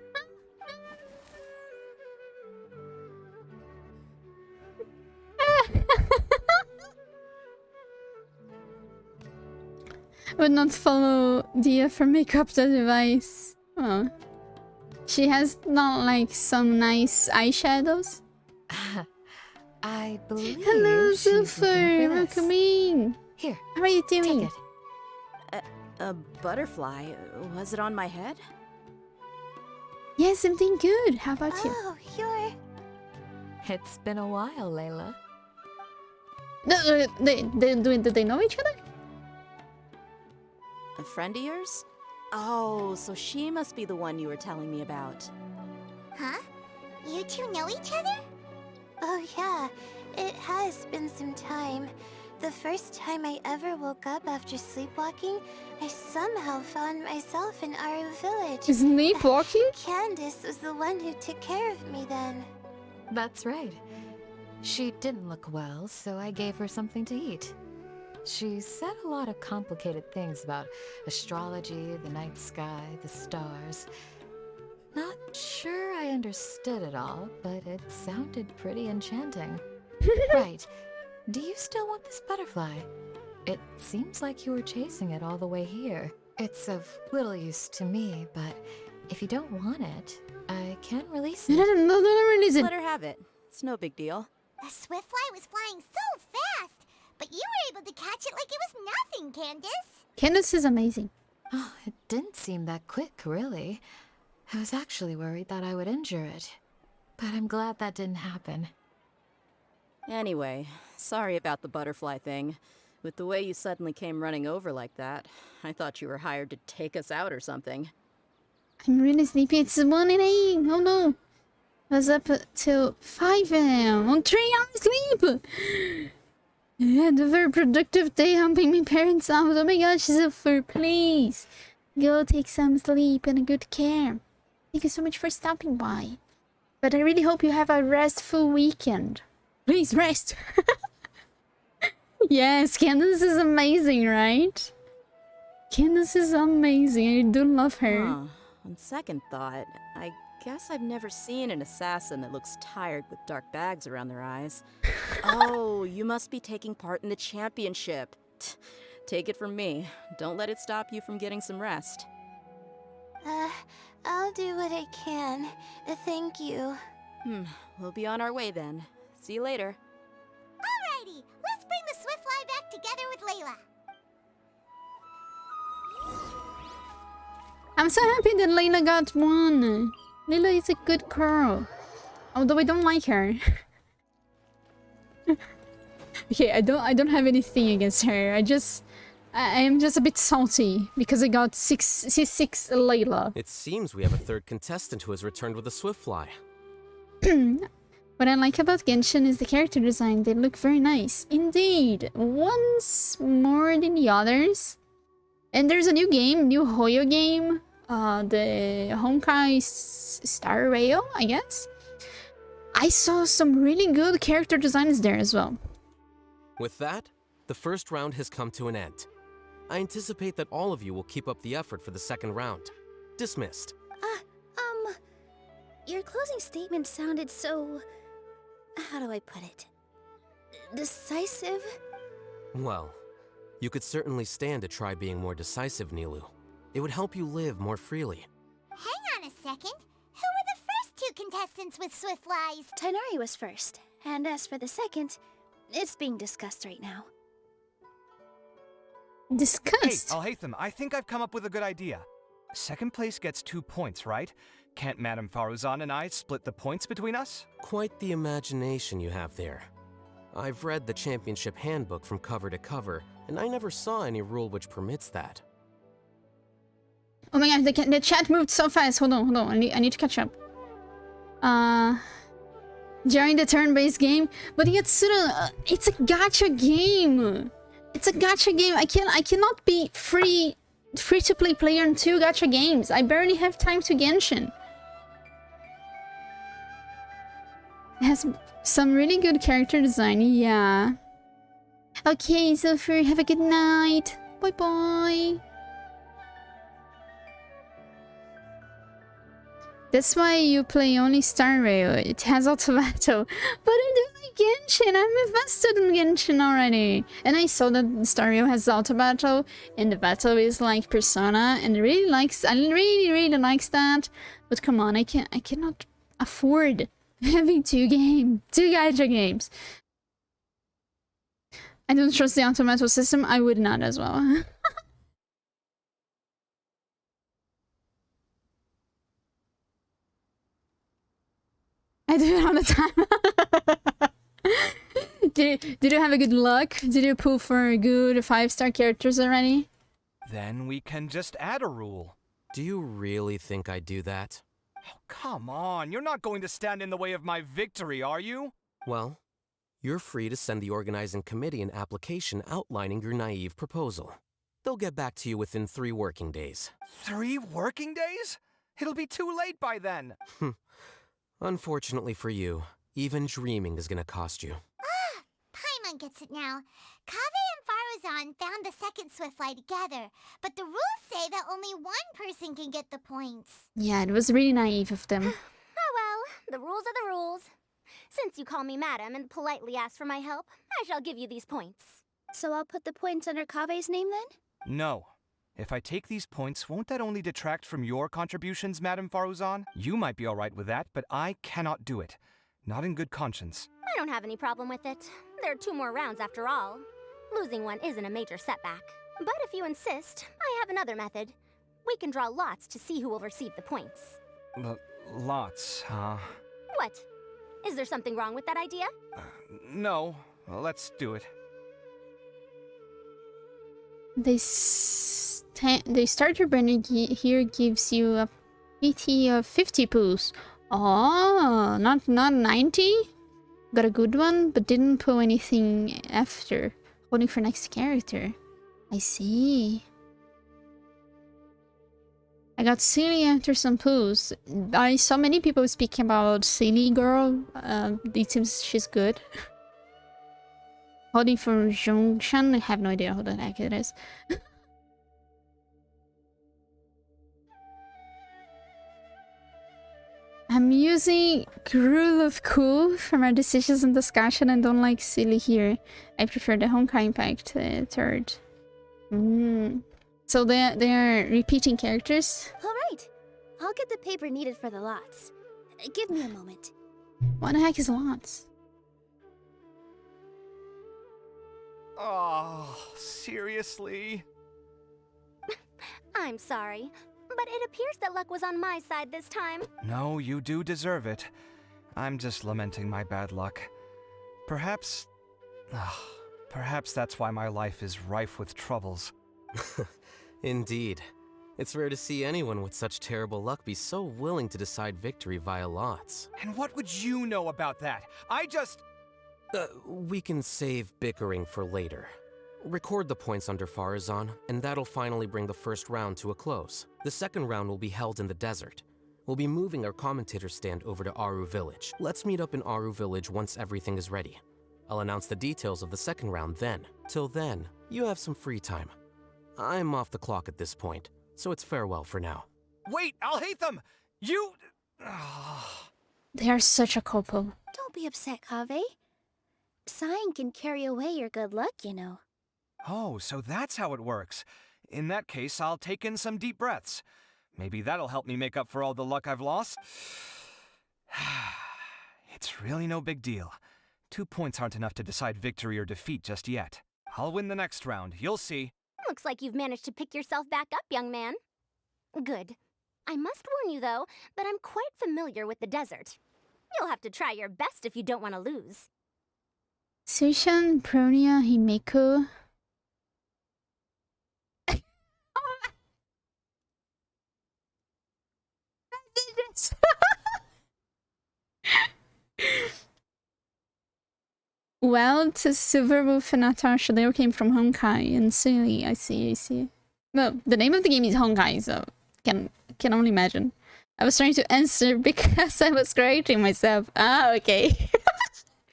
Would not follow Dia for makeup the device. Oh. She has not like some nice eyeshadows. I believe. Hello, she's Super. looking for this. Welcome in. Here. How are you doing? Take it. A butterfly? Was it on my head? Yes, I'm doing good. How about you? Oh, you're... It's been a while, Layla. Do they know each other? A friend of yours? Oh, so she must be the one you were telling me about. Huh? You two know each other? Oh yeah, it has been some time. The first time I ever woke up after sleepwalking, I somehow found myself in Aru village. Sleepwalking? Candace was the one who took care of me then. That's right. She didn't look well, so I gave her something to eat. She said a lot of complicated things about astrology, the night sky, the stars. Not sure I understood it all, but it sounded pretty enchanting. Right. Do you still want this butterfly? It seems like you were chasing it all the way here. It's of little use to me, but if you don't want it, I can release it. No, release it. Let her have it. It's no big deal. The Swiftfly was flying so fast, but you were able to catch it like it was nothing, Candace. Candace is amazing. Oh, it didn't seem that quick, really. I was actually worried that I would injure it, but I'm glad that didn't happen. Anyway, sorry about the butterfly thing. With the way you suddenly came running over like that, I thought you were hired to take us out or something. I'm really sleepy. It's 1 a.m. Oh no. I was up till 5 a.m. on 3 hours sleep. I had a very productive day helping my parents out. Oh my gosh, Zephyr, please. Go take some sleep and a good care. Thank you so much for stopping by. But I really hope you have a restful weekend. Please rest. Yes, Candace is amazing, right? Candace is amazing. I do love her. On second thought, I guess I've never seen an assassin that looks tired with dark bags around their eyes. Oh, you must be taking part in the championship. Take it from me. Don't let it stop you from getting some rest. I'll do what I can. Thank you. We'll be on our way then. See you later. Alrighty, let's bring the Swiftfly back together with Layla. I'm so happy that Layla got one. Layla is a good girl. Although I don't like her. Okay, I don't have anything against her. I am just a bit salty because I got C6 Layla. It seems we have a third contestant who has returned with a Swiftfly. What I like about Genshin is the character design. They look very nice. Indeed. One's more than the others. And there's a new game, new Hoyo game. The Honkai Star Rail, I guess. I saw some really good character designs there as well. With that, the first round has come to an end. I anticipate that all of you will keep up the effort for the second round. Dismissed. Your closing statement sounded so... how do I put it? Decisive? Well, you could certainly stand to try being more decisive, Nilu. It would help you live more freely. Hang on a second. Who were the first two contestants with Swiftflies? Tighnari was first, and as for the second, it's being discussed right now. Discussed? Hey, Alhaitham, I think I've come up with a good idea. Second place gets 2 points, right? Can't Madame Faruzan and I split the points between us? Quite the imagination you have there. I've read the championship handbook from cover to cover, and I never saw any rule which permits that. Oh my god, the chat moved so fast. Hold on. I need to catch up. During the turn-based game, but Yatsura, it's a gacha game. It's a gacha game. I cannot be free to play player in 2 gacha games. I barely have time to Genshin. It has some really good character design, yeah. Okay, Zephyr, have a good night. Bye bye. That's why you play only Star Rail. It has auto battle. But I do like Genshin. I'm invested in Genshin already. And I saw that Star Rail has auto battle, and the battle is like Persona, and I really likes that. But come on, I cannot afford having 2 gacha games. I don't trust the auto battle system. I would not as well. I do it all the time. Did you have a good luck? Did you pull for good 5-star characters already? Then we can just add a rule. Do you really think I'd do that? Oh, come on, you're not going to stand in the way of my victory, are you? Well, You're free to send the organizing committee an application outlining your naive proposal. They'll get back to you within 3 working days. 3 working days? It'll be too late by then. Unfortunately for you, even dreaming is gonna cost you. Ah, Paimon gets it now. Kaveh and Faruzan found the second Swiftfly together, but the rules say that only one person can get the points. Yeah, it was really naive of them. Oh well, the rules are the rules. Since you call me madam and politely ask for my help, I shall give you these points. So I'll put the points under Kaveh's name then? No. If I take these points, won't that only detract from your contributions, Madame Faruzan? You might be alright with that, but I cannot do it. Not in good conscience. I don't have any problem with it. There are 2 more rounds after all. Losing one isn't a major setback. But if you insist, I have another method. We can draw lots to see who will receive the points. Lots, huh? What? Is there something wrong with that idea? No. Well, let's do it. The starter banner here gives you a PT of 50 poos. Oh, not 90? Got a good one, but didn't pull anything after. Holding for next character. I see. I got Silly after some poos. I saw many people speaking about Silly girl. It seems she's good. Holding for Zhongshan. I have no idea who the heck it is. I'm using Rule of Cool from our decisions and discussion and don't like Silly here. I prefer the Honkai Impact third. So they are repeating characters? Alright. I'll get the paper needed for the lots. Give me a moment. What the heck is lots? Oh, seriously? I'm sorry, but it appears that luck was on my side this time. No, you do deserve it. I'm just lamenting my bad luck. Perhaps that's why my life is rife with troubles. Indeed. It's rare to see anyone with such terrible luck be so willing to decide victory via lots. And what would you know about that? I just... We can save bickering for later. Record the points under Faruzan, and that'll finally bring the first round to a close. The second round will be held in the desert. We'll be moving our commentator stand over to Aru Village. Let's meet up in Aru Village once everything is ready. I'll announce the details of the second round then. Till then, you have some free time. I'm off the clock at this point, so it's farewell for now. Wait, I'll hate them! You... They are such a couple. Don't be upset, Kaveh. Sighing can carry away your good luck, you know. Oh, so that's how it works. In that case, I'll take in some deep breaths. Maybe that'll help me make up for all the luck I've lost. It's really no big deal. 2 points aren't enough to decide victory or defeat just yet. I'll win the next round, you'll see. Looks like you've managed to pick yourself back up, young man. Good. I must warn you, though, that I'm quite familiar with the desert. You'll have to try your best if you don't want to lose. Sushan, Pronia, Himeko. Well, to Silverwolf and Natasha, they all came from Honkai and Silly. I see. Well, the name of the game is Honkai, so can only imagine. I was trying to answer because I was correcting myself. Ah, okay.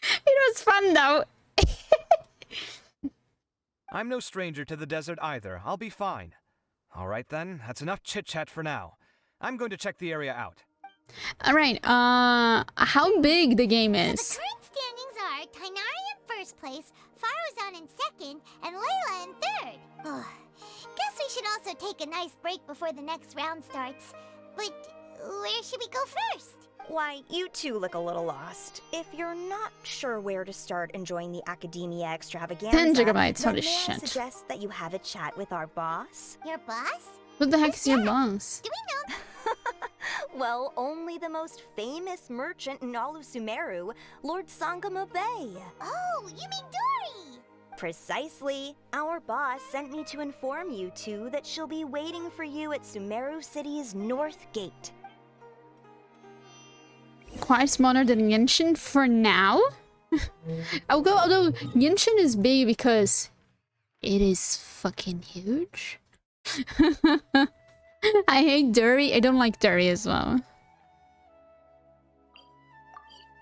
It was fun though. I'm no stranger to the desert either. I'll be fine. Alright then, that's enough chit-chat for now. I'm going to check the area out. Alright, how big the game is? So the current standings are Tainari in first place, Faruzan in second, and Layla in third. Ugh. Guess we should also take a nice break before the next round starts. But where should we go first? Why, you two look a little lost. If you're not sure where to start enjoying the Academia Extravaganza, 10 gigabytes, then holy may I shit. suggest that you have a chat with our boss? Your boss? What the heck is your boss? Do we know? Well, only the most famous merchant in all of Sumeru, Lord Sangamo Bay. Oh, you mean Dory? Precisely. Our boss sent me to inform you two that she'll be waiting for you at Sumeru City's North Gate. Quite smaller than Genshin for now? I'll go, although Genshin is big because it is fucking huge. I hate Dury. I don't like Dury as well.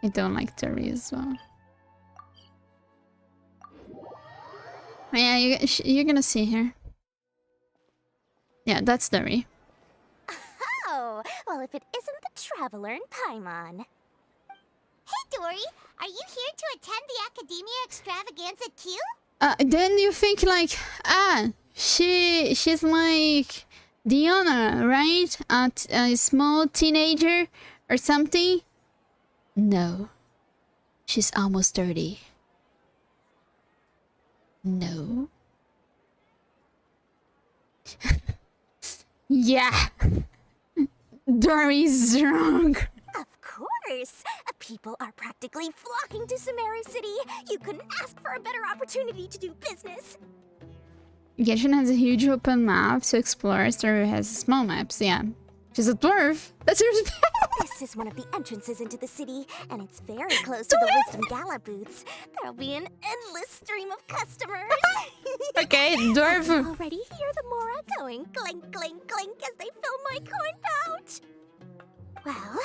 I don't like Dury as well. Yeah, you're gonna see her. Yeah, that's Dury. Oh, well, if it isn't the Traveler in Paimon. Hey, Dory, are you here to attend the Academia Extravaganza Q? Then you think like, she's like Diana, right? A small teenager or something? No. She's almost 30. No. Yeah. Dory's wrong. Of course! People are practically flocking to Sumeru City. You couldn't ask for a better opportunity to do business. Genshin has a huge open map to explore. Story has small maps, yeah. She's a dwarf. That's her. This is one of the entrances into the city, and it's very close to the Wisdom Gala booths. There'll be an endless stream of customers. Okay, dwarf. I can already hear the Mora going clink, clink, clink as they fill my coin pouch. Well,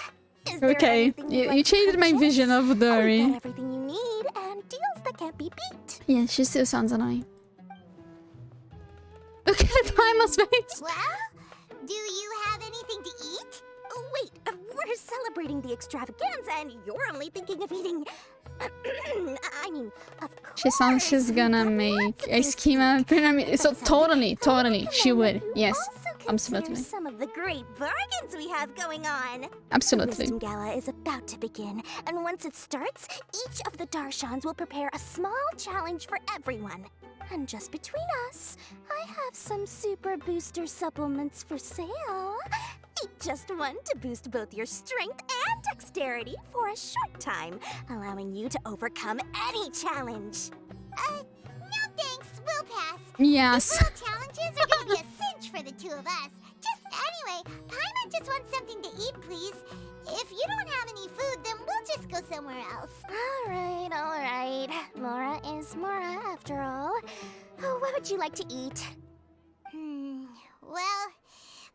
is there Okay, anything you'd you like to changed my purchase? vision of We've Dory. got everything you need and deals that can't be beat. Yeah, she still sounds annoying. Look at Primal's face. Well, do you have anything to eat? Oh, wait, we're celebrating the extravaganza and you're only thinking of eating... I mean, of course. She sounds she's gonna make a schema pyramid. So totally, she would. Yes, absolutely. Some of the great bargains we have going on. Absolutely. The Wisdom Gala is about to begin, and once it starts, each of the Darshans will prepare a small challenge for everyone. And just between us, I have some super booster supplements for sale. Eat just one to boost both your strength and dexterity for a short time, allowing you to overcome any challenge. No thanks, we'll pass. Yes. These little challenges are gonna be a cinch for the two of us. Anyway, Paimon just wants something to eat, please. If you don't have any food, then we'll just go somewhere else. All right. Mora is Mora, after all. Oh, what would you like to eat? Well,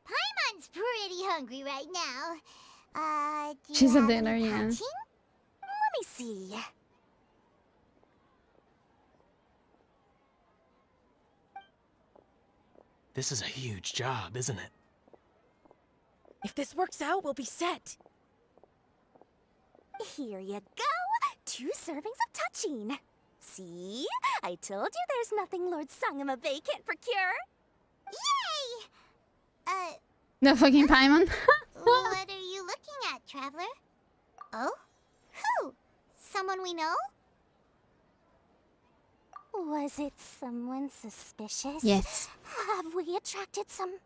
Paimon's pretty hungry right now. Do She's you a have dinner, any yeah. Let me see. This is a huge job, isn't it? If this works out, we'll be set. Here you go. 2 servings of touching. See? I told you there's nothing Lord Sangamabe can't procure. Yay! The fucking Paimon. What are you looking at, Traveler? Oh? Who? Someone we know? Was it someone suspicious? Yes. Have we attracted some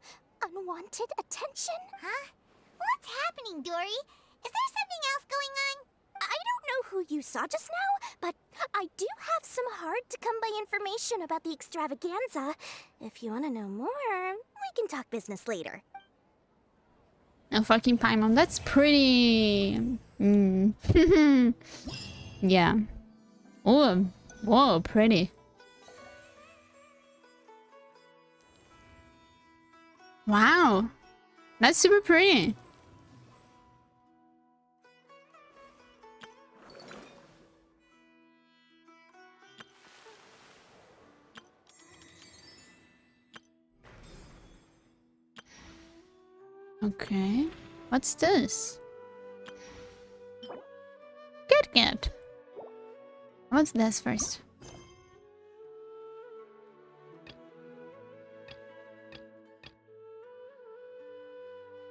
unwanted attention? Huh? What's happening, Dory? Is there something else going on? I don't know who you saw just now, but I do have some hard-to-come-by information about the extravaganza. If you want to know more, we can talk business later. No fucking Paimon. That's pretty. Yeah. Oh, whoa, pretty. Wow, that's super pretty. Okay, what's this? Good. What's this first?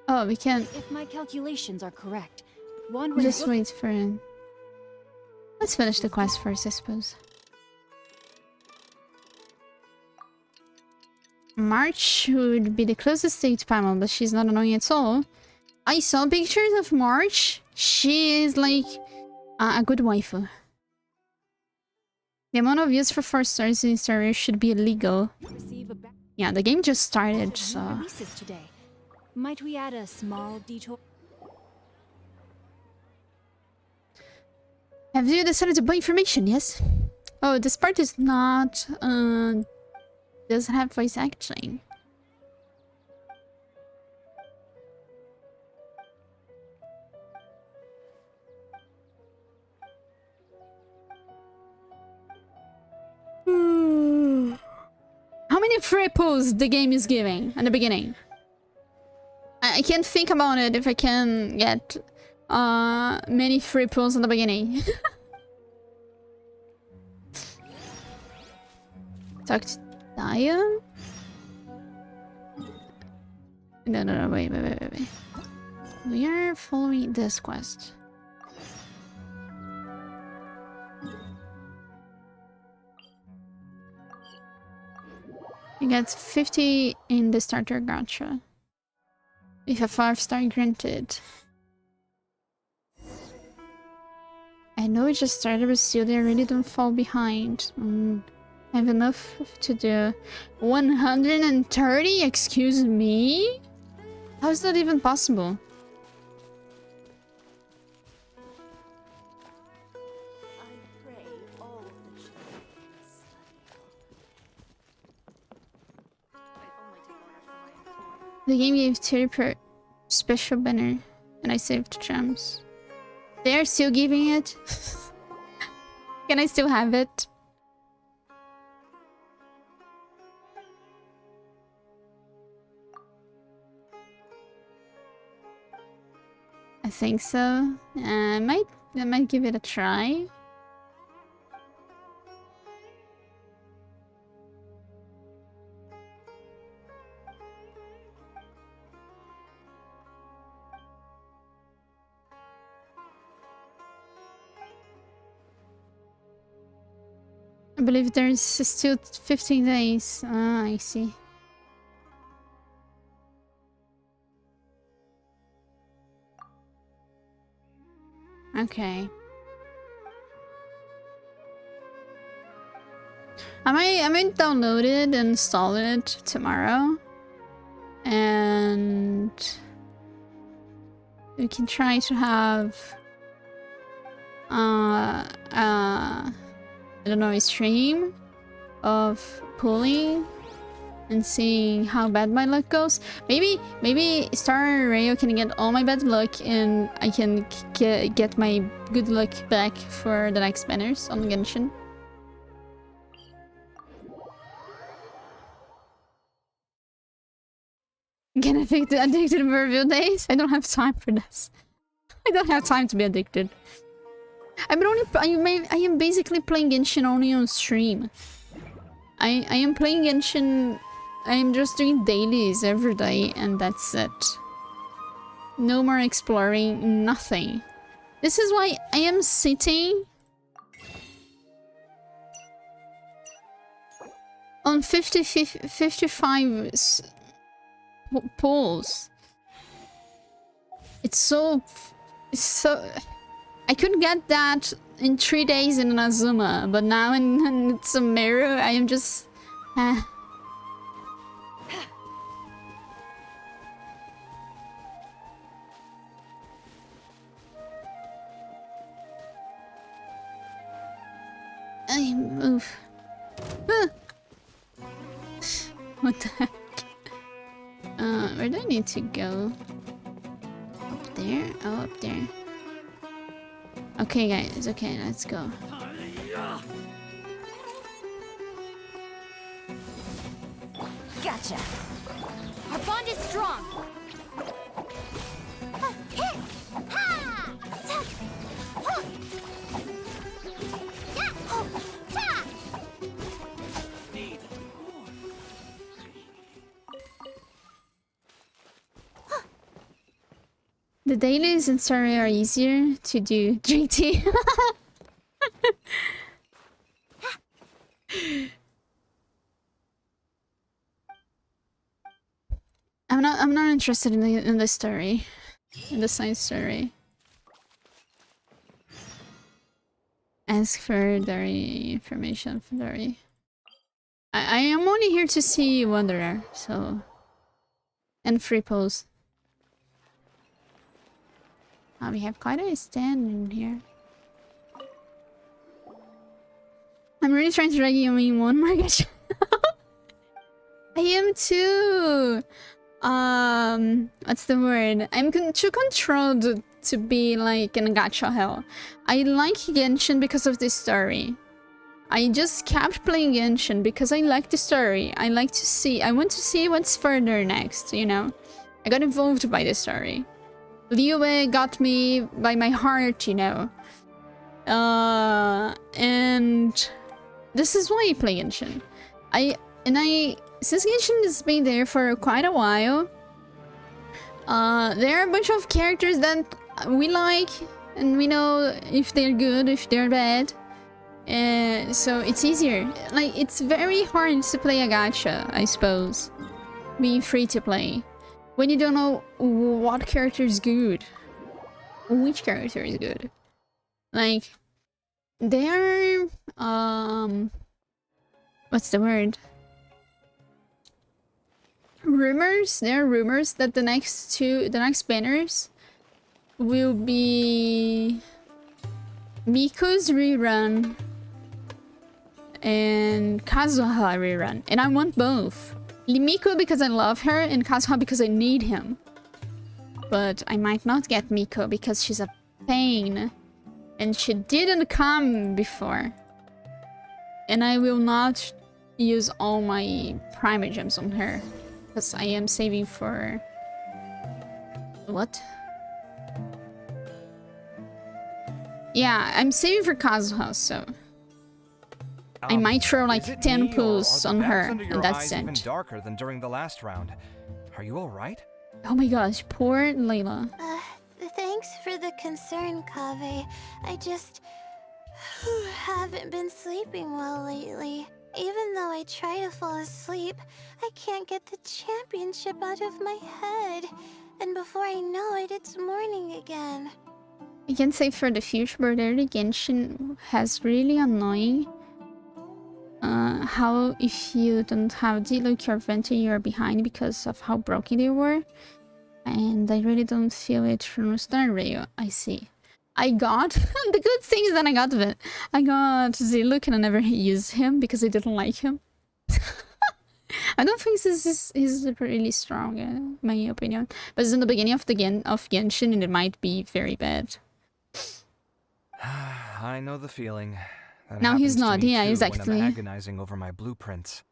Oh, we can If my calculations are correct, one would just wait for him. Let's finish the quest first, I suppose. March would be the closest thing to Paimon, but she's not annoying at all. I saw pictures of March. She is like a good waifu. The amount of views for 4 stars in this area should be illegal. Yeah, the game just started, so... releases today. Might we add a small detour? Have you decided to buy information? Yes. Oh, this part is not doesn't have voice acting. How many free pulls the game is giving at the beginning? I can't think about it if I can get many free pulls in the beginning. Talk to Daya? No, wait. We are following this quest. You get 50 in the starter gacha. If a 5-star granted. I know it just started, but still they really don't fall behind. I have enough to do. 130? Excuse me? How is that even possible? The game gave 30 per special banner, and I saved gems. They are still giving it? Can I still have it? I think so. I might give it a try. I believe there's still 15 days. Ah, I see. Okay. I might download it and install it tomorrow. And we can try to have I don't know, a stream of pulling and seeing how bad my luck goes. Maybe Star Rayo can get all my bad luck and I can get my good luck back for the next banners on Genshin. Get addicted for a few days? I don't have time for this. I don't have time to be addicted. I am basically playing Genshin only on stream. I am playing Genshin. I am just doing dailies every day and that's it. No more exploring, nothing. This is why I am sitting on 55 pulls. It's so... I could get that in 3 days in Azuma, but now in Sumeru, I am just... I move. What the heck? Where do I need to go? Up there? Oh, up there. Okay, guys. Okay, let's go. Gotcha. Our bond is strong. The dailies in Story are easier to do. JT. I'm not interested in the story. In the side story. Ask for Dari information for Dari. I am only here to see Wanderer, so... And free pose. We have quite a stand in here. I'm really trying to drag you in one more gacha. I am too. What's the word? I'm too controlled to be like in a gacha hell. I like Genshin because of this story. I just kept playing Genshin because I like the story. I want to see what's further next, you know? I got involved by the story. Liyue got me by my heart, you know? And this is why I play Genshin. Since Genshin has been there for quite a while, there are a bunch of characters that we like, and we know if they're good, if they're bad. So it's easier. Like, it's very hard to play a gacha, I suppose. Being free to play. When you don't know what character is good. Which character is good. Like, there are... what's the word? Rumors? There are rumors that the next banners will be Miko's rerun and Kazuha rerun, and I want both. Miko because I love her, and Kazuha because I need him. But I might not get Miko because she's a pain, and she didn't come before. And I will not use all my primer gems on her, because I am saving for... what? Yeah, I'm saving for Kazuha, so... I might throw like 10 pulls on her, and that's it. Even darker than during the last round. Are you all right? Oh my gosh, poor Layla. Thanks for the concern, Kaveh. I just haven't been sleeping well lately. Even though I try to fall asleep, I can't get the championship out of my head. And before I know it, it's morning again. I can say for the future, but early Genshin has really annoying how if you don't have Diluc or Venti, you're behind because of how broken they were. And I really don't feel it from Star Rail. I see. I got the good thing is that I got Diluc and I never used him because I didn't like him. I don't think he's really strong, in my opinion. But it's in the beginning of Genshin, and it might be very bad. I know the feeling. That now he's not. to me Yeah, too exactly. When I'm agonizing over my blueprints.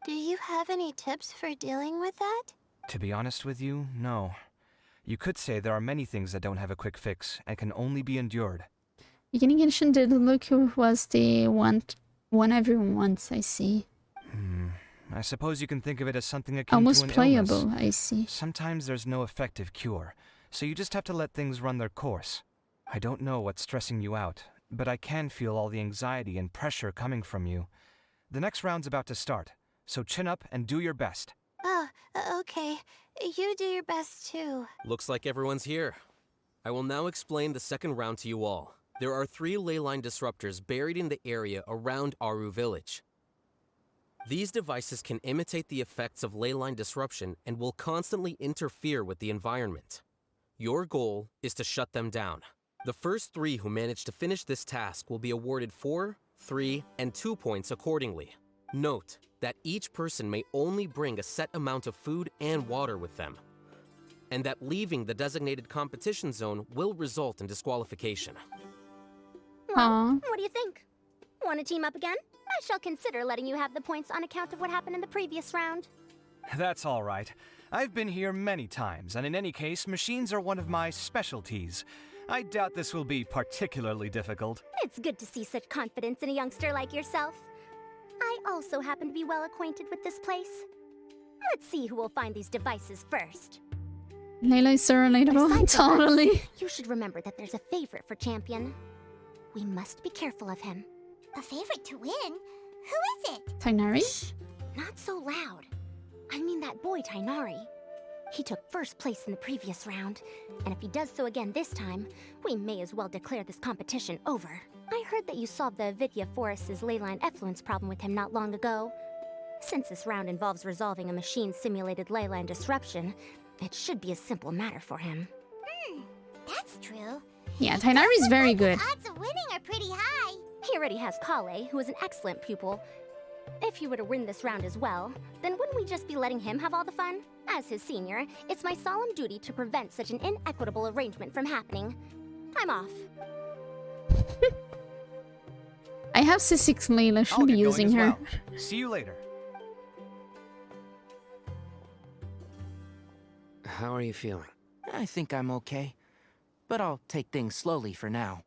Do you have any tips for dealing with that? To be honest with you, no. You could say there are many things that don't have a quick fix and can only be endured. Beginning Genshin Diluc was the one everyone wants. I see. I suppose you can think of it as something akin almost to an playable. illness. I see. Sometimes there's no effective cure, so you just have to let things run their course. I don't know what's stressing you out, but I can feel all the anxiety and pressure coming from you. The next round's about to start, so chin up and do your best. Oh, okay. You do your best too. Looks like everyone's here. I will now explain the second round to you all. There are 3 leyline disruptors buried in the area around Aru Village. These devices can imitate the effects of leyline disruption and will constantly interfere with the environment. Your goal is to shut them down. The first 3 who manage to finish this task will be awarded 4, 3, and 2 points accordingly. Note that each person may only bring a set amount of food and water with them, and that leaving the designated competition zone will result in disqualification. Well, what do you think? Want to team up again? I shall consider letting you have the points on account of what happened in the previous round. That's all right. I've been here many times, and in any case, machines are one of my specialties. I doubt this will be particularly difficult. It's good to see such confidence in a youngster like yourself. I also happen to be well acquainted with this place. Let's see who will find these devices first. Layla is so relatable. Totally. You should remember that there's a favorite for Champion. We must be careful of him. A favorite to win? Who is it? Tainari? Shh, not so loud. I mean that boy Tainari. He took first place in the previous round, and if he does so again this time, we may as well declare this competition over. I heard that you solved the Avidya Forest's leyline effluence problem with him not long ago. Since this round involves resolving a machine-simulated leyline disruption, it should be a simple matter for him. That's true. Yeah, Tainari's very good. Odds of winning are pretty high. He already has Kale, who is an excellent pupil. If he were to win this round as well, then wouldn't we just be letting him have all the fun? As his senior, it's my solemn duty to prevent such an inequitable arrangement from happening. I'm off. I have C6 Layla, should be using her. Well. See you later. How are you feeling? I think I'm okay, but I'll take things slowly for now.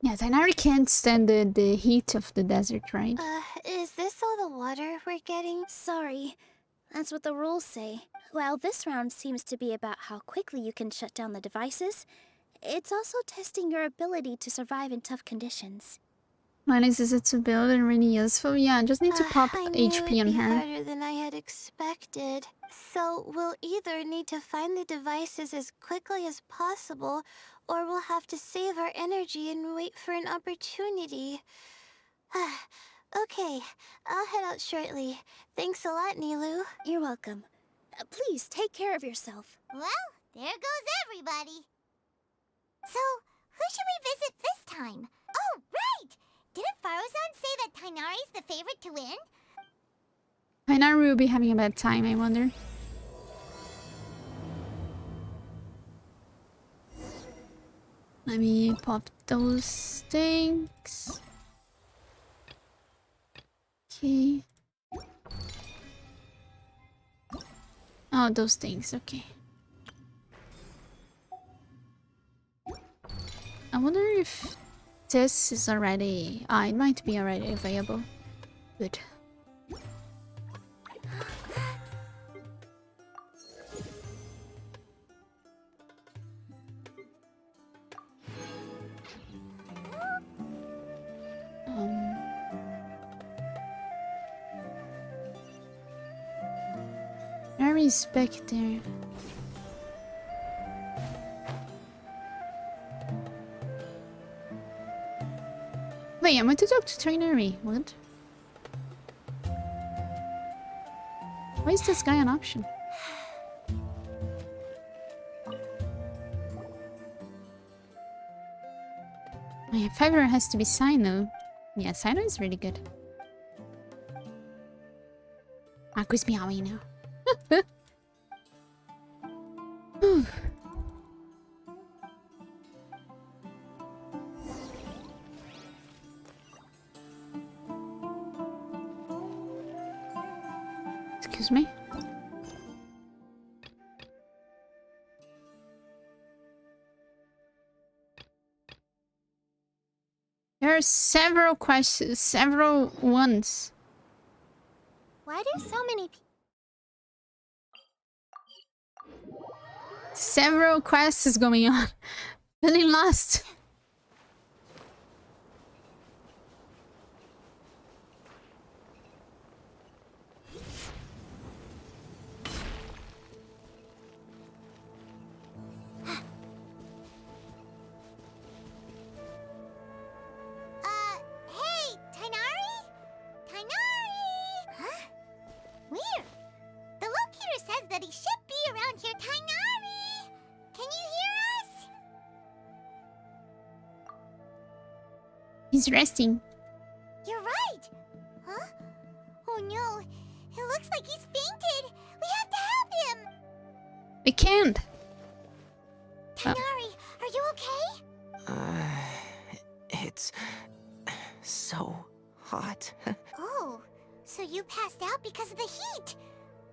Yes, I never can't stand the heat of the desert, right? Is this all the water we're getting? Sorry. That's what the rules say. While this round seems to be about how quickly you can shut down the devices, it's also testing your ability to survive in tough conditions. Mine is easy to build and really useful. Yeah, just need to pop I knew HP it'd on be her. harder than I had expected. So we'll either need to find the devices as quickly as possible, or we'll have to save our energy and wait for an opportunity. Okay, I'll head out shortly. Thanks a lot, Nilu. You're welcome. Please take care of yourself. Well, there goes everybody. So, who should we visit this time? Oh, right! Didn't Faruzan say that Tainari's the favorite to win? Tainari will be having a bad time, I wonder. Let me pop those things. Okay. Oh, those things, okay. I wonder if this is already... it might be already available. Good. Harry's back there. Wait, I want to talk to Trainary. What? Why is this guy an option? My favorite has to be Sino. Yeah, Sino is really good. Aqua's meowing now. Excuse me. There are several questions, several ones. Why do so many people... Several quests is going on. Feeling lost. Hey, Tainari? Tainari? Huh? Weird. The locator says that he should be around here. Tainari! Can you hear us? He's resting. You're right. Huh? Oh no. It looks like he's fainted. We have to help him. We can't. Tainari, are you okay? It's so hot. Oh, so you passed out because of the heat.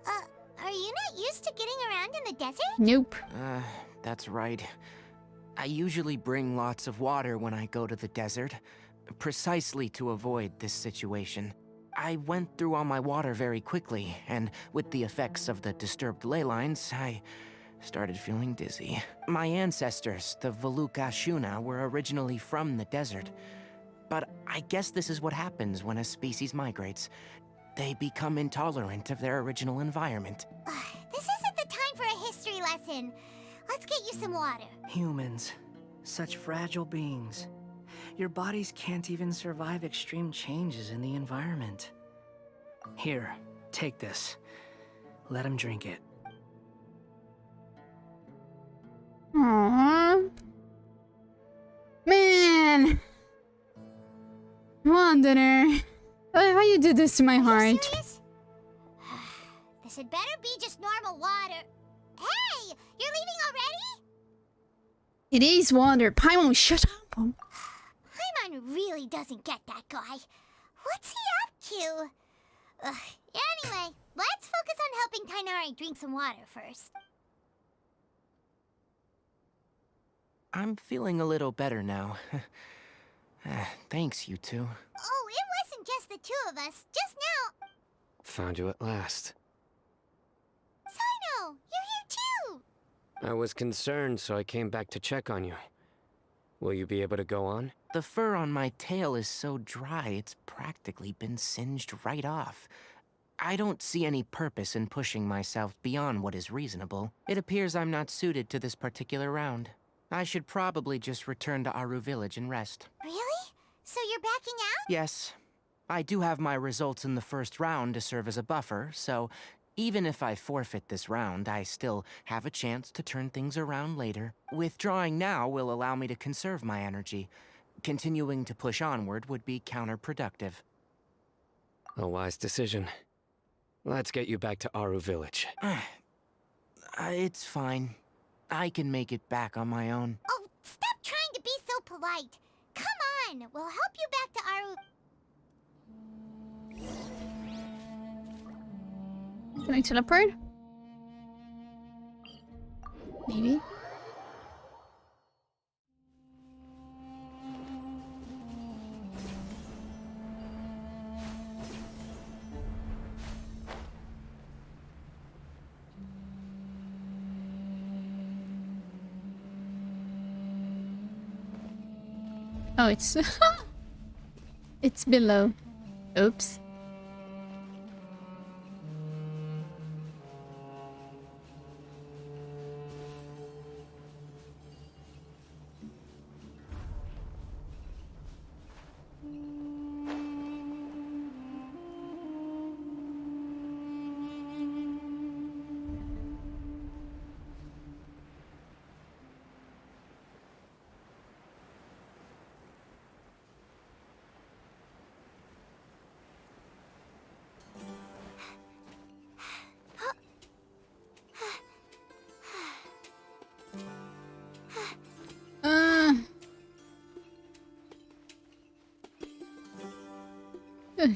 Are you not used to getting around in the desert? Nope. That's right. I usually bring lots of water when I go to the desert, precisely to avoid this situation. I went through all my water very quickly, and with the effects of the disturbed ley lines, I started feeling dizzy. My ancestors, the Valukashuna, were originally from the desert. But I guess this is what happens when a species migrates. They become intolerant of their original environment. This isn't the time for a history lesson. Let's get you some water. Humans. Such fragile beings. Your bodies can't even survive extreme changes in the environment. Here, take this. Let him drink it. Aww. Man! Wanderer. Why you do this to my heart? Serious? This had better be just normal water. Hey, you're leaving already? It is Wander. Paimon, shut up. Paimon really doesn't get that guy. What's he up to? Anyway, let's focus on helping Tainari drink some water first. I'm feeling a little better now. Thanks, you two. Oh, it wasn't just the two of us. Just now. Found you at last. Sino, you're here too. I was concerned, so I came back to check on you. Will you be able to go on? The fur on my tail is so dry, it's practically been singed right off. I don't see any purpose in pushing myself beyond what is reasonable. It appears I'm not suited to this particular round. I should probably just return to Aru Village and rest. Really? So you're backing out? Yes. I do have my results in the first round to serve as a buffer, so even if I forfeit this round, I still have a chance to turn things around later. Withdrawing now will allow me to conserve my energy. Continuing to push onward would be counterproductive. A wise decision. Let's get you back to Aru Village. It's fine. I can make it back on my own. Oh, stop trying to be so polite. Come on, we'll help you back to Aru. Can I teleport? Maybe. Oh, it's it's below. Oops.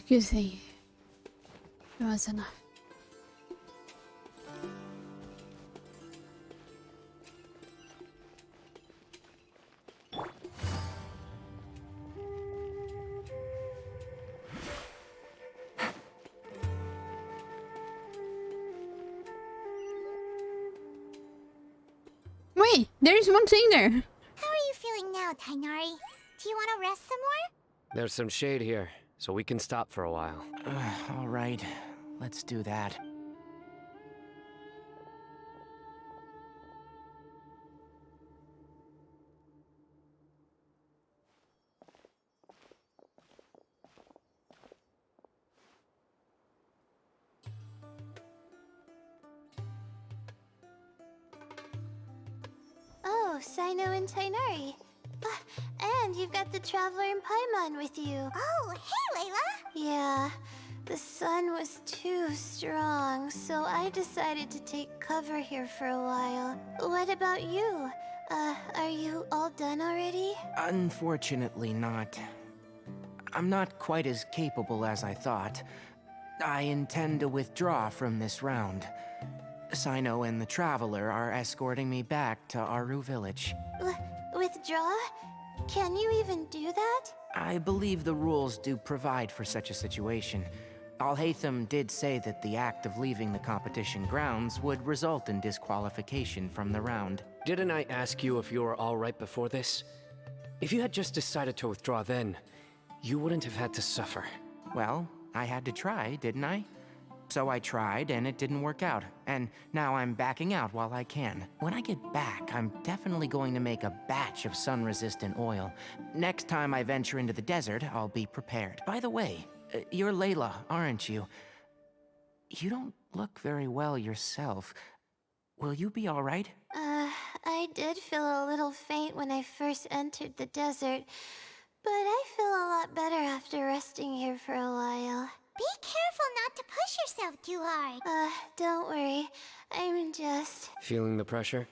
Good thing. It was enough. Wait, there's one thing there. How are you feeling now, Tainari? Do you want to rest some more? There's some shade here, so we can stop for a while. All right, let's do that. Oh, Sino and Tainari. And you've got the Traveler and Paimon with you. Oh, hey, Layla! Yeah, the sun was too strong, so I decided to take cover here for a while. What about you? Are you all done already? Unfortunately not. I'm not quite as capable as I thought. I intend to withdraw from this round. Sino and the Traveler are escorting me back to Aru Village. Withdraw? Can you even do that? I believe the rules do provide for such a situation. Alhaitham did say that the act of leaving the competition grounds would result in disqualification from the round. Didn't I ask you if you were all right before this? If you had just decided to withdraw then, you wouldn't have had to suffer. Well, I had to try, didn't I? So I tried, and it didn't work out. And now I'm backing out while I can. When I get back, I'm definitely going to make a batch of sun-resistant oil. Next time I venture into the desert, I'll be prepared. By the way, you're Layla, aren't you? You don't look very well yourself. Will you be all right? I did feel a little faint when I first entered the desert, but I feel a lot better after resting here for a while. Be careful not to push yourself too hard. Don't worry. I'm just... Feeling the pressure?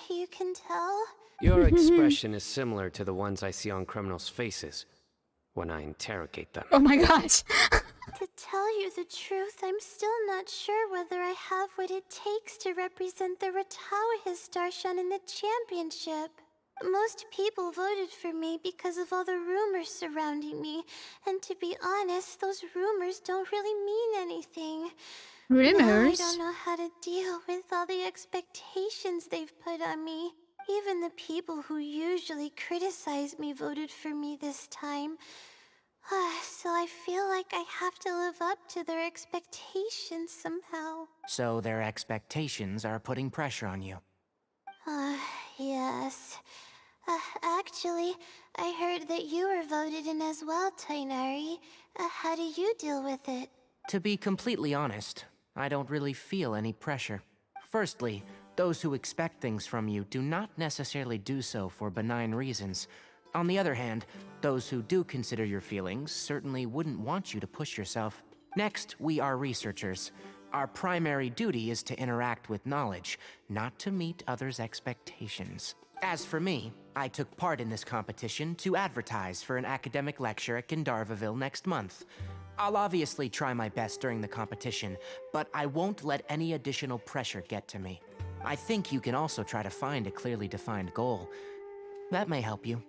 You can tell? Your expression is similar to the ones I see on criminals' faces when I interrogate them. Oh my gosh. To tell you the truth, I'm still not sure whether I have what it takes to represent the Ratawahis Darshan in the championship. Most people voted for me because of all the rumors surrounding me, and to be honest, those rumors don't really mean anything. Rumors? Now I don't know how to deal with all the expectations they've put on me. Even the people who usually criticize me voted for me this time. So I feel like I have to live up to their expectations somehow. So their expectations are putting pressure on you. Yes. Actually, I heard that you were voted in as well, Tainari. How do you deal with it? To be completely honest, I don't really feel any pressure. Firstly, those who expect things from you do not necessarily do so for benign reasons. On the other hand, those who do consider your feelings certainly wouldn't want you to push yourself. Next, we are researchers. Our primary duty is to interact with knowledge, not to meet others' expectations. As for me, I took part in this competition to advertise for an academic lecture at Gandharvaville next month. I'll obviously try my best during the competition, but I won't let any additional pressure get to me. I think you can also try to find a clearly defined goal. That may help you.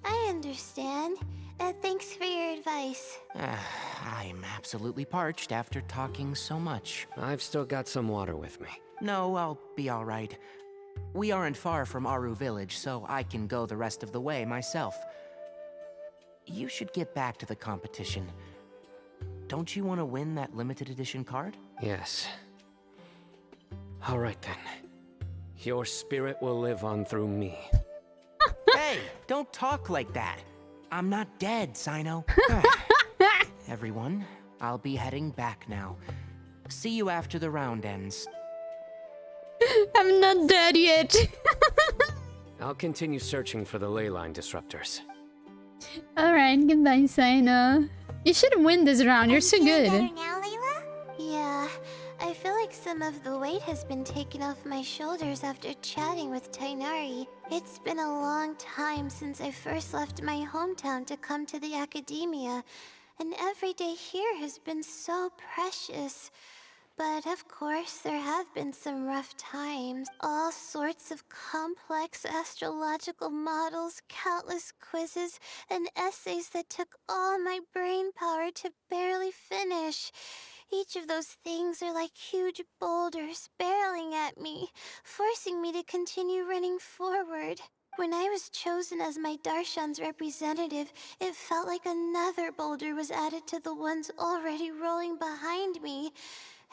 I understand. Thanks for your advice. I'm absolutely parched after talking so much. I've still got some water with me. No, I'll be all right. We aren't far from Aru Village, so I can go the rest of the way myself. You should get back to the competition. Don't you want to win that limited edition card? Yes. All right then. Your spirit will live on through me. Hey, don't talk like that. I'm not dead, Sino. Everyone, I'll be heading back now. See you after the round ends. I'm not dead yet. I'll continue searching for the ley line disruptors. Alright, goodbye, Sino. You should win this round, you're so good. Now, Layla? Yeah, I feel like some of the weight has been taken off my shoulders after chatting with Tainari. It's been a long time since I first left my hometown to come to the academia, and every day here has been so precious. But of course, there have been some rough times. All sorts of complex astrological models, countless quizzes, and essays that took all my brain power to barely finish. Each of those things are like huge boulders barreling at me, forcing me to continue running forward. When I was chosen as my Darshan's representative, it felt like another boulder was added to the ones already rolling behind me.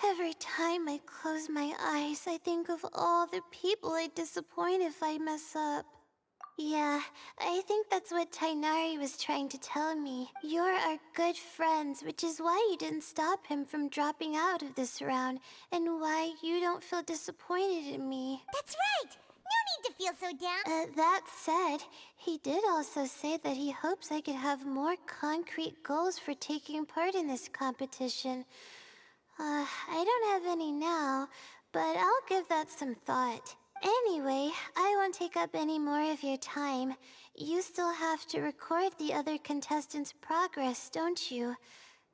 Every time I close my eyes, I think of all the people I'd disappoint if I mess up. Yeah, I think that's what Tainari was trying to tell me. You're our good friends, which is why you didn't stop him from dropping out of this round, and why you don't feel disappointed in me. That's right! No need to feel so down. That said, he did also say that he hopes I could have more concrete goals for taking part in this competition. I don't have any now, but I'll give that some thought. Anyway, I won't take up any more of your time. You still have to record the other contestants' progress, don't you?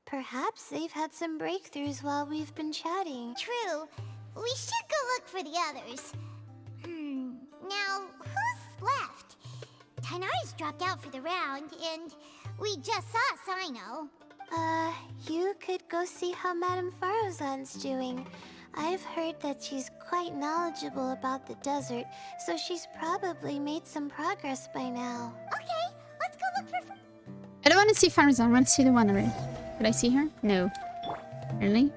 Perhaps they've had some breakthroughs while we've been chatting. True. We should go look for the others. Now, who's left? Tainari's dropped out for the round, and we just saw Sino. You could go see how Madame Farozan's doing. I've heard that she's quite knowledgeable about the desert, so she's probably made some progress by now. Okay, let's go look for... I don't want to see Farzan, I want to see the one already. Did I see her? No. Really?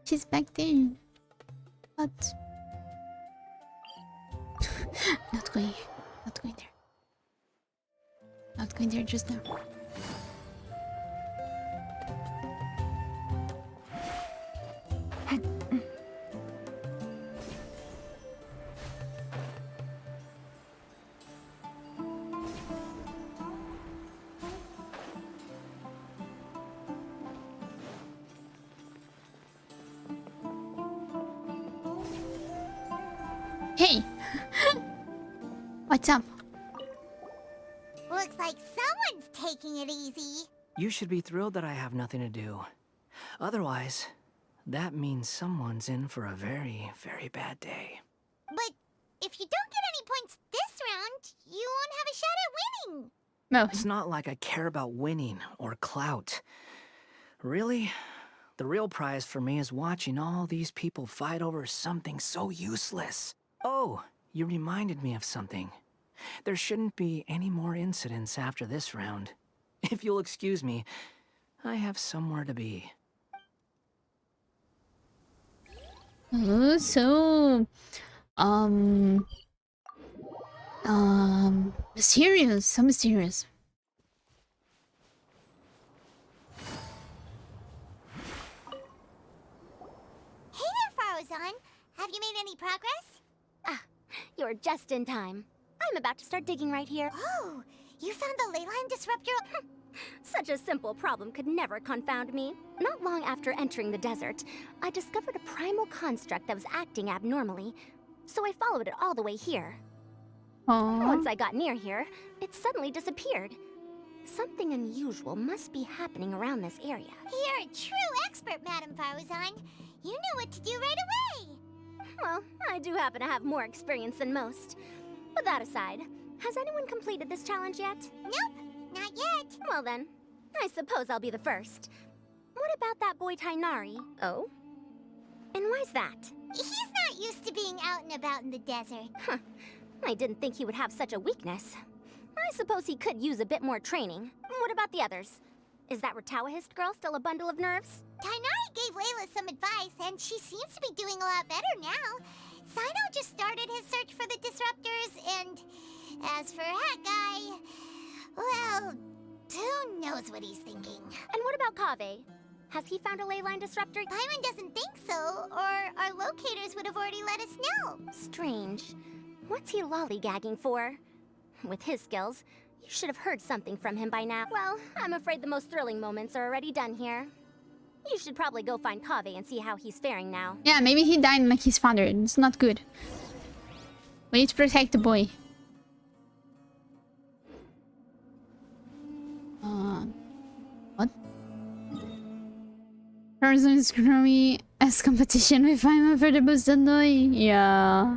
She's back there. What? Not going. Not going there. Not going there just now. Hey! What's up? Looks like someone's taking it easy. You should be thrilled that I have nothing to do. Otherwise, that means someone's in for a very, very bad day. But if you don't get any points this round, you won't have a shot at winning. No. It's not like I care about winning or clout. Really? The real prize for me is watching all these people fight over something so useless. Oh, you reminded me of something. There shouldn't be any more incidents after this round. If you'll excuse me, I have somewhere to be. Oh, so... Mysterious. So mysterious. Hey there, Farozan. Have you made any progress? Ah, you're just in time. I'm about to start digging right here. Oh, you found the ley line disruptor? Such a simple problem could never confound me. Not long after entering the desert, I discovered a primal construct that was acting abnormally, so I followed it all the way here. Aww. Once I got near here, it suddenly disappeared. Something unusual must be happening around this area. You're a true expert, Madam Farozan. You knew what to do right away. Well, I do happen to have more experience than most. But that aside, has anyone completed this challenge yet? Nope, not yet. Well then, I suppose I'll be the first. What about that boy Tainari? Oh? And why's that? He's not used to being out and about in the desert. Huh. I didn't think he would have such a weakness. I suppose he could use a bit more training. What about the others? Is that Ratawahist girl still a bundle of nerves? Tainari gave Layla some advice, and she seems to be doing a lot better now. Sino just started his search for the disruptors, and as for Hat well, who knows what he's thinking. And what about Kaveh? Has he found a ley line disruptor? Paimon doesn't think so, or our locators would have already let us know. Strange. What's he lollygagging for? With his skills, you should have heard something from him by now. Well, I'm afraid the most thrilling moments are already done here. You should probably go find Kaveh and see how he's faring now. Yeah, maybe he died like his father. It's not good. We need to protect the boy. What? Person is growing as competition with Paimon for the boosted boy. Yeah.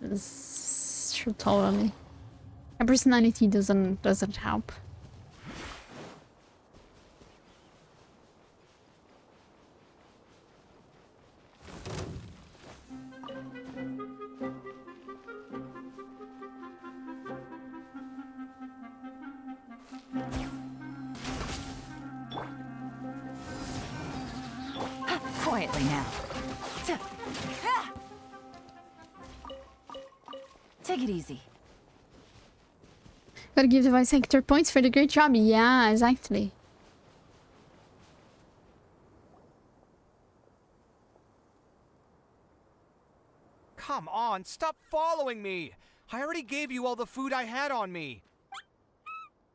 That's true, totally. Her personality doesn't help. Quietly now. Take it easy. Gotta give the voice actor points for the great job. Yeah, exactly. Come on, stop following me! I already gave you all the food I had on me.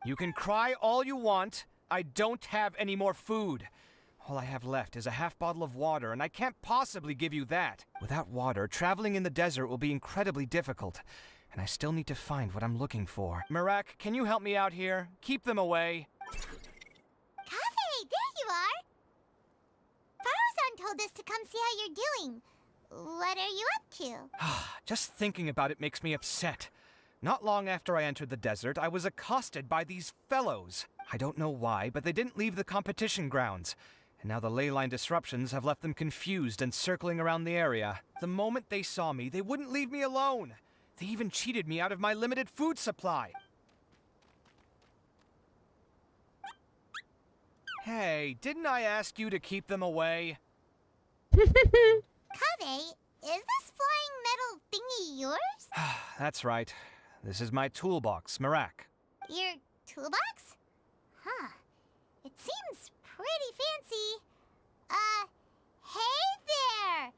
You can cry all you want. I don't have any more food. All I have left is a half bottle of water, and I can't possibly give you that. Without water, traveling in the desert will be incredibly difficult, and I still need to find what I'm looking for. Marak, can you help me out here? Keep them away. Kaveh, there you are. Farozan told us to come see how you're doing. What are you up to? Just thinking about it makes me upset. Not long after I entered the desert, I was accosted by these fellows. I don't know why, but they didn't leave the competition grounds. And now the ley line disruptions have left them confused and circling around the area. The moment they saw me, they wouldn't leave me alone. They even cheated me out of my limited food supply. Hey, didn't I ask you to keep them away? Kaveh, is this flying metal thingy yours? That's right. This is my toolbox, Marak. Your toolbox? Huh. It seems pretty fancy. Hey there!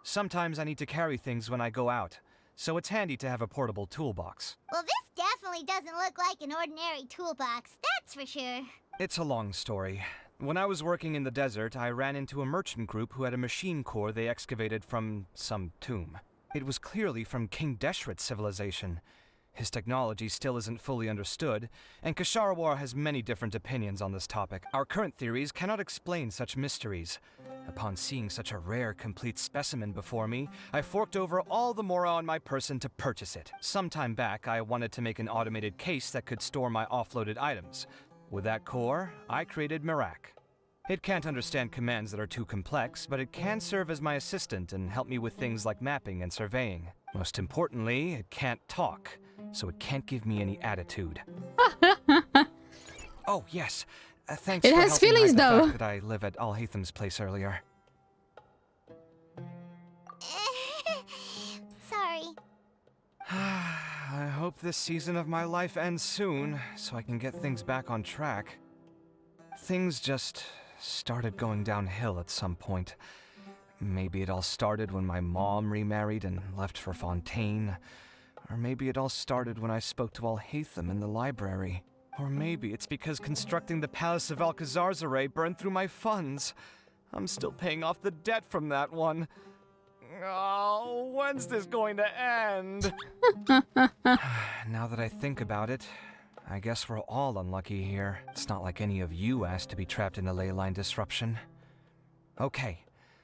Sometimes I need to carry things when I go out, so it's handy to have a portable toolbox. Well, this definitely doesn't look like an ordinary toolbox, that's for sure. It's a long story. When I was working in the desert, I ran into a merchant group who had a machine core they excavated from some tomb. It was clearly from King Deshret's civilization. His technology still isn't fully understood, and Kasharawar has many different opinions on this topic. Our current theories cannot explain such mysteries. Upon seeing such a rare, complete specimen before me, I forked over all the mora on my person to purchase it. Some time back, I wanted to make an automated case that could store my offloaded items. With that core, I created Mirak. It can't understand commands that are too complex, but it can serve as my assistant and help me with things like mapping and surveying. Most importantly, it can't talk, so it can't give me any attitude. Oh, yes. Thanks It for has helping feelings, hide the though. fact that I live at Alhatham's place earlier. Sorry. I hope this season of my life ends soon, so I can get things back on track. Things just started going downhill at some point. Maybe it all started when my mom remarried and left for Fontaine. Or maybe it all started when I spoke to Alhatham in the library. Or maybe it's because constructing the Palace of Alcazar's burned through my funds. I'm still paying off the debt from that one. Oh, when's this going to end? Now that I think about it, I guess we're all unlucky here. It's not like any of you asked to be trapped in a ley line disruption. Okay,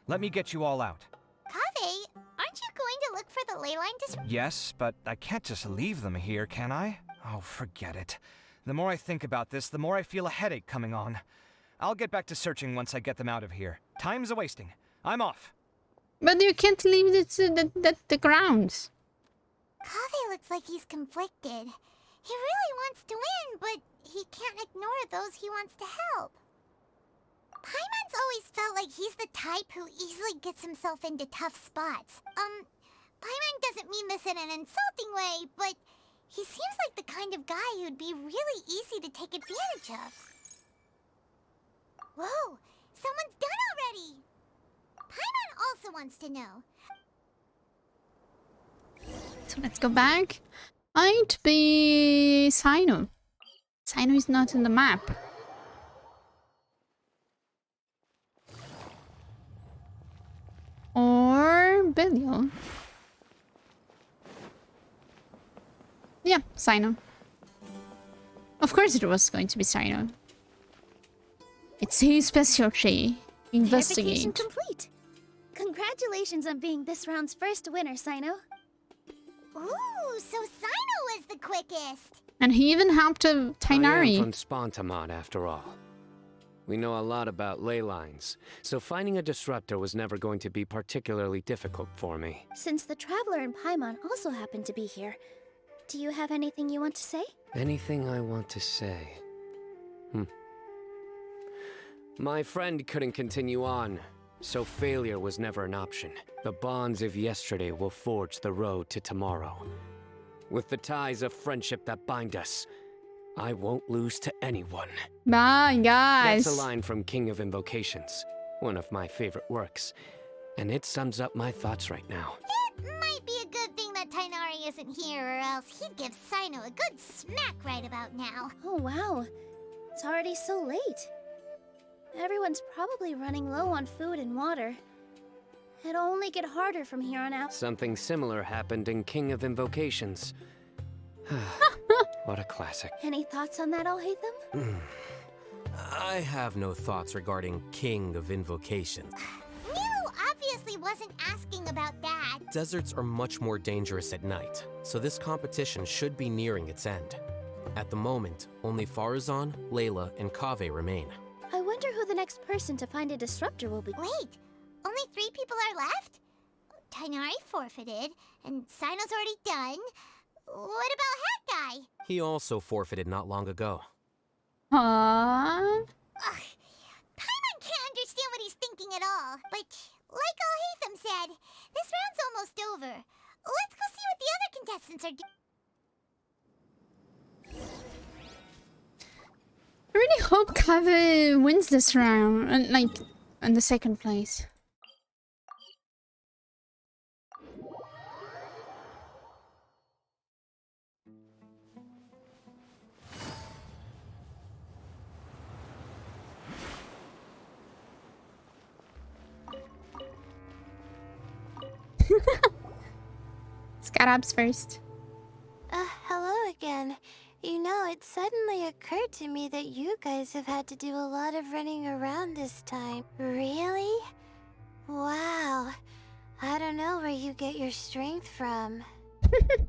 let me get you all out. Kaveh, aren't you going to look for the ley line disruptor? Yes, but I can't just leave them here, can I? Oh, forget it. The more I think about this, the more I feel a headache coming on. I'll get back to searching once I get them out of here. Time's a-wasting. I'm off. But you can't leave the grounds. Kaveh looks like he's conflicted. He really wants to win, but he can't ignore those he wants to help. Paimon's always felt like he's the type who easily gets himself into tough spots. Paimon doesn't mean this in an insulting way, but he seems like the kind of guy who'd be really easy to take advantage of. Whoa, someone's done already! Paimon also wants to know. So let's go back. Might be Sino. Sino is not in the map. Or Belial. Yeah, Sino. Of course it was going to be Sino. It's his specialty. Verification Investigate. complete. Congratulations on being this round's first winner, Sino. Ooh, so Sino was the quickest. And he even helped I am Tainari. from Spontamon, after all. We know a lot about ley lines, so finding a disruptor was never going to be particularly difficult for me. Since the Traveler and Paimon also happen to be here, do you have anything you want to say? Anything I want to say? My friend couldn't continue on, so failure was never an option. The bonds of yesterday will forge the road to tomorrow. With the ties of friendship that bind us, I won't lose to anyone. Bye, guys. That's a line from King of Invocations, one of my favorite works, and it sums up my thoughts right now. It might be a good thing that Tainari isn't here, or else he'd give Sino a good smack right about now. Oh wow, it's already so late. Everyone's probably running low on food and water. It'll only get harder from here on out. Something similar happened in King of Invocations. What a classic. Any thoughts on that, Alhatham? I have no thoughts regarding King of Invocations. Nilo obviously wasn't asking about that. Deserts are much more dangerous at night, so this competition should be nearing its end. At the moment, only Farazan, Layla, and Kaveh remain. I wonder who the next person to find a disruptor will be. Wait, only 3 people are left? Tainari forfeited, and Sino's already done. What about Hat Guy? He also forfeited not long ago. Aww. Ugh, Paimon can't understand what he's thinking at all. But like Alhatham said, this round's almost over. Let's go see what the other contestants are doing. I really hope Kaveh wins this round, and like in the second place. Arabs first. Hello again. You know, it suddenly occurred to me that you guys have had to do a lot of running around this time. Really? Wow. I don't know where you get your strength from.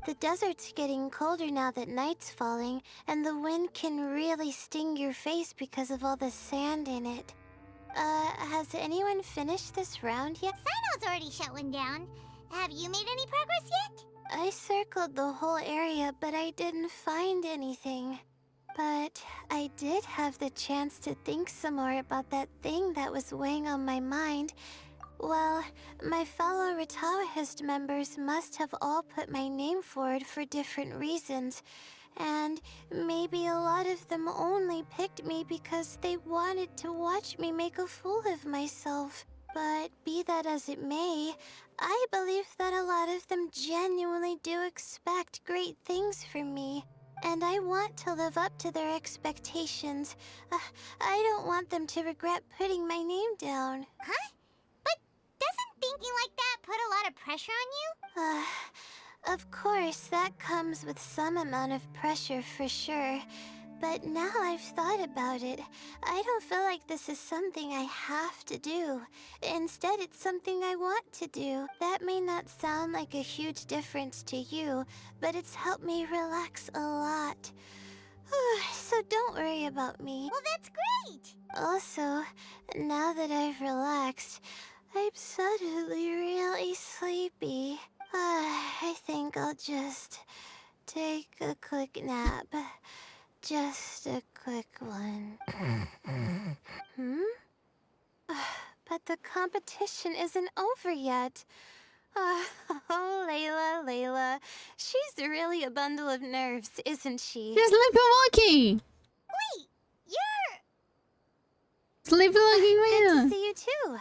The desert's getting colder now that night's falling, and the wind can really sting your face because of all the sand in it. Has anyone finished this round yet? Sino's already shut one down. Have you made any progress yet? I circled the whole area, but I didn't find anything. But I did have the chance to think some more about that thing that was weighing on my mind. Well, my fellow Rataohist members must have all put my name forward for different reasons. And maybe a lot of them only picked me because they wanted to watch me make a fool of myself. But be that as it may, I believe that a lot of them genuinely do expect great things from me. And I want to live up to their expectations. I don't want them to regret putting my name down. Huh? But doesn't thinking like that put a lot of pressure on you? Of course, that comes with some amount of pressure for sure. But now I've thought about it, I don't feel like this is something I have to do. Instead, it's something I want to do. That may not sound like a huge difference to you, but it's helped me relax a lot. So don't worry about me. Well, that's great! Also, now that I've relaxed, I'm suddenly really sleepy. I think I'll just take a quick nap. Just a quick one. But the competition isn't over yet. Oh, Layla. She's really a bundle of nerves, isn't she? You're sleepwalking! Wait, you're... Sleepwalking, Good to see you too.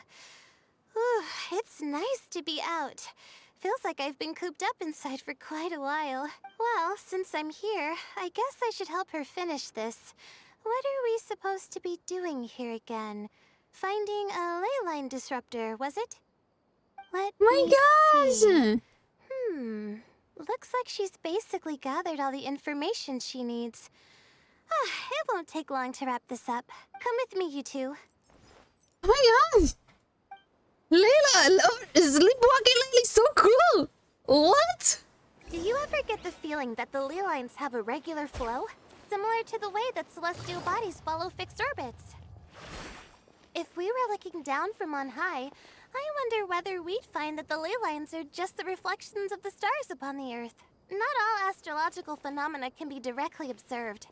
It's nice to be out. Feels like I've been cooped up inside for quite a while. Well, since I'm here, I guess I should help her finish this. What are we supposed to be doing here again? Finding a ley line disruptor, was it? Let me see. Looks like she's basically gathered all the information she needs. It won't take long to wrap this up. Come with me, you two. Oh my gosh! Layla, I love sleepwalking lately, so cool! What? Do you ever get the feeling that the ley lines have a regular flow? Similar to the way that celestial bodies follow fixed orbits. If we were looking down from on high, I wonder whether we'd find that the ley lines are just the reflections of the stars upon the Earth. Not all astrological phenomena can be directly observed.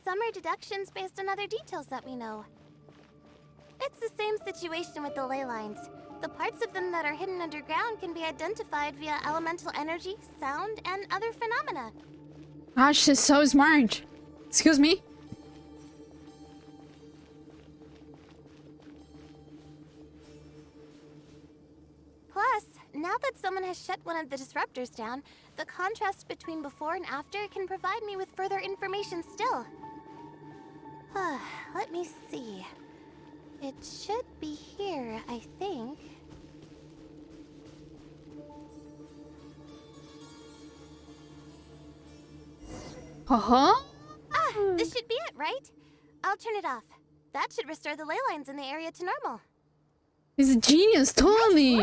Some are deductions based on other details that we know. It's the same situation with the ley lines. The parts of them that are hidden underground can be identified via elemental energy, sound, and other phenomena. Gosh, she's so smart. Excuse me? Plus, now that someone has shut one of the disruptors down, the contrast between before and after can provide me with further information still. Let me see. It should be here, I think. This should be it, right? I'll turn it off. That should restore the ley lines in the area to normal. He's a genius, totally.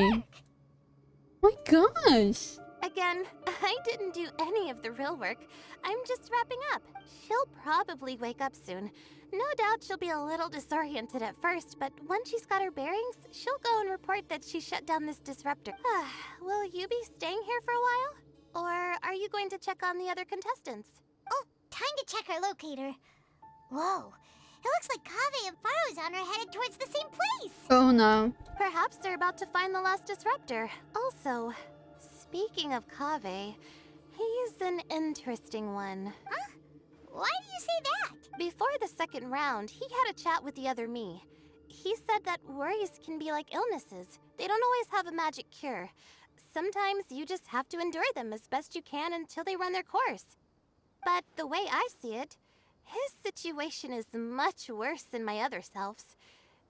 My gosh. Again, I didn't do any of the real work. I'm just wrapping up. She'll probably wake up soon. No doubt she'll be a little disoriented at first, but once she's got her bearings, she'll go and report that she shut down this disruptor. Will you be staying here for a while? Or are you going to check on the other contestants? Oh, time to check our locator. Whoa, it looks like Kaveh and Farozan are headed towards the same place. Oh no. Perhaps they're about to find the last disruptor. Also, speaking of Kaveh, he's an interesting one. Huh? Why do you say that? Before the second round, he had a chat with the other me. He said that worries can be like illnesses. They don't always have a magic cure. Sometimes you just have to endure them as best you can until they run their course. But the way I see it, his situation is much worse than my other self's.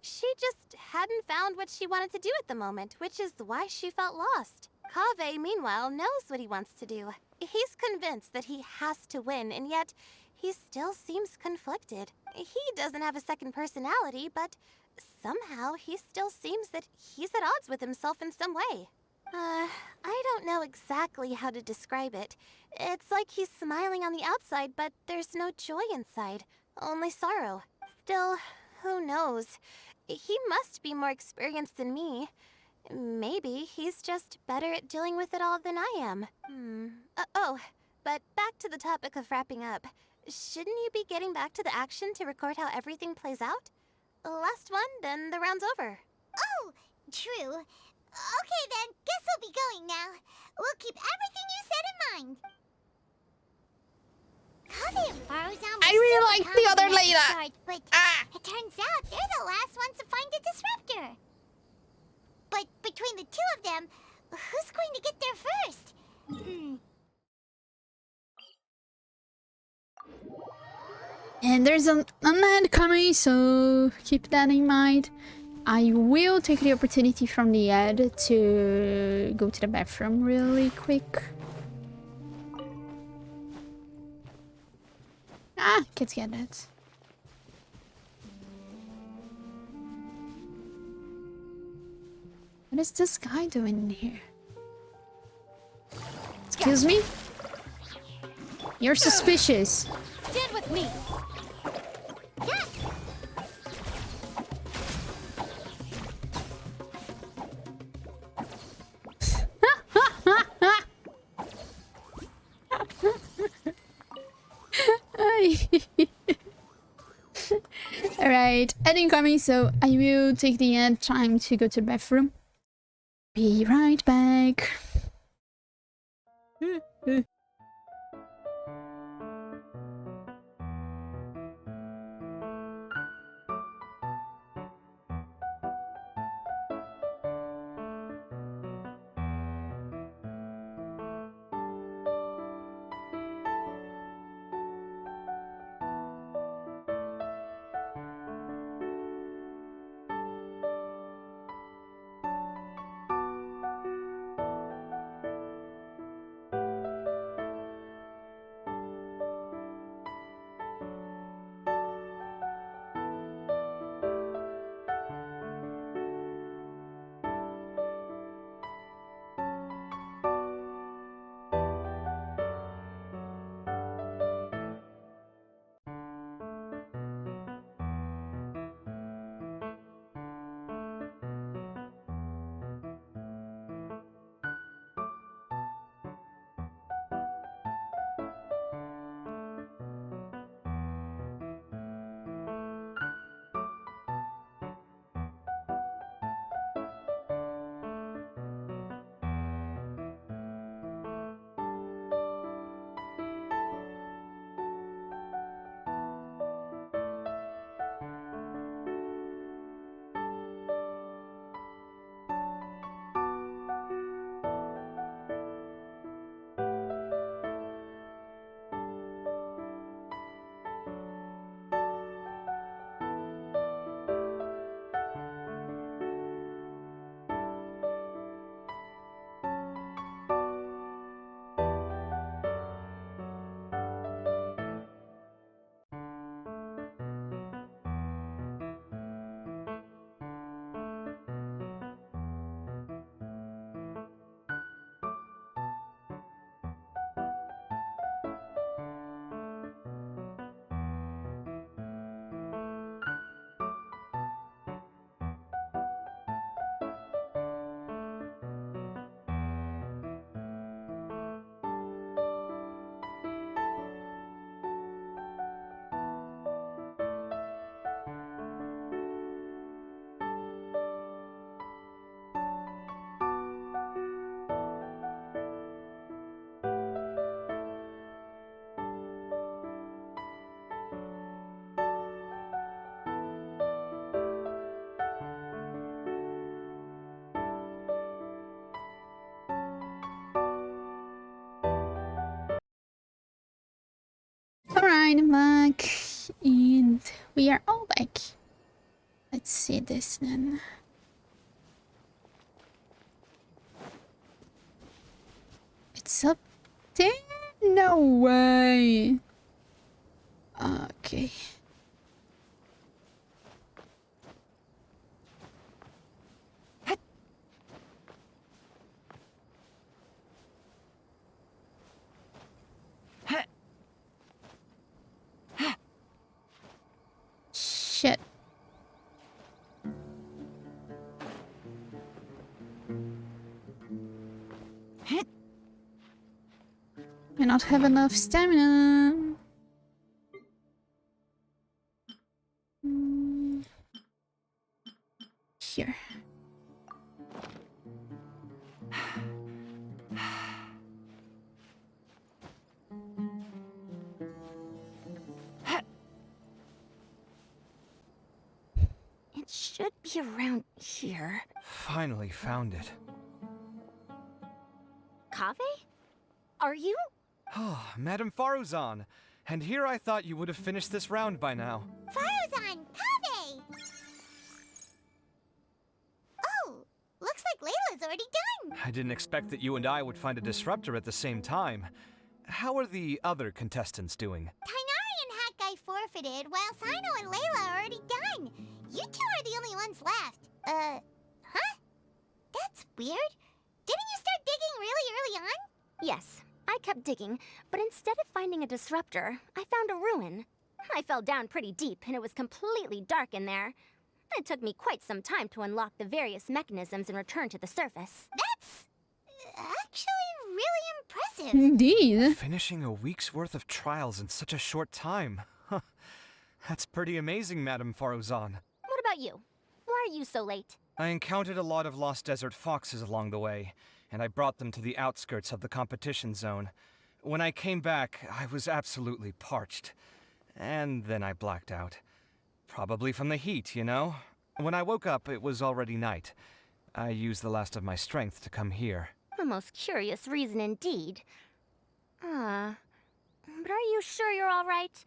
She just hadn't found what she wanted to do at the moment, which is why she felt lost. Kaveh, meanwhile, knows what he wants to do. He's convinced that he has to win, and yet he still seems conflicted. He doesn't have a second personality, but somehow he still seems that he's at odds with himself in some way. I don't know exactly how to describe it. It's like he's smiling on the outside, but there's no joy inside, only sorrow. Still, who knows? He must be more experienced than me. Maybe he's just better at dealing with it all than I am. Oh, but back to the topic of wrapping up. Shouldn't you be getting back to the action to record how everything plays out? Last one, then the round's over. Oh, true. Okay then, guess we'll be going now. We'll keep everything you said in mind. Kaveh and Faruzan I really like the other Layla. start, but it turns out they're the last ones to find the disruptor. But between the two of them, who's going to get there first? And there's an ad coming, so keep that in mind. I will take the opportunity from the ad to go to the bathroom really quick. Can't get that. What is this guy doing in here? Excuse me? You're suspicious. Stand with me. Alright, ad incoming, so I will take the ad time to go to the bathroom. Be right back. Alright, I'm back. And we are all back. Let's see this then. It's up there? No way. Okay. Shit. I not have enough stamina. Here. It should be around here. Finally found it. Kaveh? Are you? Oh, Madame Faruzan. And here I thought you would have finished this round by now. Faruzan, Kaveh! Oh, looks like Layla's already done. I didn't expect that you and I would find a disruptor at the same time. How are the other contestants doing? Tainari and Hakai forfeited, while Sino and Layla are already done. You two are the only ones left. Huh? That's weird. Didn't you start digging really early on? Yes, I kept digging, but instead of finding a disruptor, I found a ruin. I fell down pretty deep, and it was completely dark in there. It took me quite some time to unlock the various mechanisms and return to the surface. That's actually really impressive. Indeed. Finishing a week's worth of trials in such a short time. Huh. That's pretty amazing, Madame Faruzan. What about you? Why are you so late? I encountered a lot of lost desert foxes along the way, and I brought them to the outskirts of the competition zone. When I came back, I was absolutely parched. And then I blacked out. Probably from the heat, you know? When I woke up, it was already night. I used the last of my strength to come here. A most curious reason indeed. But are you sure you're all right?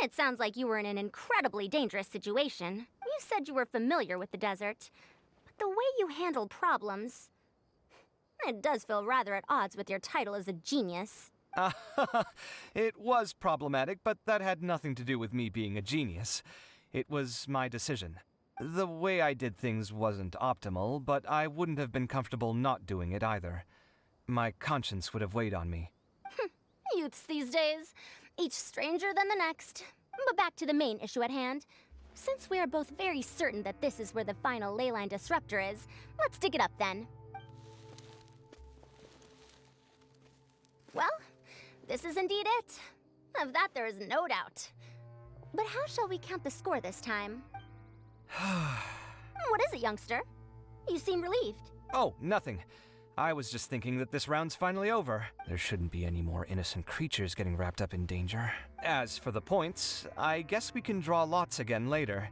It sounds like you were in an incredibly dangerous situation. You said you were familiar with the desert. But the way you handle problems... It does feel rather at odds with your title as a genius. It was problematic, but that had nothing to do with me being a genius. It was my decision. The way I did things wasn't optimal, but I wouldn't have been comfortable not doing it either. My conscience would have weighed on me. Youths these days, each stranger than the next. But back to the main issue at hand. Since we are both very certain that this is where the final leyline disruptor is, let's dig it up then. Well, this is indeed it. Of that there is no doubt. But how shall we count the score this time? What is it, youngster? You seem relieved. Oh, nothing. I was just thinking that this round's finally over. There shouldn't be any more innocent creatures getting wrapped up in danger. As for the points, I guess we can draw lots again later.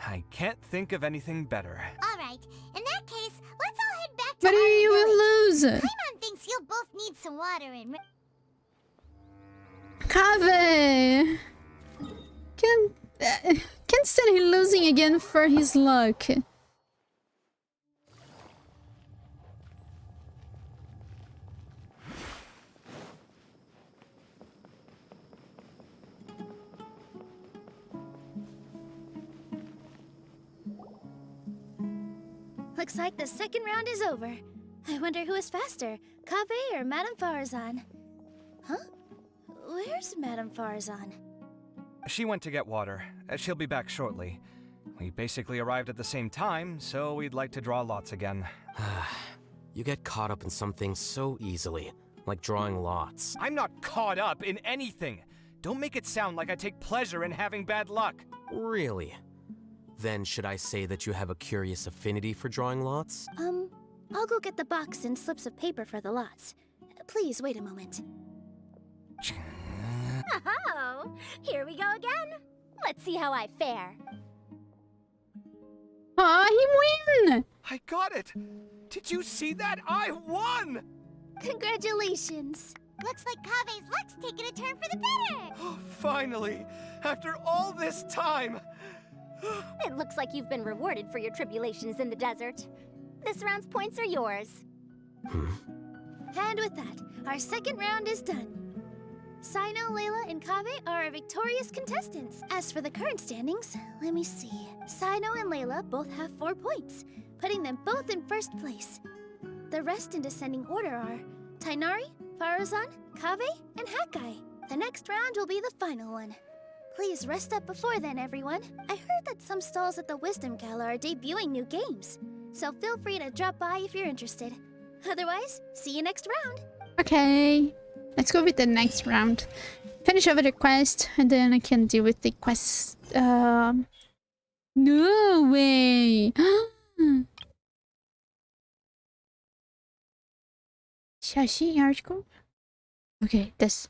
I can't think of anything better. All right, in that case, let's all head back to But you will lose. Paimon thinks you'll both need some water and... Kaveh! Can't stand him losing again for his luck. Looks like the second round is over. I wonder who is faster, Kaveh or Madame Faruzan? Huh? Where's Madame Faruzan? She went to get water. She'll be back shortly. We basically arrived at the same time, so we'd like to draw lots again. You get caught up in some things so easily, like drawing lots. I'm not caught up in anything! Don't make it sound like I take pleasure in having bad luck. Really? Then should I say that you have a curious affinity for drawing lots? I'll go get the box and slips of paper for the lots. Please wait a moment. Oh, here we go again. Let's see how I fare. Aw, he win! I got it! Did you see that? I won! Congratulations! Looks like Kaveh's luck's taking a turn for the better! Finally! After all this time! It looks like you've been rewarded for your tribulations in the desert. This round's points are yours. And with that, our second round is done. Sino, Layla, and Kabe are our victorious contestants. As for the current standings, let me see. Sino and Layla both have 4 points, putting them both in first place. The rest in descending order are Tainari, Faruzan, Kabe, and Hakai. The next round will be the final one. Please rest up before then, everyone. I heard that some stalls at the Wisdom Gala are debuting new games, so feel free to drop by if you're interested. Otherwise, see you next round. Okay, let's go with the next round. Finish over the quest, and then I can deal with the quest. No way! Shashi article? Okay, this.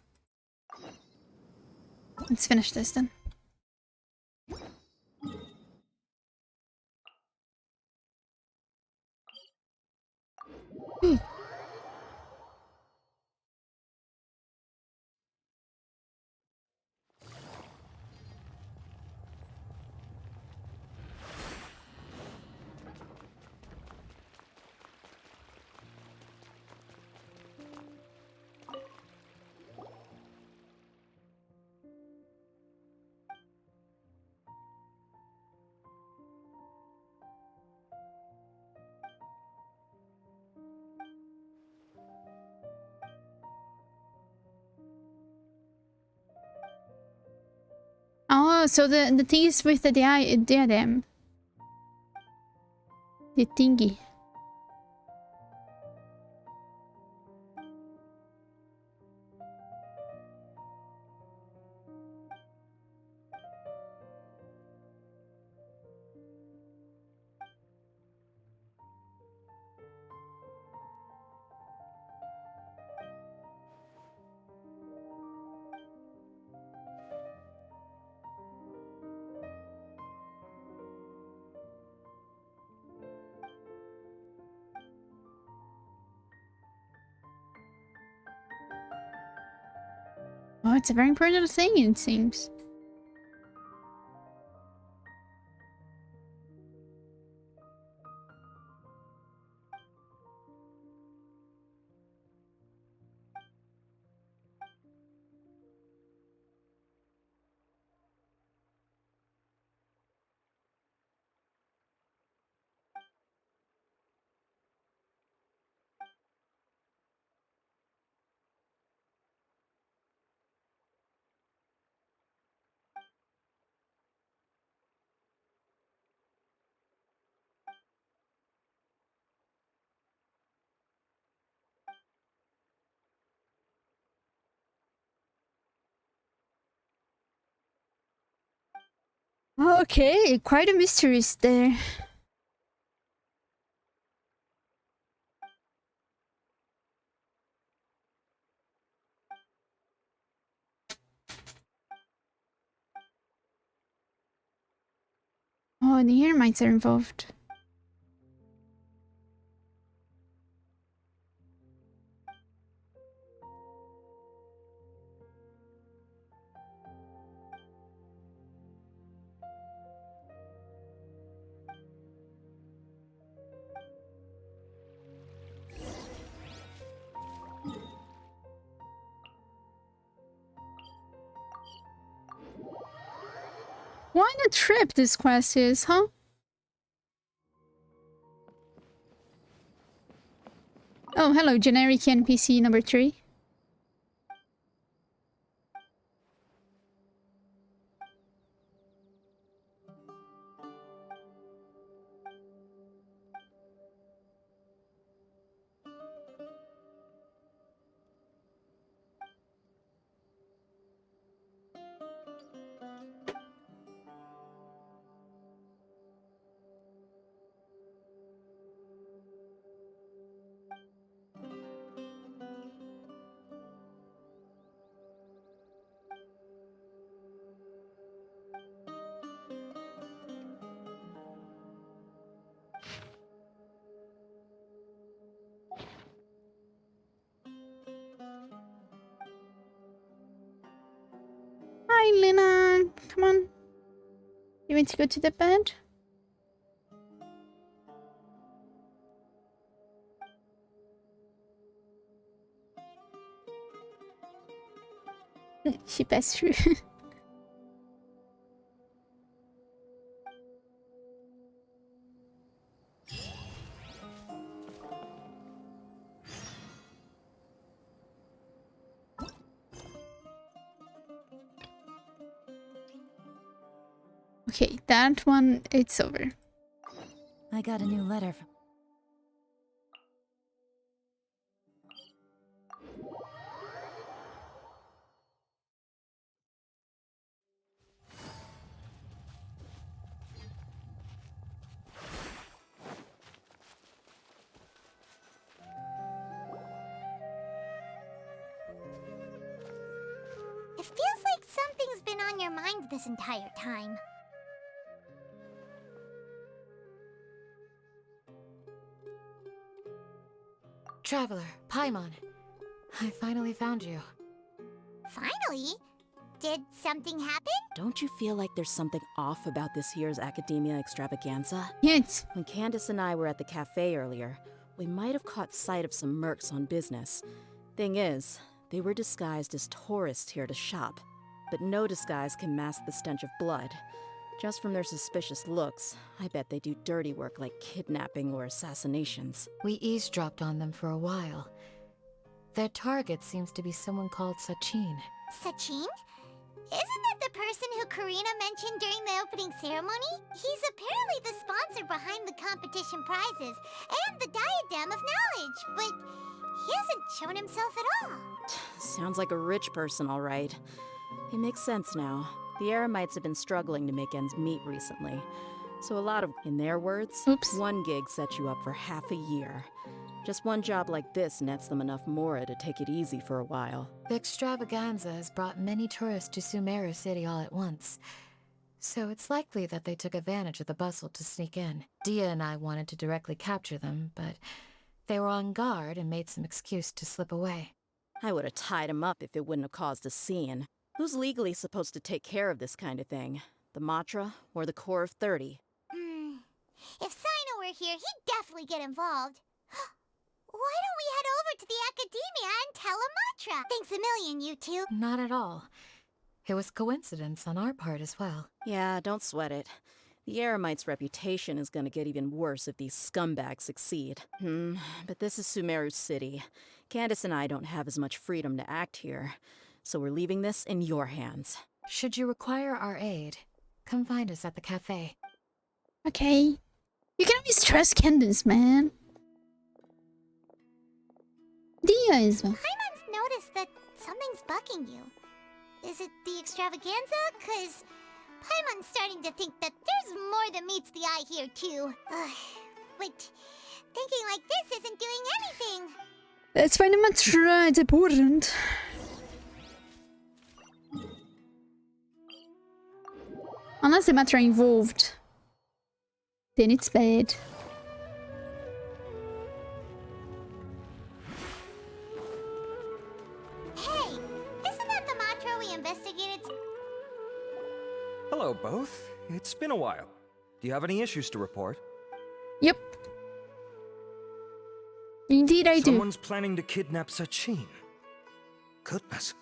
Let's finish this then. Oh, so the thing is with the diadem. The thingy. Oh, it's a very important thing, it seems. Okay, quite a mystery is there. Oh, the Eremites are involved. What a trip this quest is, huh? Oh, hello, generic NPC number 3. Hi, Lena. Come on. You want to go to the bed? She passed through. Okay, that one, it's over. I got a new letter from... It feels like something's been on your mind this entire time. Traveler, Paimon, I finally found you. Finally? Did something happen? Don't you feel like there's something off about this year's Academia Extravaganza? Yes. When Candace and I were at the cafe earlier, we might have caught sight of some mercs on business. Thing is, they were disguised as tourists here to shop. But no disguise can mask the stench of blood. Just from their suspicious looks, I bet they do dirty work like kidnapping or assassinations. We eavesdropped on them for a while. Their target seems to be someone called Sachin. Sachin? Isn't that the person who Karina mentioned during the opening ceremony? He's apparently the sponsor behind the competition prizes and the Diadem of Knowledge, but he hasn't shown himself at all. Sounds like a rich person, all right. It makes sense now. The Eremites have been struggling to make ends meet recently. So a lot of, in their words, one gig sets you up for half a year. Just one job like this nets them enough mora to take it easy for a while. The extravaganza has brought many tourists to Sumeru City all at once. So it's likely that they took advantage of the bustle to sneak in. Dia and I wanted to directly capture them, but they were on guard and made some excuse to slip away. I would have tied him up if it wouldn't have caused a scene. Who's legally supposed to take care of this kind of thing? The Matra or the Core of 30? If Sino were here, he'd definitely get involved. Why don't we head over to the Academia and tell Amatra? Thanks a million, you two. Not at all. It was coincidence on our part as well. Yeah, don't sweat it. The Eremites' reputation is gonna get even worse if these scumbags succeed. But this is Sumeru City. Candace and I don't have as much freedom to act here, so we're leaving this in your hands. Should you require our aid, come find us at the cafe. Okay. You can always trust Candace, man. Dia is... Paimon's noticed that something's bugging you. Is it the extravaganza? 'Cause Paimon's starting to think that there's more than meets the eye here, too. But thinking like this isn't doing anything. Let's find a Matra, it's important. Unless the Matra involved, then it's bad. Hey, isn't that the Matra we investigated? Hello, both. It's been a while. Do you have any issues to report? Yep. Indeed I do. Someone's planning to kidnap Sachin. Goodness.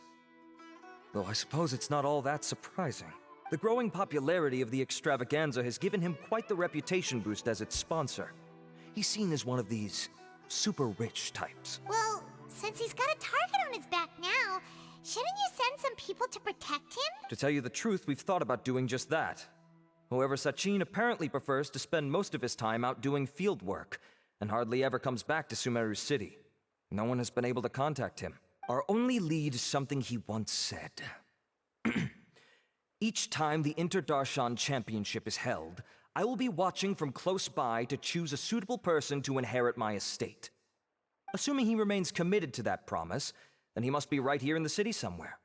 Though I suppose it's not all that surprising. The growing popularity of the extravaganza has given him quite the reputation boost as its sponsor. He's seen as one of these super rich types. Well, since he's got a target on his back now, shouldn't you send some people to protect him? To tell you the truth, we've thought about doing just that. However, Sachin apparently prefers to spend most of his time out doing field work, and hardly ever comes back to Sumeru City. No one has been able to contact him. Our only lead is something he once said. Each time the Inter-Darshan Championship is held, I will be watching from close by to choose a suitable person to inherit my estate. Assuming he remains committed to that promise, then he must be right here in the city somewhere.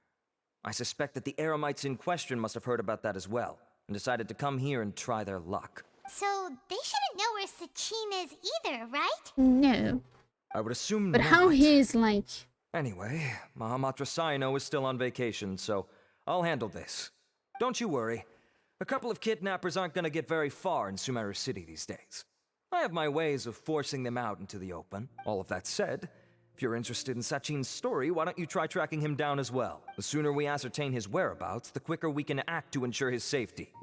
I suspect that the Eremites in question must have heard about that as well, and decided to come here and try their luck. So they shouldn't know where Sachin is either, right? No. I would assume But not. how he is like... Anyway, Mahamatra Saino is still on vacation, so I'll handle this. Don't you worry. A couple of kidnappers aren't gonna get very far in Sumeru City these days. I have my ways of forcing them out into the open. All of that said, If you're interested in Sachin's story, why don't you try tracking him down as well? The sooner we ascertain his whereabouts, the quicker we can act to ensure his safety.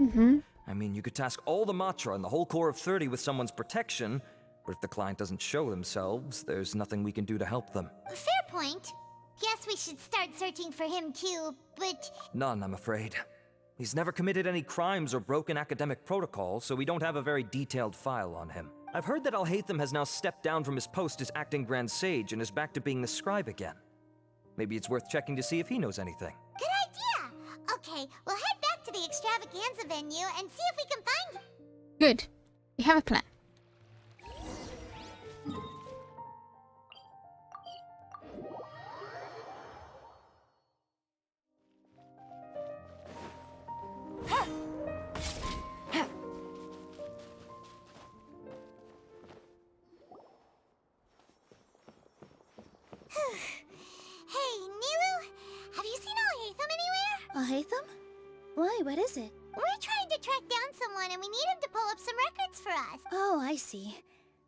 I mean, you could task all the Matra and the whole Corps of 30 with someone's protection, but if the client doesn't show themselves, there's nothing we can do to help them. Fair point. Guess we should start searching for him too, but... None, I'm afraid. He's never committed any crimes or broken academic protocol, so we don't have a very detailed file on him. I've heard that Alhaitham has now stepped down from his post as acting Grand Sage and is back to being the scribe again. Maybe it's worth checking to see if he knows anything. Good idea! Okay, we'll head back to the extravaganza venue and see if we can find... Good. We have a plan. Hey, Nilu, have you seen Alhaitham anywhere? Alhaitham? Why, what is it? We're trying to track down someone and we need him to pull up some records for us. Oh, I see.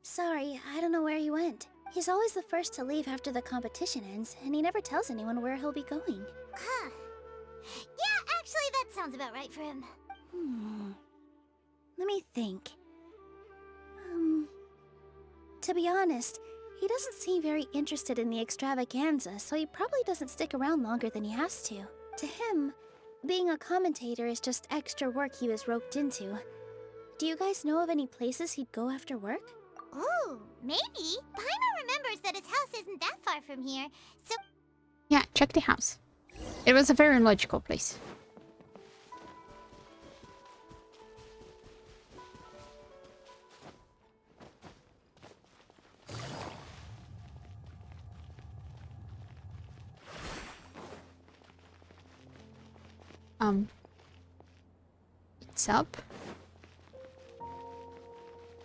Sorry, I don't know where he went. He's always the first to leave after the competition ends, and he never tells anyone where he'll be going. Huh. Yeah, actually, that sounds about right for him. Let me think. To be honest, he doesn't seem very interested in the extravaganza, so he probably doesn't stick around longer than he has to. To him, being a commentator is just extra work he was roped into. Do you guys know of any places he'd go after work? Ooh, maybe. Paimon remembers that his house isn't that far from here, so... Yeah, check the house. It was a very logical place. It's up.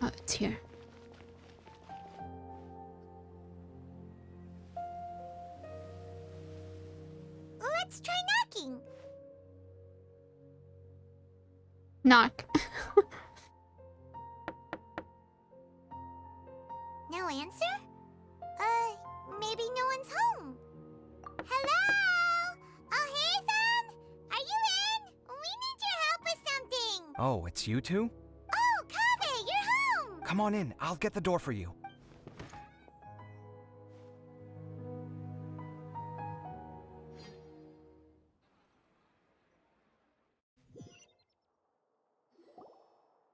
Oh, it's here. Let's try knocking. Knock. No answer? Maybe no one's home. Hello? Alhaitham? Are you in? We need your help with something. Oh, it's you two? Oh, Kaveh, you're home. Come on in, I'll get the door for you.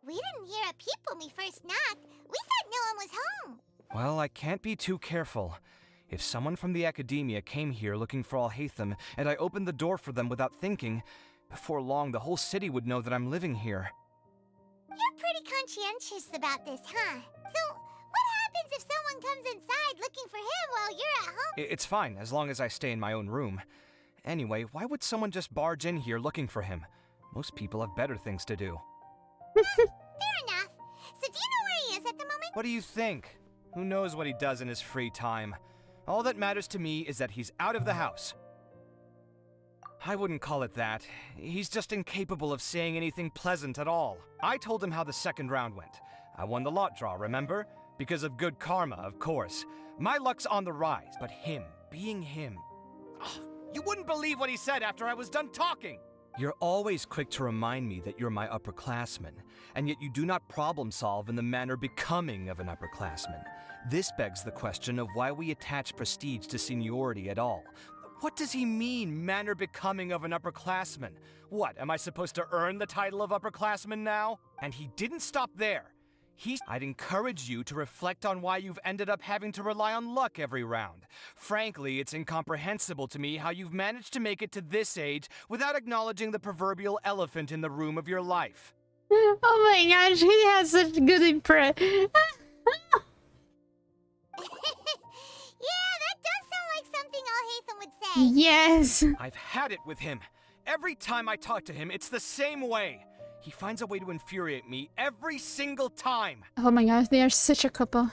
We didn't hear a peep when we first knocked. We thought no one was home. Well, I can't be too careful. If someone from the Academia came here looking for Alhaitham, and I opened the door for them without thinking, before long the whole city would know that I'm living here. You're pretty conscientious about this, huh? So, what happens if someone comes inside looking for him while you're at home? It's fine, as long as I stay in my own room. Anyway, why would someone just barge in here looking for him? Most people have better things to do. Fair enough. So do you know where he is at the moment? What do you think? Who knows what he does in his free time? All that matters to me is that he's out of the house. I wouldn't call it that. He's just incapable of saying anything pleasant at all. I told him how the second round went. I won the lot draw, remember? Because of good karma, of course. My luck's on the rise, but him, being him... Ugh, you wouldn't believe what he said after I was done talking! You're always quick to remind me that you're my upperclassman, and yet you do not problem solve in the manner becoming of an upperclassman. This begs the question of why we attach prestige to seniority at all. What does he mean, manner becoming of an upperclassman? What, am I supposed to earn the title of upperclassman now? And he didn't stop there. I'd encourage you to reflect on why you've ended up having to rely on luck every round. Frankly, it's incomprehensible to me how you've managed to make it to this age without acknowledging the proverbial elephant in the room of your life. Oh my gosh, he has such good impression. Yeah, that does sound like something Alhaitham would say. Yes. I've had it with him. Every time I talk to him, it's the same way. He finds a way to infuriate me every single time. Oh my gosh, they are such a couple.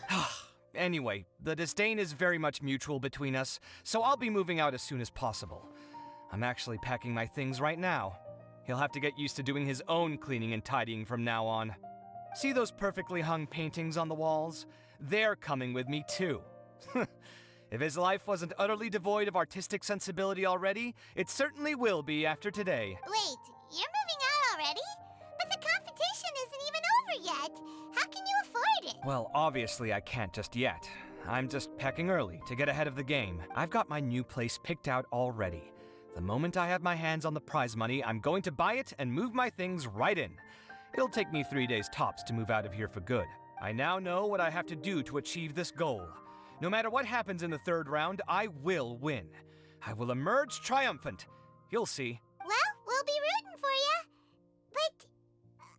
Anyway, the disdain is very much mutual between us, so I'll be moving out as soon as possible. I'm actually packing my things right now. He'll have to get used to doing his own cleaning and tidying from now on. See those perfectly hung paintings on the walls? They're coming with me too. If his life wasn't utterly devoid of artistic sensibility already, it certainly will be after today. Wait, you're moving out already? But the competition isn't even over yet. How can you afford it? Well, obviously I can't just yet. I'm just packing early to get ahead of the game. I've got my new place picked out already. The moment I have my hands on the prize money, I'm going to buy it and move my things right in. It'll take me 3 days tops to move out of here for good. I now know what I have to do to achieve this goal. No matter what happens in the third round, I will win. I will emerge triumphant. You'll see. Well, we'll be rooting for you. But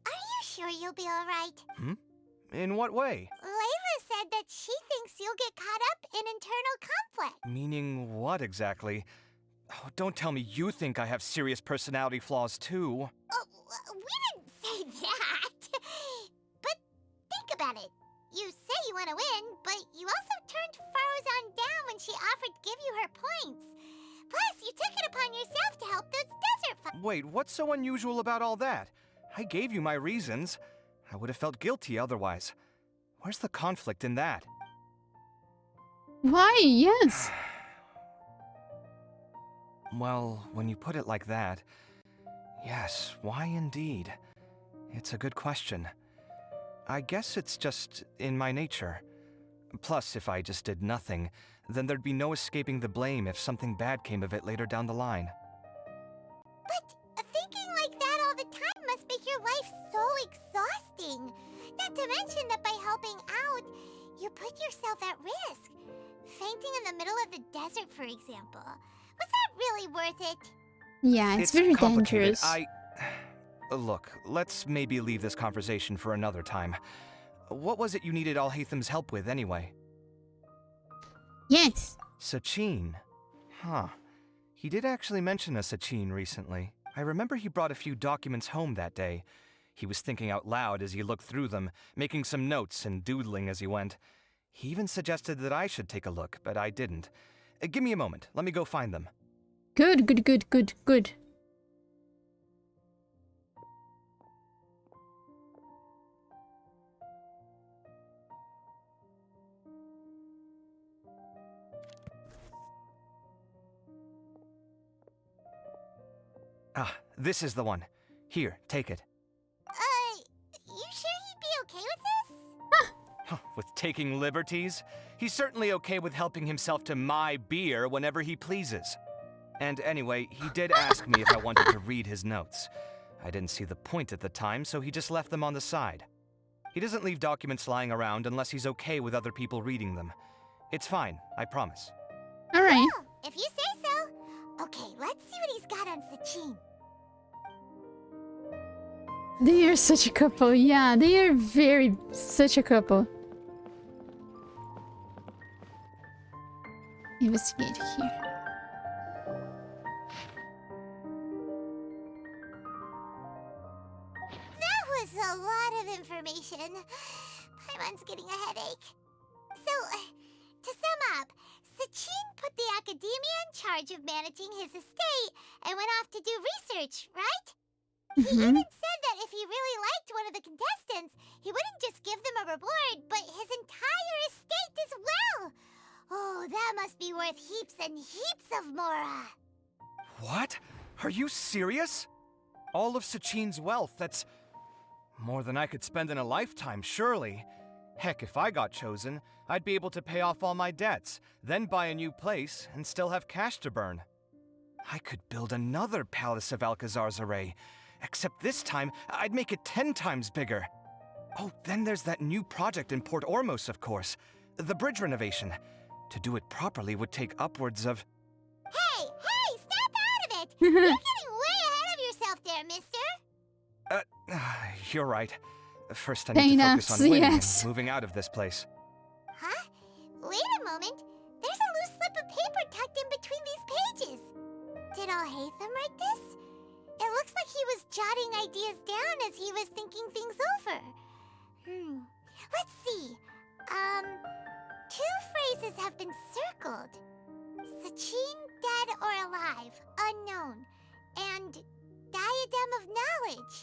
are you sure you'll be all right? In what way? Layla said that she thinks you'll get caught up in internal conflict. Meaning what exactly? Oh, don't tell me you think I have serious personality flaws too. Oh, we didn't say that. But think about it. You say you want to win, but you also turned Faruzan down when she offered to give you her points. Plus, you took it upon yourself to help those desert Wait, what's so unusual about all that? I gave you my reasons. I would have felt guilty otherwise. Where's the conflict in that? Why? Yes. Well, when you put it like that, yes, why indeed? It's a good question. I guess it's just in my nature. Plus, if I just did nothing, then there'd be no escaping the blame if something bad came of it later down the line. But thinking like that all the time must make your life so exhausting. Not to mention that by helping out, you put yourself at risk. Fainting in the middle of the desert, for example. Was that really worth it? Yeah, it's very complicated. dangerous. Look, let's maybe leave this conversation for another time. What was it you needed Alhaitham's help with, anyway? Yes. Sachin. Huh. He did actually mention a Sachin recently. I remember he brought a few documents home that day. He was thinking out loud as he looked through them, making some notes and doodling as he went. He even suggested that I should take a look, but I didn't. Give me a moment. Let me go find them. Good, good, good, good, good. Ah, this is the one. Here, take it. You sure he'd be okay with this? With taking liberties? He's certainly okay with helping himself to my beer whenever he pleases. And anyway, he did ask me if I wanted to read his notes. I didn't see the point at the time, so he just left them on the side. He doesn't leave documents lying around unless he's okay with other people reading them. It's fine, I promise. Alright. Well, if you say so. Okay, let's see what he's got on Sachin. They are such a couple. Yeah, they are very such a couple. Investigate here. That was a lot of information. Paimon's getting a headache. So, to sum up, Sachin put the academia in charge of managing his estate and went off to do research, right? He even said that if he really liked one of the contestants, he wouldn't just give them a reward, but his entire estate as well. Oh, that must be worth heaps and heaps of mora. What? Are you serious? All of Sachin's wealth, that's more than I could spend in a lifetime, surely. Heck, if I got chosen, I'd be able to pay off all my debts, then buy a new place, and still have cash to burn. I could build another Palace of Alcazar's Array, except this time, I'd make it 10 times bigger. Oh, then there's that new project in Port Ormos, of course. The bridge renovation. To do it properly would take upwards of... Hey, snap out of it! You're getting way ahead of yourself there, mister. You're right. First I need to focus on winning and moving out of this place. Huh? Wait a moment. There's a loose slip of paper tucked in between these pages. Did Alhaitham write this? It looks like he was jotting ideas down as he was thinking things over. Let's see. Two phrases have been circled. Sachin, dead or alive, unknown. And diadem of knowledge.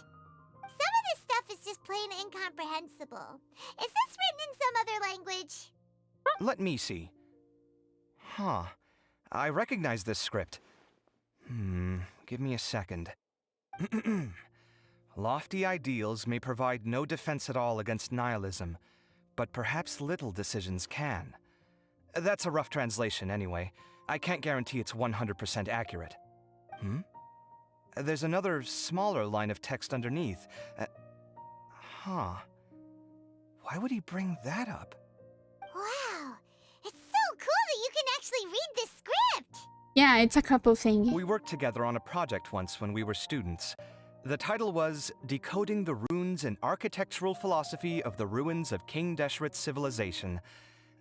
Some of this stuff is just plain incomprehensible. Is this written in some other language? Let me see. Huh. I recognize this script. Give me a second. Lofty ideals may provide no defense at all against nihilism, but perhaps little decisions can. That's a rough translation anyway. I can't guarantee it's 100% accurate. There's another smaller line of text underneath. Why would he bring that up? Wow, it's so cool that you can actually read this script! Yeah, it's a couple thing. We worked together on a project once when we were students. The title was Decoding the Runes and Architectural Philosophy of the Ruins of King Deshret's Civilization.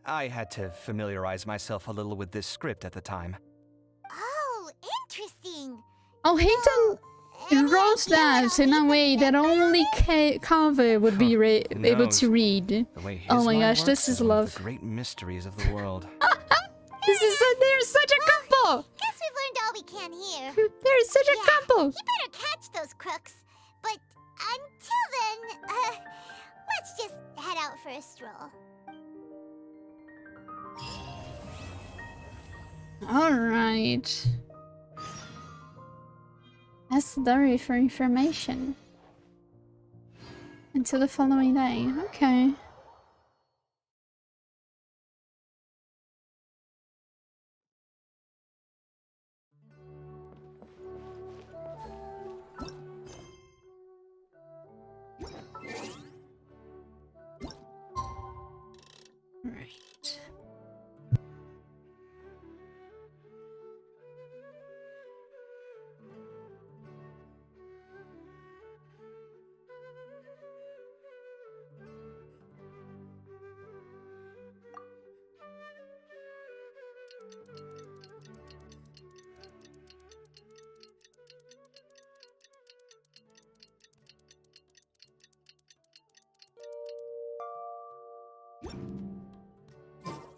I had to familiarize myself a little with this script at the time. Oh, interesting. Oh, Hayden wrote that in a way that only Kaveh would be able to read. Oh my gosh, this is love. The great mysteries of the world. They're such a couple! Guess we've learned all we can here. They're such a couple! You better catch those crooks. But until then, let's just head out for a stroll. Alright. That's the diary for information. Until the following day. Okay. Right.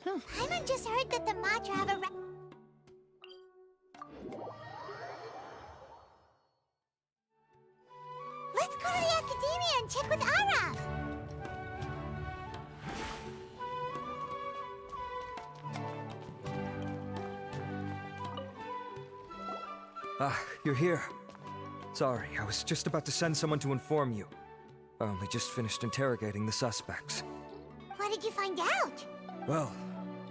Paimon just heard that the Matra have a Let's go to the Academia and check with Araf! You're here. Sorry, I was just about to send someone to inform you. I only just finished interrogating the suspects. What did you find out? Well,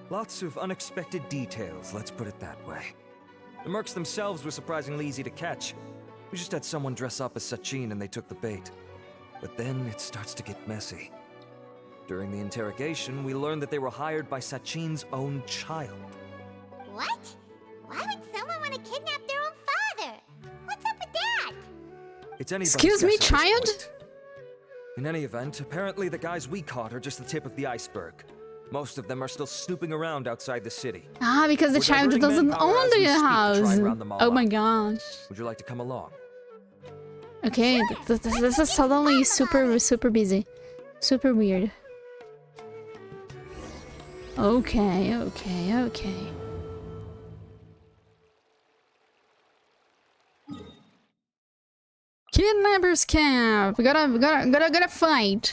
lots of unexpected details, let's put it that way. The mercs themselves were surprisingly easy to catch. We just had someone dress up as Sachin and they took the bait. But then it starts to get messy. During the interrogation, we learned that they were hired by Sachin's own child. What? Why would someone want to kidnap their own father? What's up with that? It's anybody's Excuse me, guess at this child? point. In any event, apparently the guys we caught are just the tip of the iceberg. Most of them are still snooping around outside the city. Ah, because the We're child diverting doesn't manpower own as we the speak to try house. and round them all Oh my up. gosh. Would you like to come along? Okay, this is suddenly super busy. Super weird. Okay. Kidnappers camp! We gotta fight!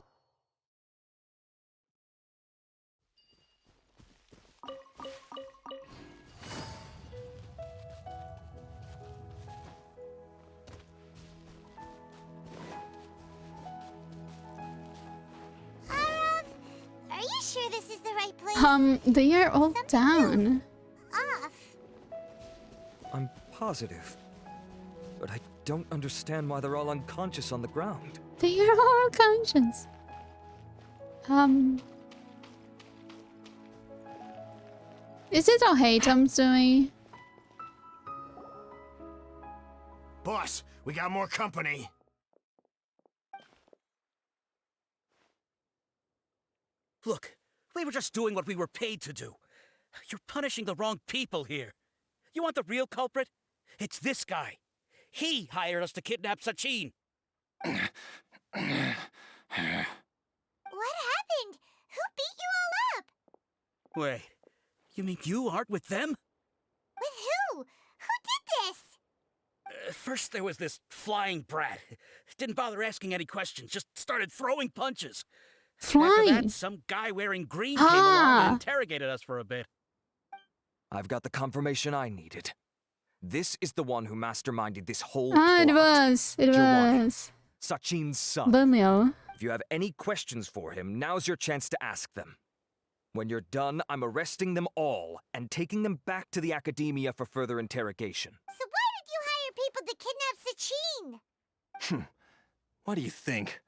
Are you sure this is the right place? They are all down. Off. I'm positive. But I don't understand why they're all unconscious on the ground. They are all conscious. Is it all Haytam's doing? Boss, we got more company. Look, we were just doing what we were paid to do. You're punishing the wrong people here. You want the real culprit? It's this guy. He hired us to kidnap Sachin. What happened? Who beat you all up? Wait, you mean you aren't with them? With who? Who did this? First there was this flying brat. Didn't bother asking any questions, just started throwing punches. After Flying? that, some guy wearing green came along and interrogated us for a bit. I've got the confirmation I needed. This is the one who masterminded this whole Ah, plot. it was. It Your warning. was. Sachin's son. Bumio. If you have any questions for him, now's your chance to ask them. When you're done, I'm arresting them all and taking them back to the academia for further interrogation. So why did you hire people to kidnap Sachin? What do you think?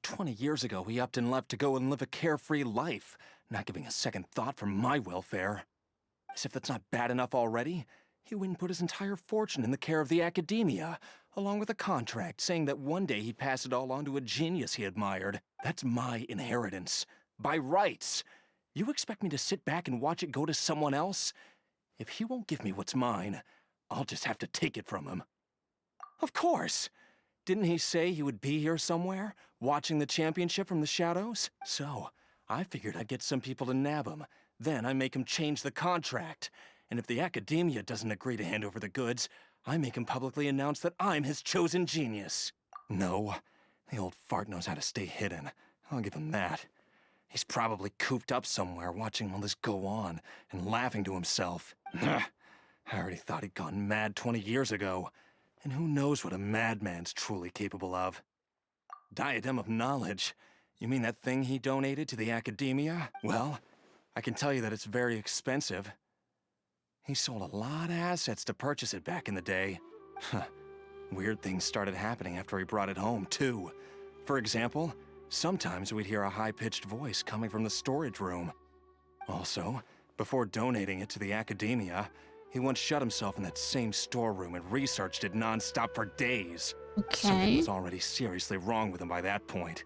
20 years ago, he upped and left to go and live a carefree life, not giving a second thought for my welfare. As if that's not bad enough already, he went and put his entire fortune in the care of the academia, along with a contract saying that one day he'd pass it all on to a genius he admired. That's my inheritance. By rights. You expect me to sit back and watch it go to someone else? If he won't give me what's mine, I'll just have to take it from him. Of course! Didn't he say he would be here somewhere, watching the championship from the shadows? So, I figured I'd get some people to nab him. Then I make him change the contract. And if the academia doesn't agree to hand over the goods, I make him publicly announce that I'm his chosen genius. No, the old fart knows how to stay hidden. I'll give him that. He's probably cooped up somewhere watching all this go on and laughing to himself. I already thought he'd gone mad 20 years ago. And who knows what a madman's truly capable of. Diadem of Knowledge? You mean that thing he donated to the academia? Well, I can tell you that it's very expensive. He sold a lot of assets to purchase it back in the day. Weird things started happening after he brought it home, too. For example, sometimes we'd hear a high-pitched voice coming from the storage room. Also, before donating it to the academia, he once shut himself in that same storeroom and researched it non-stop for days. Something was already seriously wrong with him by that point.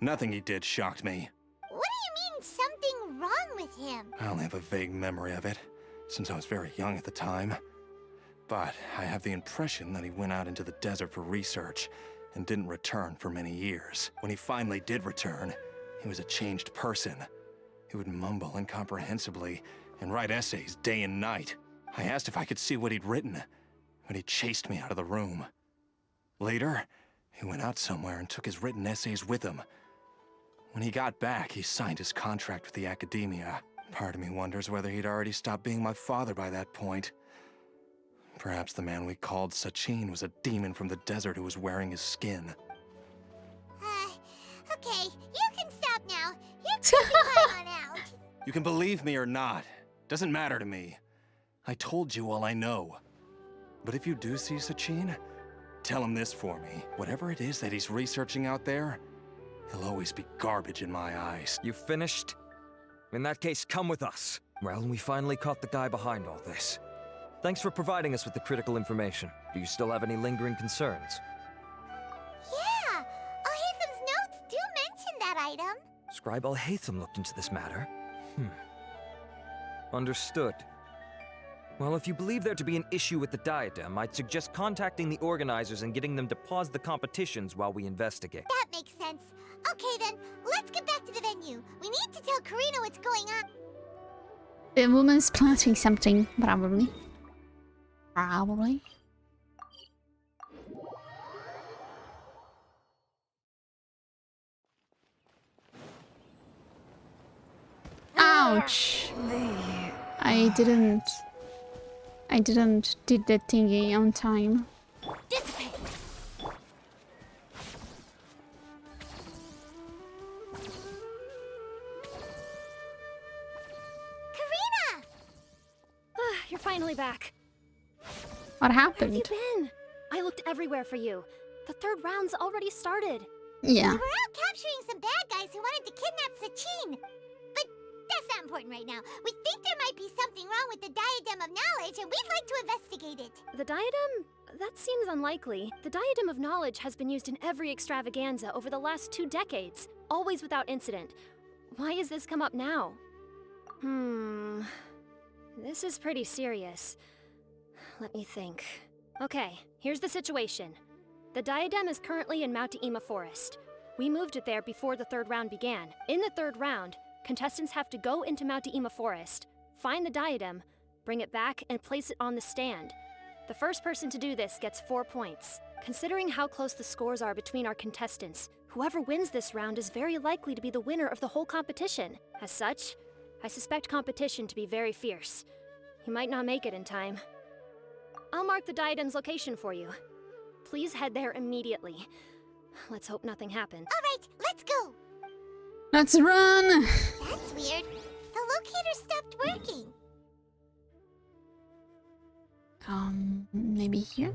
Nothing he did shocked me. What do you mean, something wrong with him? I only have a vague memory of it, since I was very young at the time. But I have the impression that he went out into the desert for research and didn't return for many years. When he finally did return, he was a changed person. He would mumble incomprehensibly and write essays day and night. I asked if I could see what he'd written, but he chased me out of the room. Later, he went out somewhere and took his written essays with him. When he got back, he signed his contract with the academia. Part of me wonders whether he'd already stopped being my father by that point. Perhaps the man we called Sachin was a demon from the desert who was wearing his skin. Okay, you can stop now. You're creeping right on out. You can believe me or not. Doesn't matter to me. I told you all I know. But if you do see Sachin, tell him this for me. Whatever it is that he's researching out there, he'll always be garbage in my eyes. You finished? In that case, come with us. Well, we finally caught the guy behind all this. Thanks for providing us with the critical information. Do you still have any lingering concerns? Yeah, Al-Haytham's notes do mention that item. Scribe Al-Haytham looked into this matter. Understood. Well, if you believe there to be an issue with the diadem, I'd suggest contacting the organizers and getting them to pause the competitions while we investigate. That makes sense. Okay then, let's get back to the venue. We need to tell Karina what's going on. The woman's planting something, probably. Probably. Ouch! I didn't did that thingy on time. Dissipate. Karina! You're finally back. What Where happened? have you been? I looked everywhere for you. The third round's already started. Yeah. We were out capturing some bad guys who wanted to kidnap Sachin. But that's not important right now. We think there might be something wrong with the Diadem of Knowledge, and we'd like to investigate it. The diadem? That seems unlikely. The Diadem of Knowledge has been used in every extravaganza over the last 2 decades, always without incident. Why has this come up now? This is pretty serious. Let me think. Okay, here's the situation. The diadem is currently in Mount Ima Forest. We moved it there before the third round began. In the third round, contestants have to go into Mount Ima Forest, find the diadem, bring it back, and place it on the stand. The first person to do this gets 4 points. Considering how close the scores are between our contestants, whoever wins this round is very likely to be the winner of the whole competition. As such, I suspect competition to be very fierce. You might not make it in time. I'll mark the diadem's location for you. Please head there immediately. Let's hope nothing happened. Alright, let's go! Let's run! That's weird. The locator stopped working. Maybe here?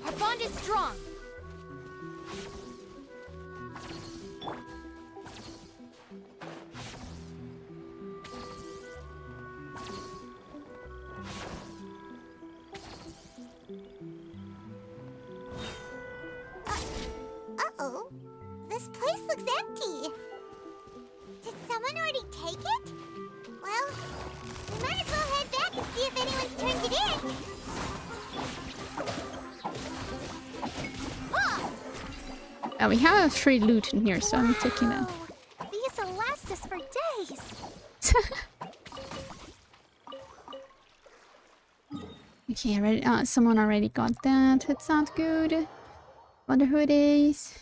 Our bond is strong. Uh-oh. This place looks empty. Did someone already take it? Well, we might as well head back and see if anyone's turned it in. We have a free loot in here, so I'm taking that. These will last us for days. Okay, ready. Someone already got that. That's not good. Wonder who it is.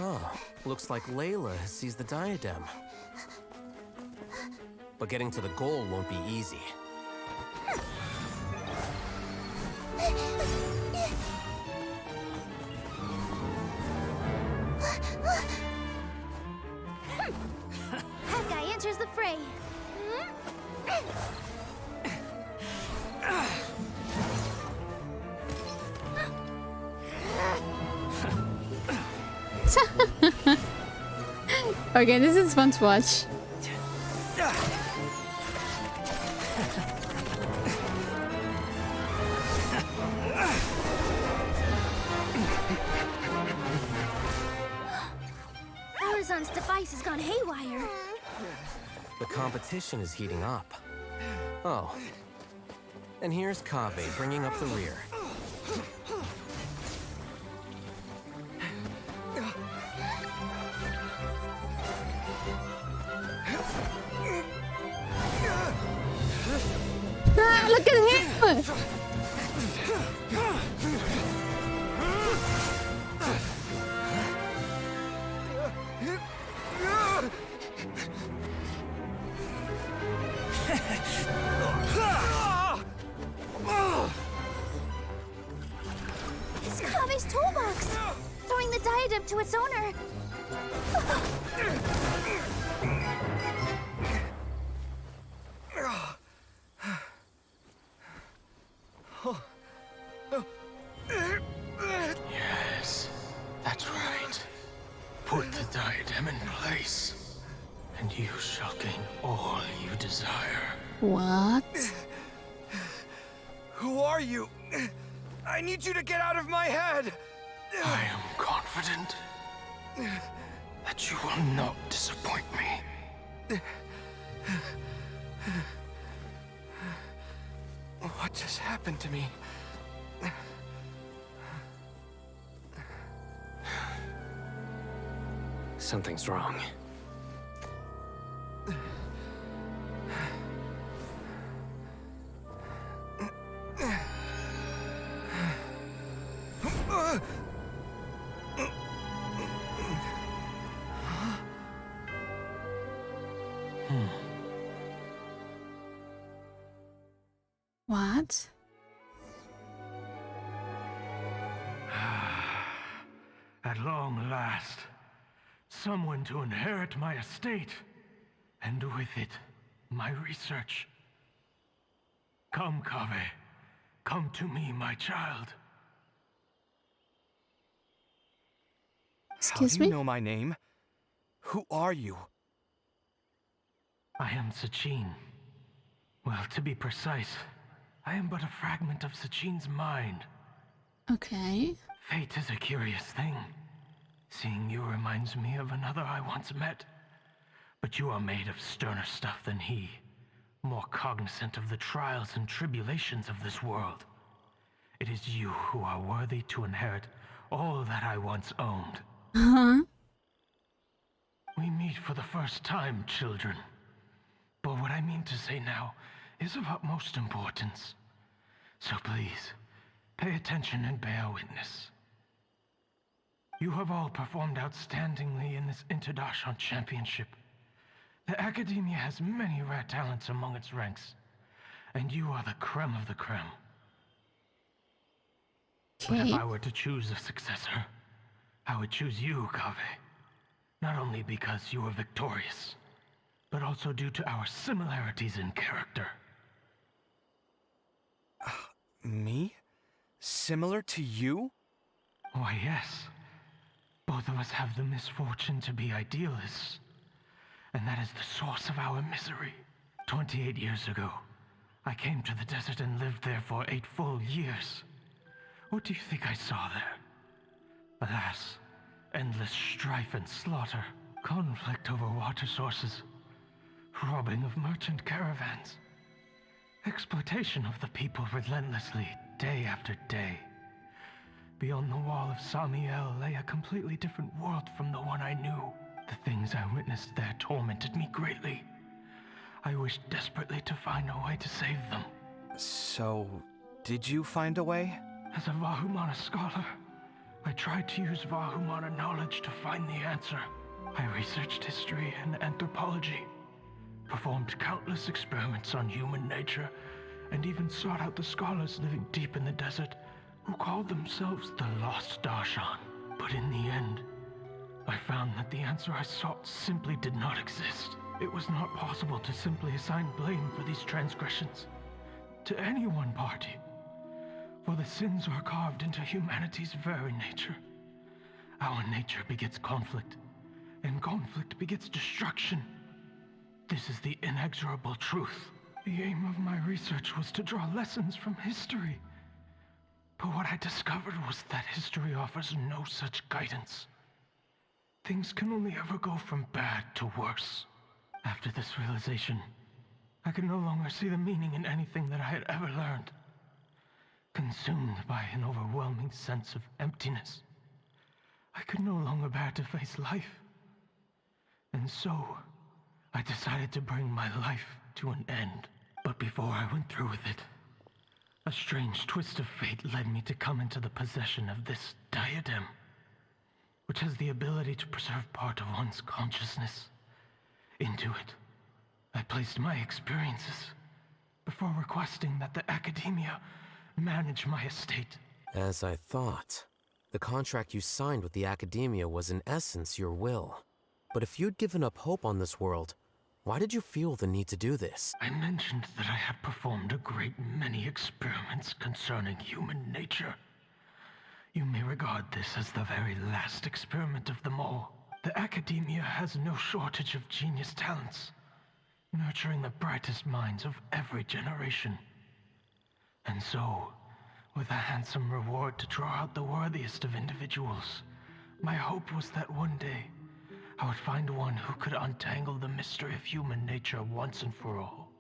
Oh, looks like Layla has seized the diadem. But getting to the goal won't be easy. That guy enters the fray. Okay, this is fun to watch. Arizon's device has gone haywire. The competition is heating up. Oh. And here's Kaveh bringing up the rear. Look at him! It's Kaveh's toolbox! Throwing the diadem to its owner. Yes, that's right. Put the diadem in place, and you shall gain all you desire. What? Who are you? I need you to get out of my head! I am confident that you will not disappoint me. What just happened to me? Something's wrong. What? At long last, someone to inherit my estate, and with it, my research. Come, Kaveh. Come to me, my child. Excuse How do you me? know my name? Who are you? I am Sachin. Well, to be precise, I am but a fragment of Sachin's mind. Okay. Fate is a curious thing. Seeing you reminds me of another I once met. But you are made of sterner stuff than he, more cognizant of the trials and tribulations of this world. It is you who are worthy to inherit all that I once owned. Huh? We meet for the first time, children. But what I mean to say now is of utmost importance. So please, pay attention and bear witness. You have all performed outstandingly in this Interdarshan Championship. The Academia has many rare talents among its ranks, and you are the creme of the creme. But if I were to choose a successor, I would choose you, Kaveh. Not only because you were victorious, but also due to our similarities in character. Me? Similar to you? Why, yes. Both of us have the misfortune to be idealists. And that is the source of our misery. 28 years ago, I came to the desert and lived there for 8 full years. What do you think I saw there? Alas, endless strife and slaughter, conflict over water sources, robbing of merchant caravans, exploitation of the people relentlessly, day after day. Beyond the wall of Samiel lay a completely different world from the one I knew. The things I witnessed there tormented me greatly. I wished desperately to find a way to save them. So, did you find a way? As a Vahumana scholar, I tried to use Vahumana knowledge to find the answer. I researched history and anthropology, performed countless experiments on human nature, and even sought out the scholars living deep in the desert who called themselves the Lost Darshan. But in the end, I found that the answer I sought simply did not exist. It was not possible to simply assign blame for these transgressions to any one party, for the sins are carved into humanity's very nature. Our nature begets conflict, and conflict begets destruction. This is the inexorable truth. The aim of my research was to draw lessons from history. But what I discovered was that history offers no such guidance. Things can only ever go from bad to worse. After this realization, I could no longer see the meaning in anything that I had ever learned. Consumed by an overwhelming sense of emptiness, I could no longer bear to face life. And so, I decided to bring my life to an end. But before I went through with it, a strange twist of fate led me to come into the possession of this diadem, which has the ability to preserve part of one's consciousness. Into it, I placed my experiences before requesting that the Academia manage my estate. As I thought, the contract you signed with the Academia was in essence your will. But if you'd given up hope on this world, why did you feel the need to do this? I mentioned that I had performed a great many experiments concerning human nature. You may regard this as the very last experiment of them all. The Academia has no shortage of genius talents, nurturing the brightest minds of every generation. And so, with a handsome reward to draw out the worthiest of individuals, my hope was that one day, I would find one who could untangle the mystery of human nature once and for all,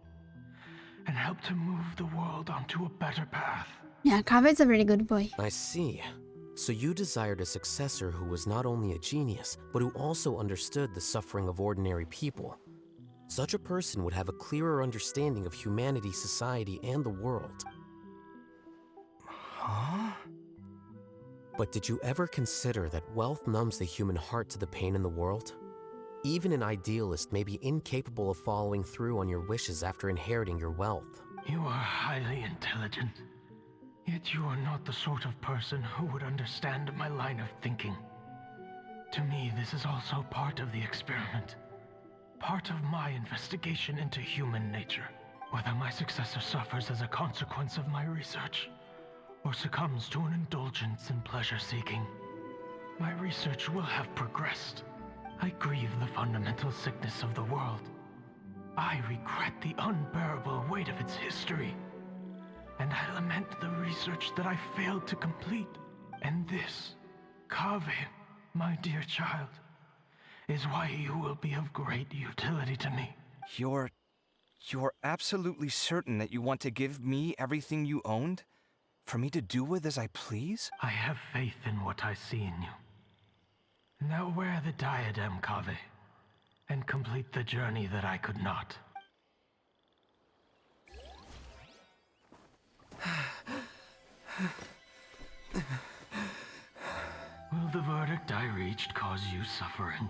and help to move the world onto a better path. Yeah, Kaveh's a really good boy. I see. So you desired a successor who was not only a genius, but who also understood the suffering of ordinary people. Such a person would have a clearer understanding of humanity, society, and the world. Huh? But did you ever consider that wealth numbs the human heart to the pain in the world? Even an idealist may be incapable of following through on your wishes after inheriting your wealth. You are highly intelligent, yet you are not the sort of person who would understand my line of thinking. To me, this is also part of the experiment. Part of my investigation into human nature. Whether my successor suffers as a consequence of my research, or succumbs to an indulgence in pleasure-seeking, my research will have progressed. I grieve the fundamental sickness of the world. I regret the unbearable weight of its history. And I lament the research that I failed to complete. And this, Kaveh, my dear child, is why you will be of great utility to me. You're absolutely certain that you want to give me everything you owned? For me to do with as I please? I have faith in what I see in you. Now wear the diadem, Kaveh, and complete the journey that I could not. Will the verdict I reached cause you suffering?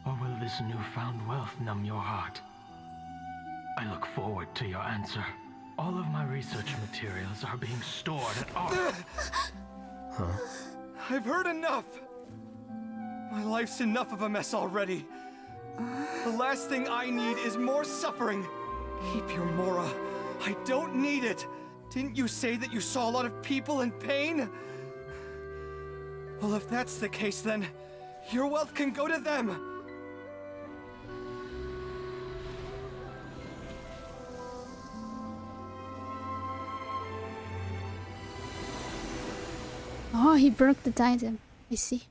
Or will this newfound wealth numb your heart? I look forward to your answer. All of my research materials are being stored at our... Huh? I've heard enough! My life's enough of a mess already. The last thing I need is more suffering. Keep your Mora. I don't need it. Didn't you say that you saw a lot of people in pain? Well, if that's the case, then your wealth can go to them. Oh, he broke the diadem. I see.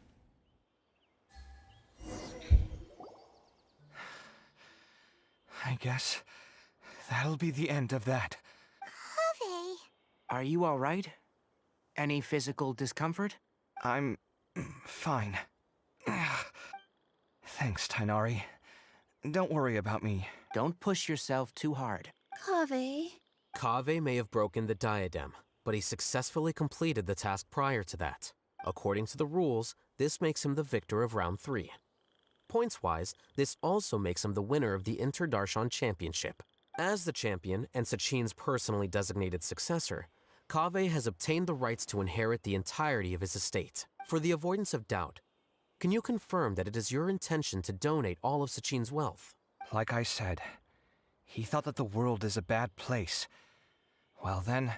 I guess that'll be the end of that. Kaveh. Are you all right? Any physical discomfort? I'm fine. Thanks, Tainari. Don't worry about me. Don't push yourself too hard. Kaveh. Kaveh may have broken the diadem, but he successfully completed the task prior to that. According to the rules, this makes him the victor of round 3. Points-wise, this also makes him the winner of the Inter-Darshan Championship. As the champion and Sachin's personally designated successor, Kaveh has obtained the rights to inherit the entirety of his estate. For the avoidance of doubt, can you confirm that it is your intention to donate all of Sachin's wealth? Like I said, he thought that the world is a bad place. Well then,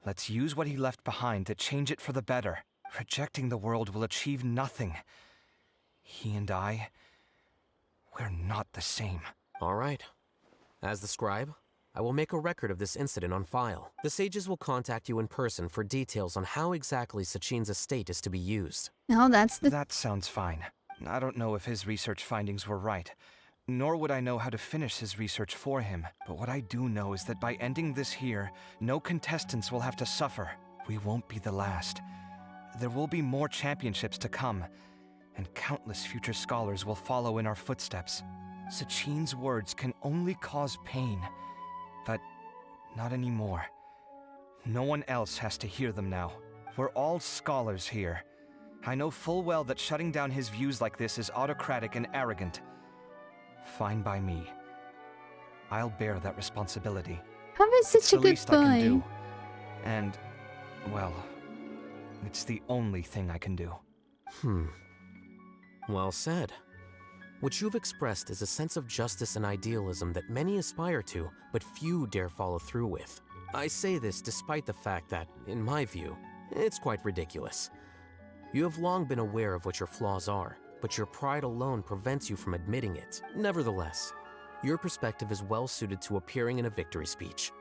let's use what he left behind to change it for the better. Rejecting the world will achieve nothing. He and I, we're not the same. All right. As the scribe, I will make a record of this incident on file. The sages will contact you in person for details on how exactly Sachin's estate is to be used. No, that's the... That sounds fine. I don't know if his research findings were right, nor would I know how to finish his research for him. But what I do know is that by ending this here, no contestants will have to suffer. We won't be the last. There will be more championships to come, and countless future scholars will follow in our footsteps. Sachin's words can only cause pain, but not anymore. No one else has to hear them now. We're all scholars here. I know full well that shutting down his views like this is autocratic and arrogant. Fine by me. I'll bear that responsibility. Kaveh is such a good least I can do. boy. And, well, it's the only thing I can do. Well said. What you've expressed is a sense of justice and idealism that many aspire to, but few dare follow through with. I say this despite the fact that, in my view, it's quite ridiculous. You have long been aware of what your flaws are, but your pride alone prevents you from admitting it. Nevertheless, your perspective is well suited to appearing in a victory speech.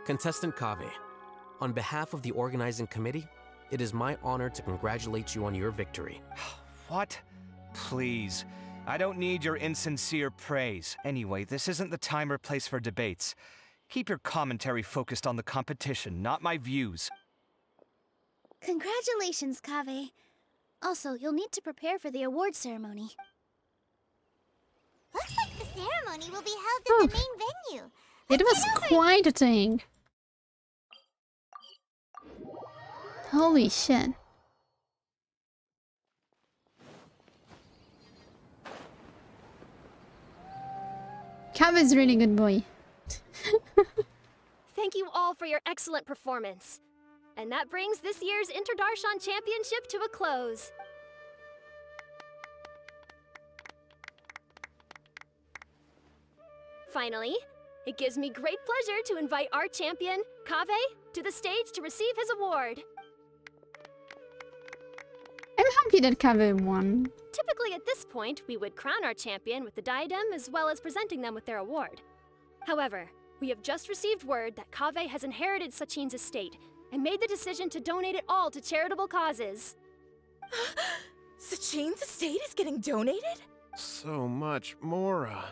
Contestant Kaveh, on behalf of the organizing committee, it is my honor to congratulate you on your victory. What? Please. I don't need your insincere praise. Anyway, this isn't the time or place for debates. Keep your commentary focused on the competition, not my views. Congratulations, Kaveh. Also, you'll need to prepare for the award ceremony. Looks like the ceremony will be held in the main venue. It was quite a thing. Holy shit. Kaveh's a really good boy. Thank you all for your excellent performance. And that brings this year's Inter-Darshan Championship to a close. Finally, it gives me great pleasure to invite our champion, Kaveh, to the stage to receive his award. I'm happy that Kaveh won. Typically at this point, we would crown our champion with the diadem as well as presenting them with their award. However, we have just received word that Kaveh has inherited Sachin's estate, I made the decision to donate it all to charitable causes. Sachine's estate is getting donated? So much, Mora.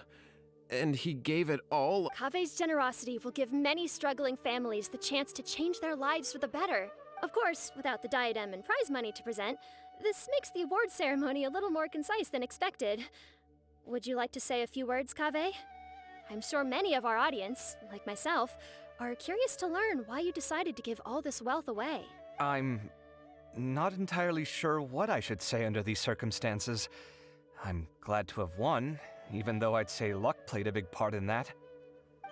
And he gave it all. Kave's generosity will give many struggling families the chance to change their lives for the better. Of course, without the diadem and prize money to present, this makes the award ceremony a little more concise than expected. Would you like to say a few words, Kave? I'm sure many of our audience, like myself, are curious to learn why you decided to give all this wealth away. I'm not entirely sure what I should say under these circumstances. I'm glad to have won, even though I'd say luck played a big part in that.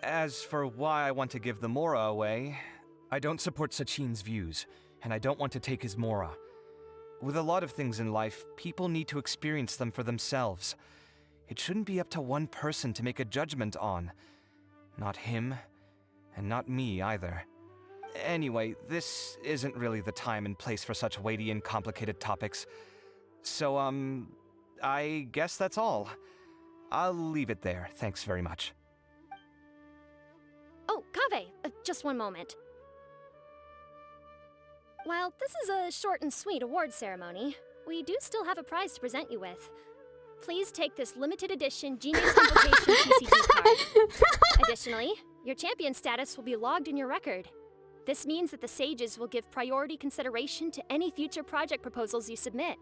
As for why I want to give the Mora away, I don't support Sachine's views, and I don't want to take his Mora. With a lot of things in life, people need to experience them for themselves. It shouldn't be up to one person to make a judgment on. Not him, and not me either. Anyway, this isn't really the time and place for such weighty and complicated topics. So, I guess that's all. I'll leave it there. Thanks very much. Oh, Kave, just one moment. While this is a short and sweet award ceremony, we do still have a prize to present you with. Please take this limited edition Genius Invocation TCG card. Additionally, your champion status will be logged in your record. This means that the sages will give priority consideration to any future project proposals you submit.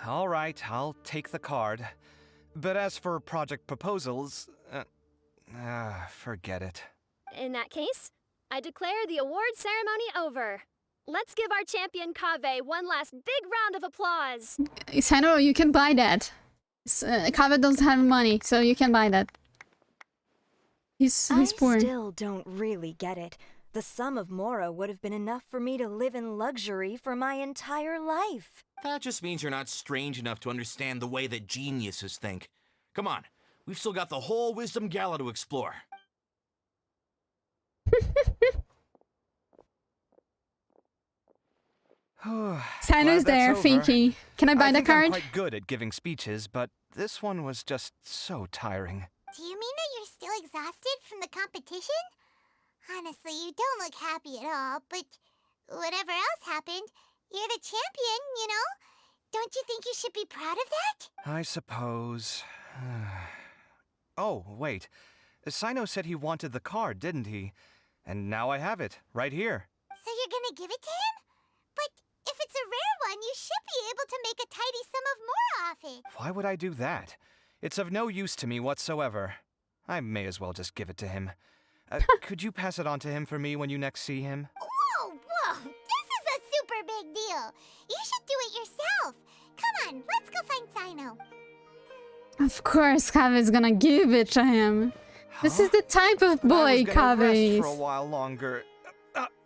All right, I'll take the card. But as for project proposals, forget it. In that case, I declare the award ceremony over. Let's give our champion Kave one last big round of applause. Sano, you can buy that. Kave doesn't have money, so you can buy that. He's poor. I still don't really get it. The sum of Mora would have been enough for me to live in luxury for my entire life. That just means you're not strange enough to understand the way that geniuses think. Come on, we've still got the whole Wisdom Gala to explore. Sano's there thinking, can I buy the card? I'm quite good at giving speeches, but this one was just so tiring. Do you mean that you're still exhausted from the competition? Honestly, you don't look happy at all, but whatever else happened, you're the champion, you know? Don't you think you should be proud of that? I suppose. Oh, wait. Sino said he wanted the card, didn't he? And now I have it, right here. So you're gonna give it to him? But if it's a rare one, you should be able to make a tidy sum of more off it. Why would I do that? It's of no use to me whatsoever. I may as well just give it to him. Could you pass it on to him for me when you next see him? Whoa, whoa! This is a super big deal. You should do it yourself. Come on, let's go find Sino. Of course, Kave is gonna give it to him. This is the type of boy Kave is. For a while longer.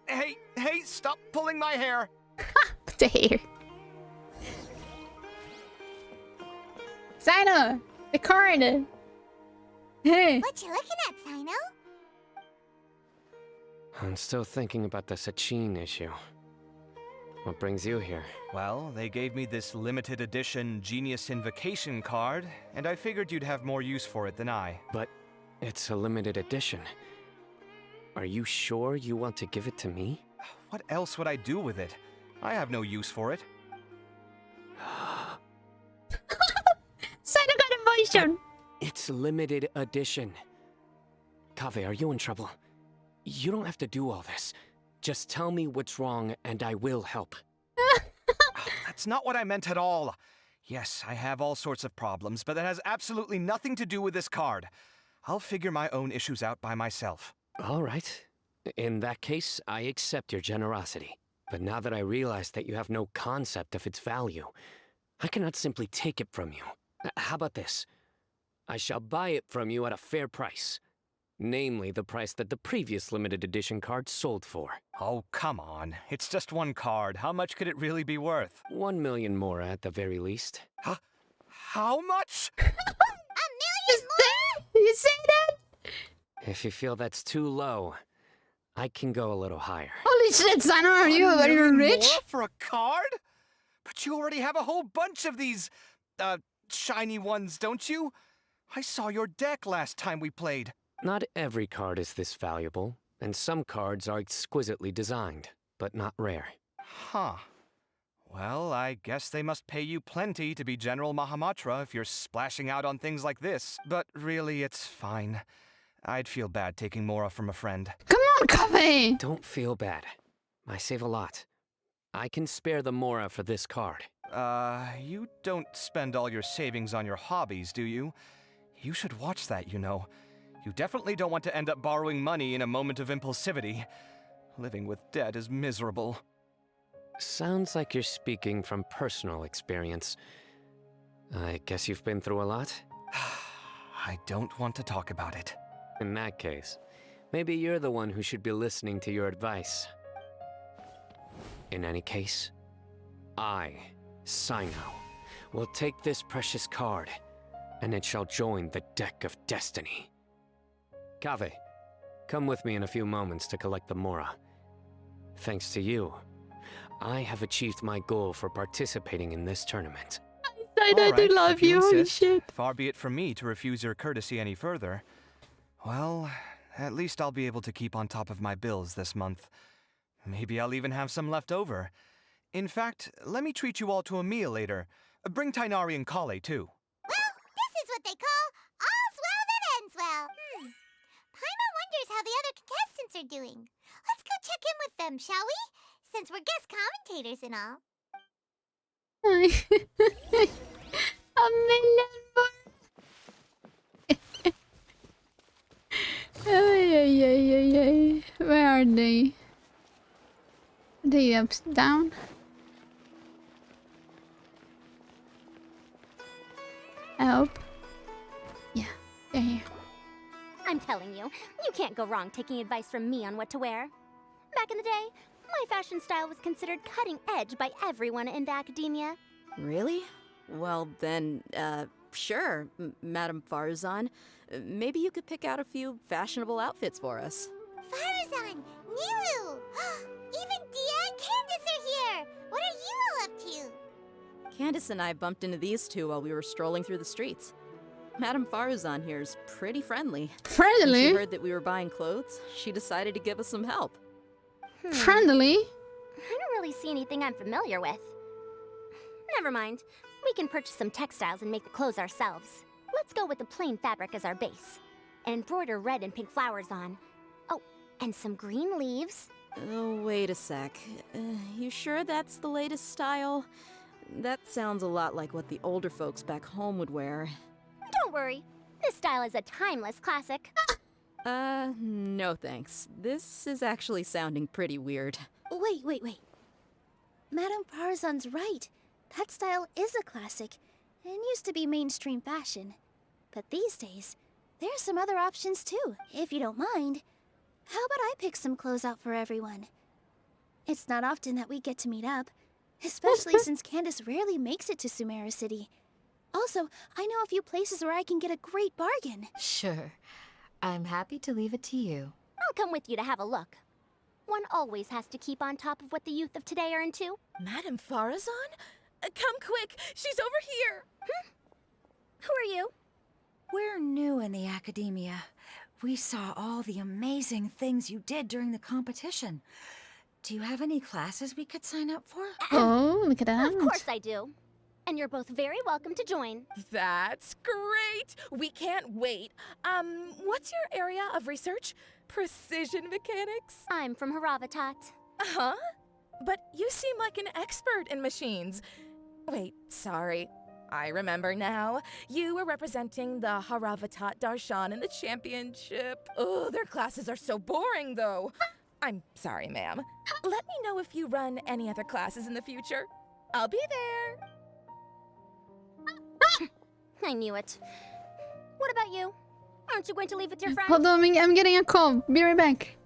Hey, stop pulling my hair. The hair. Sino, the card. Hey. What you looking at, Sino? I'm still thinking about the Sachine issue. What brings you here? Well, they gave me this limited edition Genius Invocation card, and I figured you'd have more use for it than I. But it's a limited edition. Are you sure you want to give it to me? What else would I do with it? I have no use for it. Sino got emotion. It's limited edition. Kave, are you in trouble? You don't have to do all this. Just tell me what's wrong and I will help. That's not what I meant at all. Yes, I have all sorts of problems, but that has absolutely nothing to do with this card. I'll figure my own issues out by myself. All right. In that case, I accept your generosity. But now that I realize that you have no concept of its value, I cannot simply take it from you. How about this? I shall buy it from you at a fair price. Namely, the price that the previous limited edition card sold for. Oh, come on. It's just one card. How much could it really be worth? 1 million more at the very least. Huh? How much? $1 million more? You say that? If you feel that's too low, I can go a little higher. Holy shit, Sino, are you rich? More for a card? But you already have a whole bunch of these, shiny ones, don't you? I saw your deck last time we played. Not every card is this valuable, and some cards are exquisitely designed. but not rare. Huh. Well, I guess they must pay you plenty to be General Mahamatra if you're splashing out on things like this. But really, it's fine. I'd feel bad taking Mora from a friend. Come on, Coffee! Don't feel bad. I save a lot. I can spare the Mora for this card. You don't spend all your savings on your hobbies, do you? You should watch that, you know. You definitely don't want to end up borrowing money in a moment of impulsivity. Living with debt is miserable. Sounds like you're speaking from personal experience. I guess you've been through a lot? I don't want to talk about it. In that case, maybe you're the one who should be listening to your advice. In any case, I, Sino, will take this precious card, and it shall join the deck of destiny. Kaveh, come with me in a few moments to collect the Mora. Thanks to you, I have achieved my goal for participating in this tournament. I do love if you you, holy insist, shit. far be it from me to refuse your courtesy any further. Well, at least I'll be able to keep on top of my bills this month. Maybe I'll even have some left over. In fact, let me treat you all to a meal later. Bring Tainari and Kale, too. Well, this is what they call all's well that ends well. Paimon wonders how the other contestants are doing. Let's go check in with them, shall we? Since we're guest commentators and all. A million more. Ay. Where are they? Are they up, down? I hope. Yeah, they're here. I'm telling you, you can't go wrong taking advice from me on what to wear. Back in the day, my fashion style was considered cutting edge by everyone in the academia. Really? Well, then, sure, Madame Farzan. Maybe you could pick out a few fashionable outfits for us. Farazan, Nilu! Even Dia and Candace are here! What are you all up to? Candace and I bumped into these two while we were strolling through the streets. Madame Farazan here's pretty friendly. Friendly? When she heard that we were buying clothes, she decided to give us some help. Friendly? I don't really see anything I'm familiar with. Never mind. We can purchase some textiles and make the clothes ourselves. Let's go with the plain fabric as our base. And embroider red and pink flowers on. Oh, and some green leaves. Oh, wait a sec. You sure that's the latest style? That sounds a lot like what the older folks back home would wear. Don't worry. This style is a timeless classic. No thanks. This is actually sounding pretty weird. Wait. Madame Farzan's right. That style is a classic and used to be mainstream fashion. But these days, there's some other options too, if you don't mind. How about I pick some clothes out for everyone? It's not often that we get to meet up, especially since Candace rarely makes it to Sumeru City. Also, I know a few places where I can get a great bargain. Sure. I'm happy to leave it to you. I'll come with you to have a look. One always has to keep on top of what the youth of today are into. Madame Farazan? Come quick! She's over here! Who are you? We're new in the academia. We saw all the amazing things you did during the competition. Do you have any classes we could sign up for? Oh, look at that. Of course I do. And you're both very welcome to join. That's great! We can't wait. What's your area of research? Precision mechanics? I'm from Haravatat. Huh? But you seem like an expert in machines. Wait, sorry. I remember now. You were representing the Haravatat Darshan in the championship. Oh, their classes are so boring, though. I'm sorry, ma'am. Let me know if you run any other classes in the future. I'll be there. I knew it. What about you? Aren't you going to leave with your friend? Hold on, I'm getting a call. Be right back.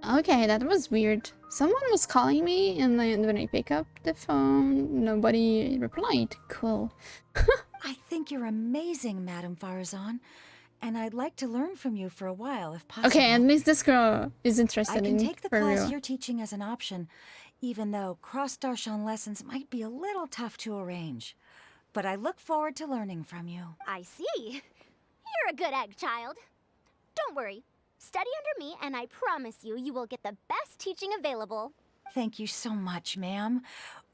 Okay, that was weird. Someone was calling me, and then when I pick up the phone, nobody replied. Cool. I think you're amazing, Madame Farazan, and I'd like to learn from you for a while, if possible. Okay, at least this girl is I interested can in take the for class real. you're teaching as an option, even though cross-Darshan lessons might be a little tough to arrange. But I look forward to learning from you. I see. You're a good egg, child. Don't worry. Study under me, and I promise you, you will get the best teaching available. Thank you so much, ma'am.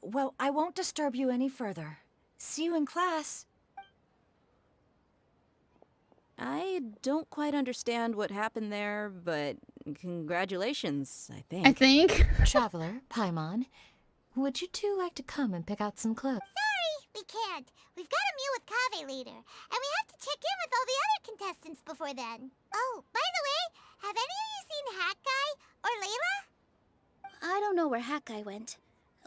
Well, I won't disturb you any further. See you in class. I don't quite understand what happened there, but congratulations, I think. I think. Traveler, Paimon, would you two like to come and pick out some clothes? Sorry, we can't. We've got a meal with Kave later, and we have to check in with all the other contestants before then. Oh, by the way, have any of you seen Hat Guy or Layla? I don't know where Hat Guy went.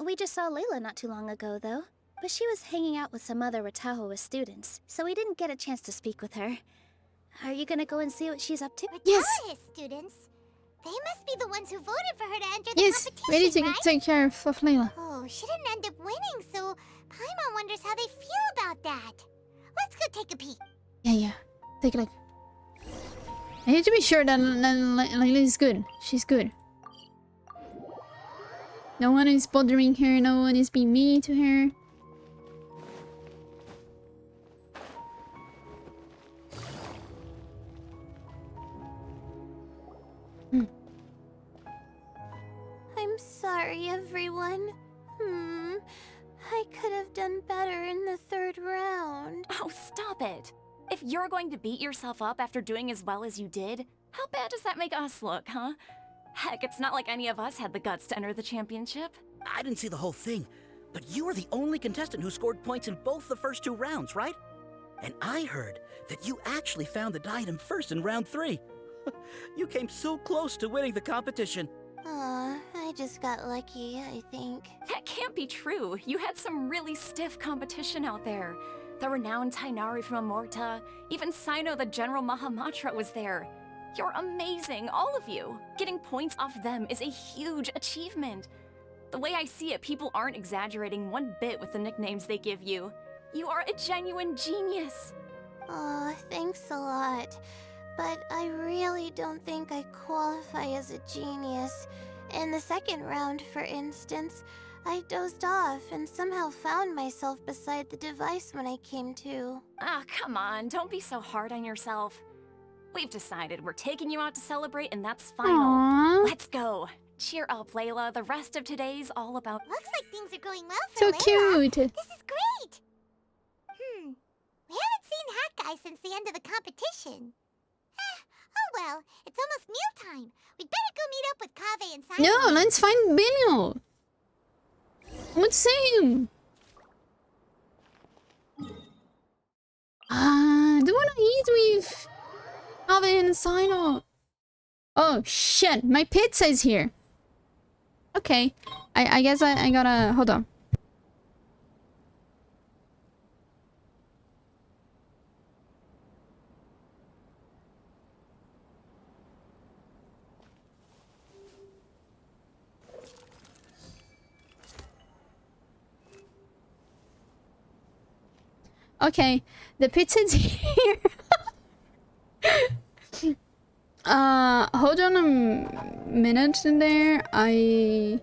We just saw Layla not too long ago, though. But she was hanging out with some other Ratahoa students, so we didn't get a chance to speak with her. Are you gonna go and see what she's up to? Yes. His students. They must be the ones who voted for her to enter the Yes, competition, ready to right? take care of Layla. Oh, she didn't end up winning, so Paimon wonders how they feel about that. Let's go take a peek. Yeah. Take a look. I need to be sure that Layla is good. She's good. No one is bothering her. No one is being mean to her. I'm sorry, everyone. I could have done better in the third round. Oh, stop it. If you're going to beat yourself up after doing as well as you did, how bad does that make us look, huh? Heck, it's not like any of us had the guts to enter the championship. I didn't see the whole thing, but you were the only contestant who scored points in both the first 2 rounds, right? And I heard that you actually found the diadem first in round 3. You came so close to winning the competition. Aw, I just got lucky, I think. That can't be true. You had some really stiff competition out there. The renowned Tainari from Amorta, even Sino the General Mahamatra was there. You're amazing, all of you. Getting points off them is a huge achievement. The way I see it, people aren't exaggerating one bit with the nicknames they give you. You are a genuine genius. Aw, thanks a lot. But I really don't think I qualify as a genius. In the second round, for instance, I dozed off and somehow found myself beside the device when I came to. Ah, come on, don't be so hard on yourself. We've decided we're taking you out to celebrate, and that's final. Aww. Let's go. Cheer up, Layla. The rest of today's all about... Looks like things are going well for So Layla. cute. This is great. We haven't seen Hat Guy since the end of the competition. Oh well, it's almost mealtime. We'd better go meet up with Kave and Simon. No, let's find Bill. Let's see him. I don't want to eat with Kave and Sino. Oh shit, my pizza is here. Okay, I guess I gotta hold on. Okay, the pizza's here. Hold on a minute in there. I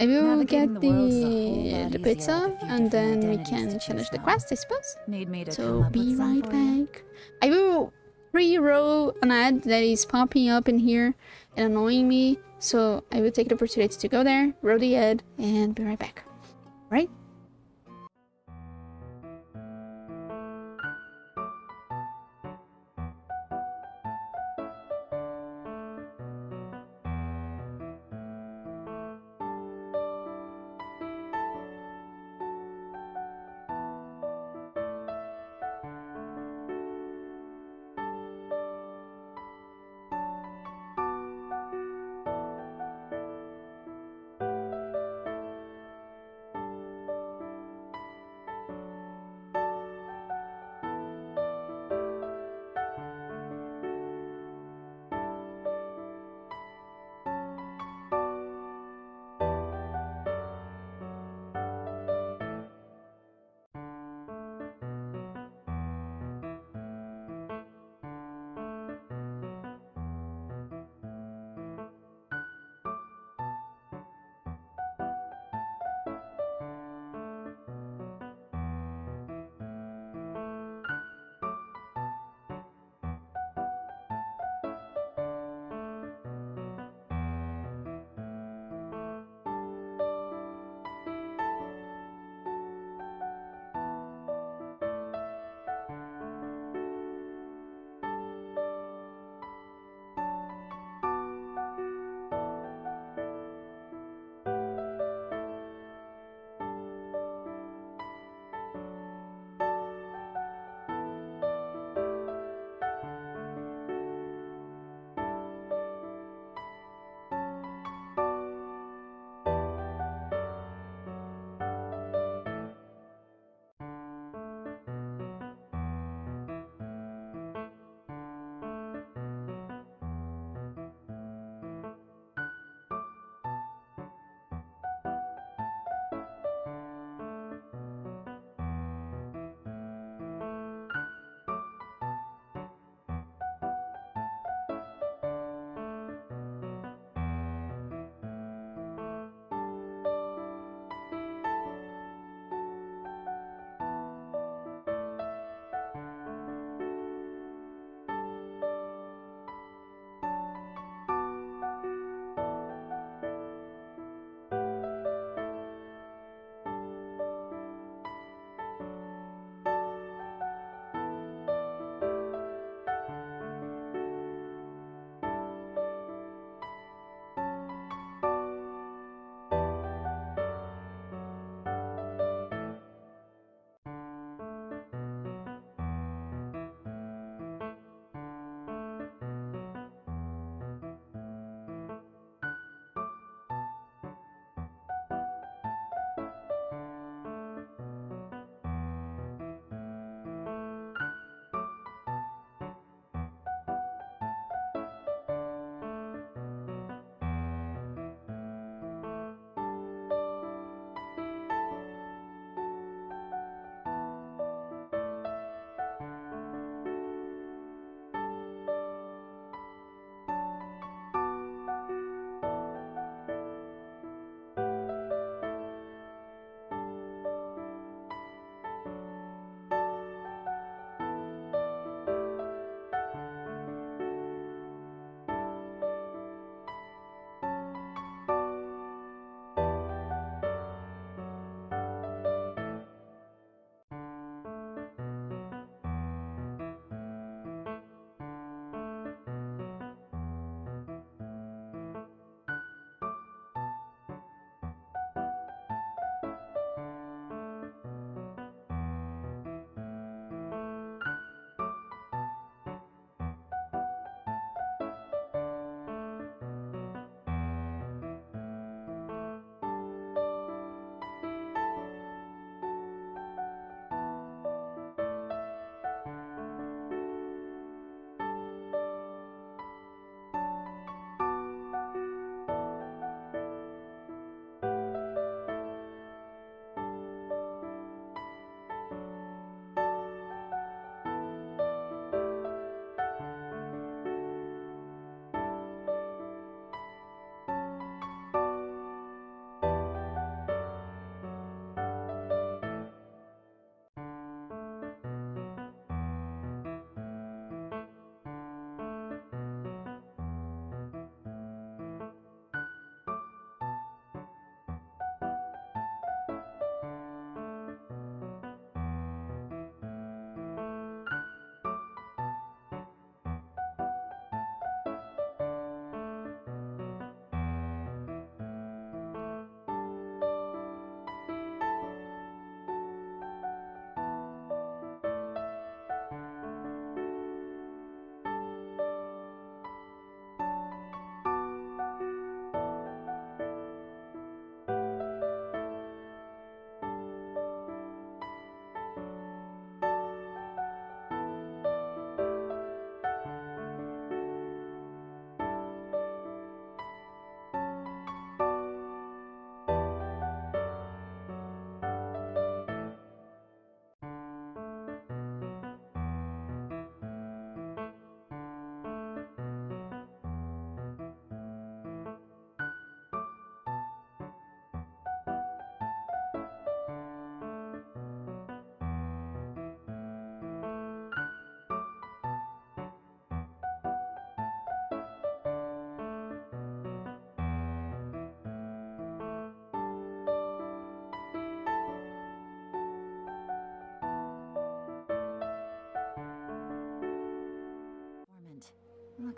will get the pizza and then we can finish the quest, I suppose. Need me to So come up be with some right for you? back. I will re-roll an ad that is popping up in here and annoying me. So I will take the opportunity to go there, roll the ad, and be right back. Right?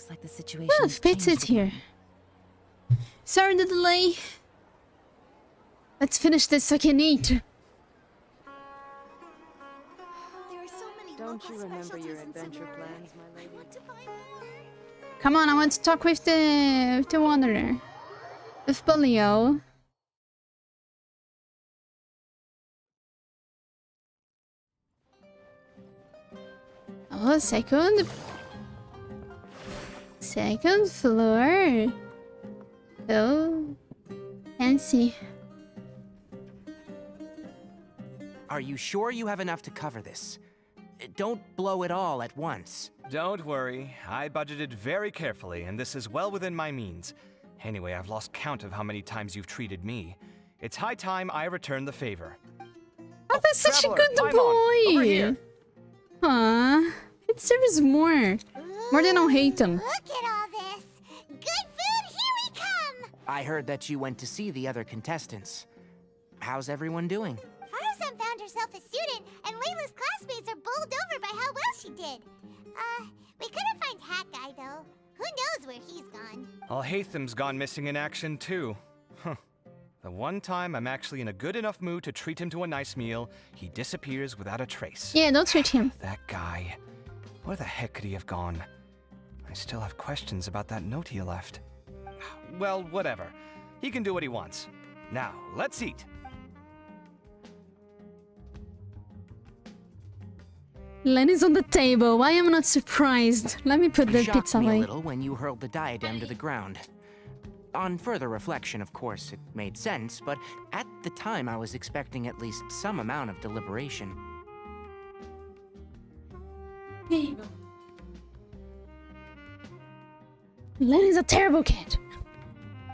Looks like the situation Oh, has Fitz changed is here. Sorry the delay. Let's finish this so I can eat. Don't you remember your adventure plans, my lady? Come on, I want to talk with the wanderer. With Polio. Oh, second floor. Oh, fancy. Are you sure you have enough to cover this? Don't blow it all at once. Don't worry, I budgeted very carefully, and this is well within my means. Anyway, I've lost count of how many times you've treated me. It's high time I return the favor. Oh, that's such a Traveler, good climb on, over boy. here. Huh? It serves more. More than I'll hate him. Look at all this. Good food, here we come. I heard that you went to see the other contestants. How's everyone doing? Faruzan found herself a student, and Layla's classmates are bowled over by how well she did. We couldn't find Hat Guy, though. Who knows where he's gone? Alhatham's gone missing in action, too. Huh. The one time I'm actually in a good enough mood to treat him to a nice meal, he disappears without a trace. Yeah, don't treat him. That guy. Where the heck could he have gone? I still have questions about that note he left. Well, whatever. He can do what he wants. Now, let's eat. Lenny's on the table. Why am I not surprised? Let me put the You shocked pizza me away. a little when you hurled the diadem to the ground. On further reflection, of course, it made sense, but at the time I was expecting at least some amount of deliberation. Lenny's a terrible kid.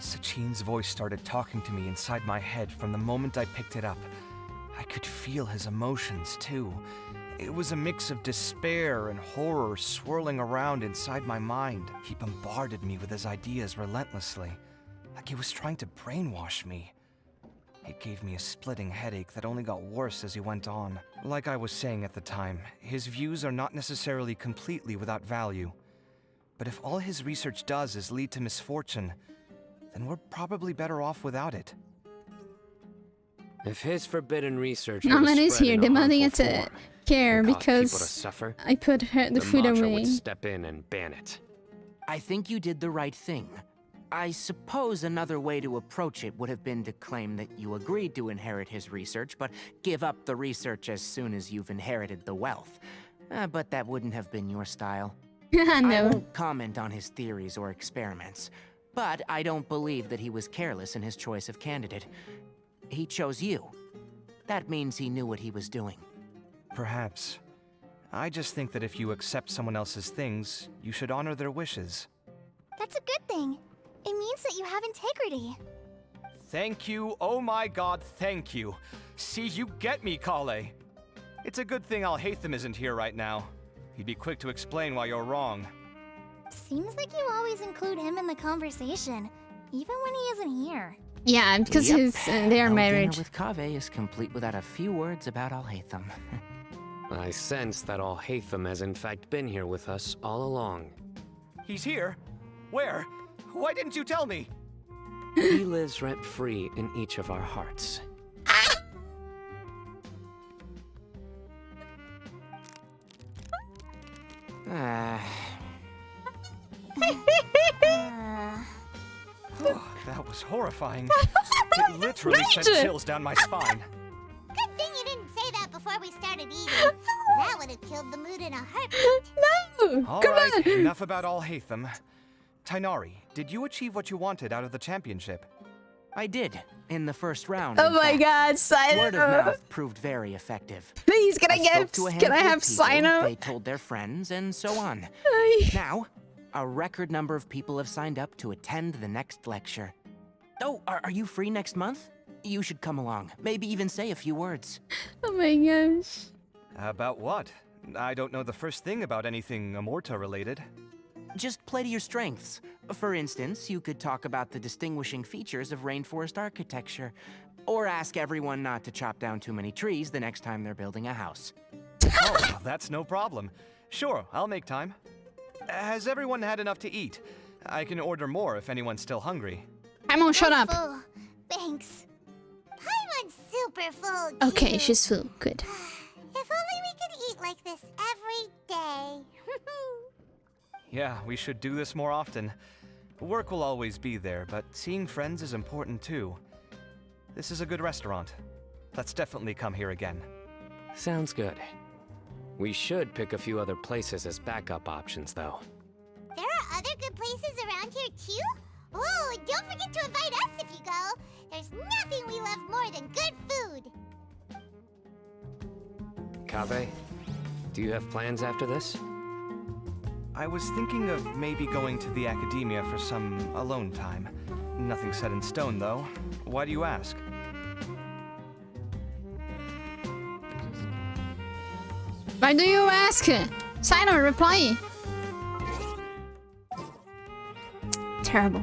Sachin's voice started talking to me inside my head from the moment I picked it up. I could feel his emotions, too. It was a mix of despair and horror swirling around inside my mind. He bombarded me with his ideas relentlessly, like he was trying to brainwash me. It gave me a splitting headache that only got worse as he went on. Like I was saying at the time, his views are not necessarily completely without value. But if all his research does is lead to misfortune, then we're probably better off without it. If his forbidden research No, were to Lenny's spread here in a demanding it harmful to form care and cause people to because suffer, I put the food Matra away. would step in and ban it. I think you did the right thing. I suppose another way to approach it would have been to claim that you agreed to inherit his research, but give up the research as soon as you've inherited the wealth. But that wouldn't have been your style. I No. won't comment on his theories or experiments, but I don't believe that he was careless in his choice of candidate. He chose you. That means he knew what he was doing. Perhaps. I just think that if you accept someone else's things, you should honor their wishes. That's a good thing. It means that you have integrity. Thank you, oh my god, thank you. See, you get me, Kale. It's a good thing Alhaitham isn't here right now. He'd be quick to explain why you're wrong. Seems like you always include him in the conversation, even when he isn't here. Yeah, because Yep. they are No married. dinner with Kaveh is complete without a few words about Alhaitham. I sense that Alhaitham has in fact been here with us all along. He's here? Where? Why didn't you tell me? He lives rent-free in each of our hearts. That was horrifying. It literally sent chills down my spine. Good thing you didn't say that before we started eating. That would have killed the mood in a heartbeat. All right, enough about Alhaitham. Tainari, did you achieve what you wanted out of the championship? I did, in the first round. Oh in my fact. god, Sino! Word of mouth proved very effective. Please, can I spoke to a can I handful have of people, Sino? They told their friends, and so on. Now, a record number of people have signed up to attend the next lecture. Oh, are you free next month? You should come along. Maybe even say a few words. Oh my gosh. About what? I don't know the first thing about anything Amorta related. Just play to your strengths. For instance, you could talk about the distinguishing features of rainforest architecture, or ask everyone not to chop down too many trees the next time they're building a house. Oh, that's no problem. Sure, I'll make time. Has everyone had enough to eat? I can order more if anyone's still hungry. Paimon, shut up. Full. Thanks. Paimon's super full. Okay, too. she's full. Good. If only we could eat like this every day. Yeah, we should do this more often. Work will always be there, but seeing friends is important too. This is a good restaurant. Let's definitely come here again. Sounds good. We should pick a few other places as backup options, though. There are other good places around here too? Oh, and don't forget to invite us if you go. There's nothing we love more than good food. Kaveh, do you have plans after this? I was thinking of maybe going to the academia for some alone time. Nothing set in stone, though. Why do you ask? Why do you ask? Sino, reply. Terrible.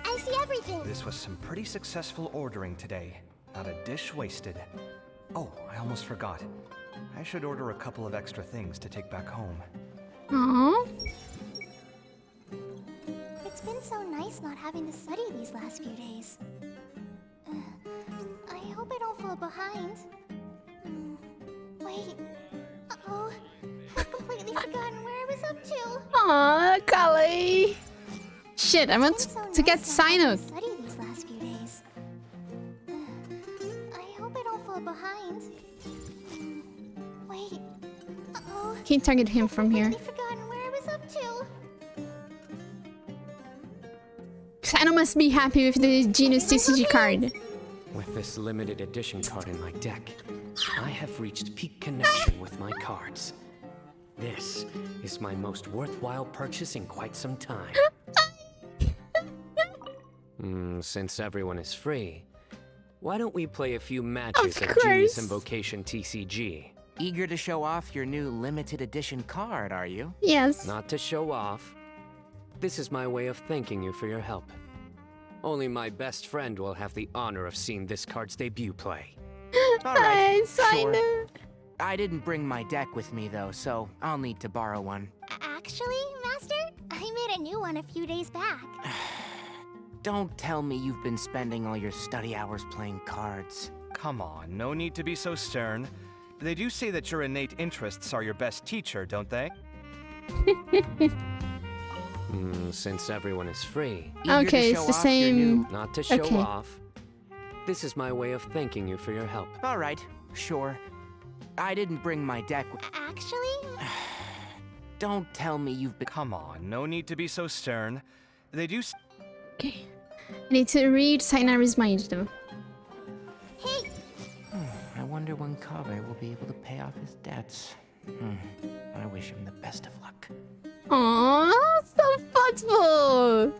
I see everything. This was some pretty successful ordering today. Not a dish wasted. Oh, I almost forgot. I should order a couple of extra things to take back home. Aww. It's been so nice not having to study these last few days. I hope I don't fall behind. Wait. Uh-oh. I've completely forgotten where I was up to. Aww, Kali. Shit, I want to get Sino. Study these last few days. I hope I don't fall behind. Wait. Uh-oh. Can you target him from here? I've forgotten where I was up to. Sino must be happy with the Genius TCG card. With this limited edition card in my deck, I have reached peak connection with my cards. This is my most worthwhile purchase in quite some time. Since everyone is free, why don't we play a few matches of Genius Invocation TCG? Eager to show off your new limited edition card, are you? Yes. Not to show off. This is my way of thanking you for your help. Only my best friend will have the honor of seeing this card's debut play. All right, Sino. sure. I didn't bring my deck with me though, so I'll need to borrow one. Actually, Master, I made a new one a few days back. Don't tell me you've been spending all your study hours playing cards. Come on, no need to be so stern. They do say that your innate interests are your best teacher, don't they? Since everyone is free. Okay, it's the same. Not to show Okay. off. This is my way of thanking you for your help. All right, sure. I didn't bring my deck. Actually? Don't tell me you've been. Come on, no need to be so stern. They do. Okay. I need to read Sainari's mind though. Hey! I wonder when Kaveh will be able to pay off his debts. I wish him the best of luck. Aww, so thoughtful!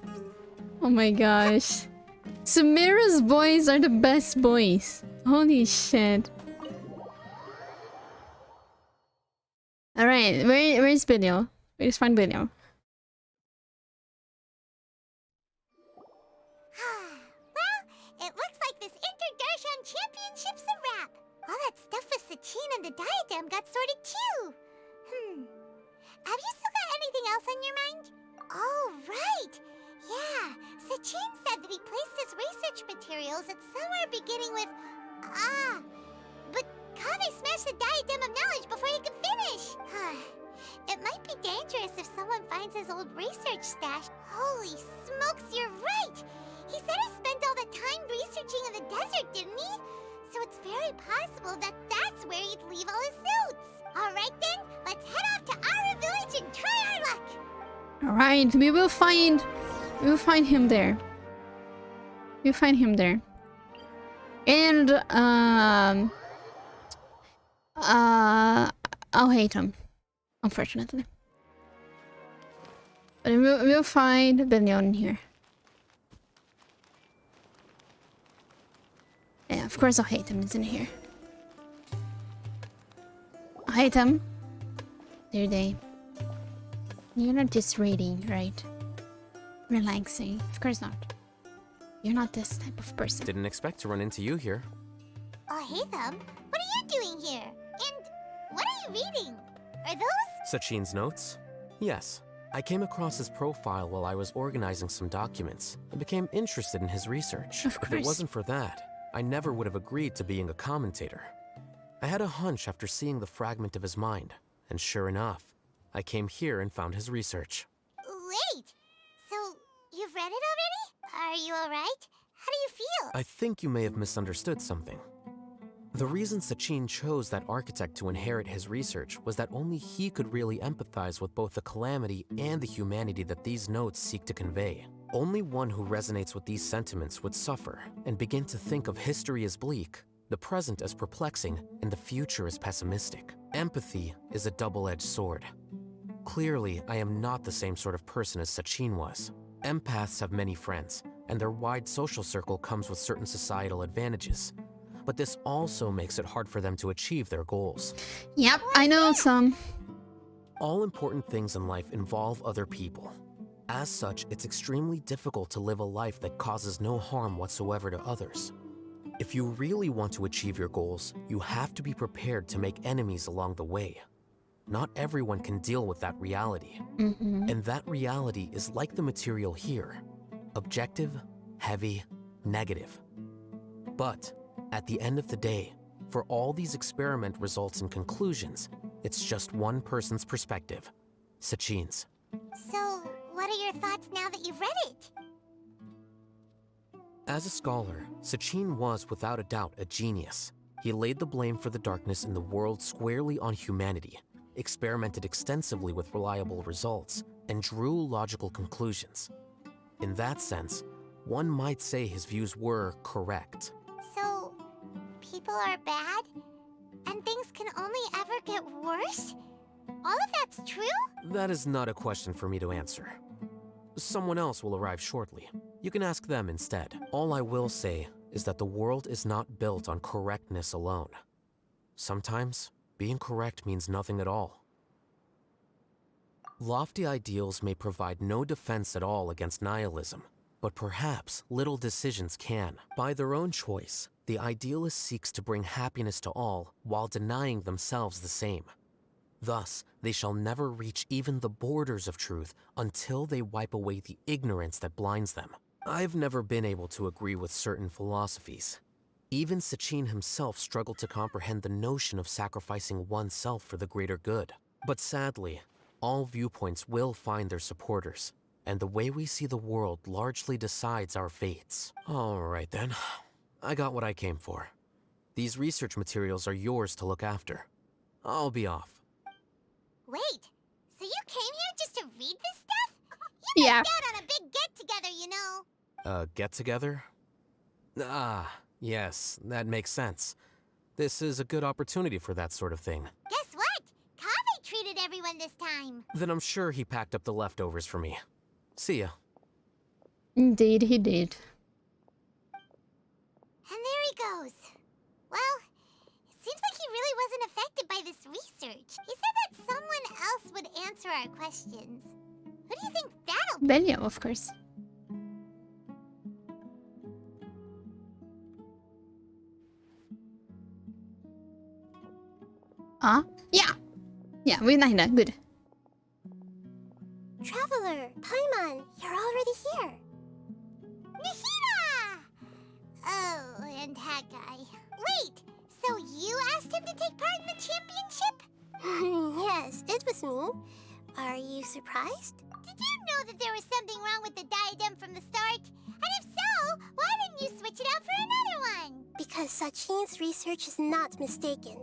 Oh my gosh. Sumera's boys are the best boys. Holy shit. Alright, where's Bilio? Where's find Bilio? Well, it looks like this Inter-Darshan Championship's a wrap. All that stuff with Sachin and the diadem got sorted too. Have you still got anything else on your mind? Oh, right! Yeah, Sachin said that he placed his research materials at somewhere beginning with... but Kaveh smashed the diadem of knowledge before he could finish! It might be dangerous if someone finds his old research stash. Holy smokes, you're right! He said he spent all the time researching in the desert, didn't he? So it's very possible that that's where he'd leave all his notes. Alright then, let's head off to Ara Village and try our luck! Alright, we will find him there. We'll find him there. And I'll hate him, unfortunately. But we'll find Billion here. Yeah, of course I'll hate him, isn't here. I hate him. Dear day. You're not just reading, right? Relaxing. Of course not. You're not this type of person. Didn't expect to run into you here. Oh, hey them. What are you doing here? And what are you reading? Are those? Sachin's notes? Yes. I came across his profile while I was organizing some documents and became interested in his research. If it wasn't for that, I never would have agreed to being a commentator. I had a hunch after seeing the fragment of his mind, and sure enough, I came here and found his research. Wait! So, you've read it already? Are you alright? How do you feel? I think you may have misunderstood something. The reason Sachin chose that architect to inherit his research was that only he could really empathize with both the calamity and the humanity that these notes seek to convey. Only one who resonates with these sentiments would suffer and begin to think of history as bleak, the present as perplexing, and the future as pessimistic. Empathy is a double-edged sword. Clearly, I am not the same sort of person as Sachin was. Empaths have many friends, and their wide social circle comes with certain societal advantages. But this also makes it hard for them to achieve their goals. Yep, I know some. All important things in life involve other people. As such, it's extremely difficult to live a life that causes no harm whatsoever to others. If you really want to achieve your goals, you have to be prepared to make enemies along the way. Not everyone can deal with that reality. And that reality is like the material here. Objective, heavy, negative. But at the end of the day, for all these experiment results and conclusions, it's just one person's perspective, Sachin's. So, what are your thoughts now that you've read it? As a scholar, Sachin was without a doubt a genius. He laid the blame for the darkness in the world squarely on humanity, experimented extensively with reliable results, and drew logical conclusions. In that sense, one might say his views were correct. So, people are bad? And things can only ever get worse? All of that's true? That is not a question for me to answer. Someone else will arrive shortly. You can ask them instead. All I will say is that the world is not built on correctness alone. Sometimes, being correct means nothing at all. Lofty ideals may provide no defense at all against nihilism, but perhaps little decisions can. By their own choice, the idealist seeks to bring happiness to all while denying themselves the same. Thus, they shall never reach even the borders of truth until they wipe away the ignorance that blinds them. I've never been able to agree with certain philosophies. Even Sachin himself struggled to comprehend the notion of sacrificing oneself for the greater good. But sadly, all viewpoints will find their supporters, and the way we see the world largely decides our fates. All right then, I got what I came for. These research materials are yours to look after. I'll be off. Wait, so you came here just to read this stuff? You missed out on a big get-together, you know. Get-together? Ah, yes, that makes sense. This is a good opportunity for that sort of thing. Guess what? Kaveh treated everyone this time. Then I'm sure he packed up the leftovers for me. See ya. Indeed, he did. And there he goes. Well, it seems like he really wasn't affected by this research. He said that someone else would answer our questions. Who do you think that'll be? Belia, of course. Yeah. Yeah, with Nahida. Good. Traveler, Paimon, you're already here. Nahida! Oh, and that guy. Wait, so you asked him to take part in the championship? Yes, it was me. Are you surprised? Did you know that there was something wrong with the diadem from the start? And if so, why didn't you switch it out for another one? Because Sachin's research is not mistaken.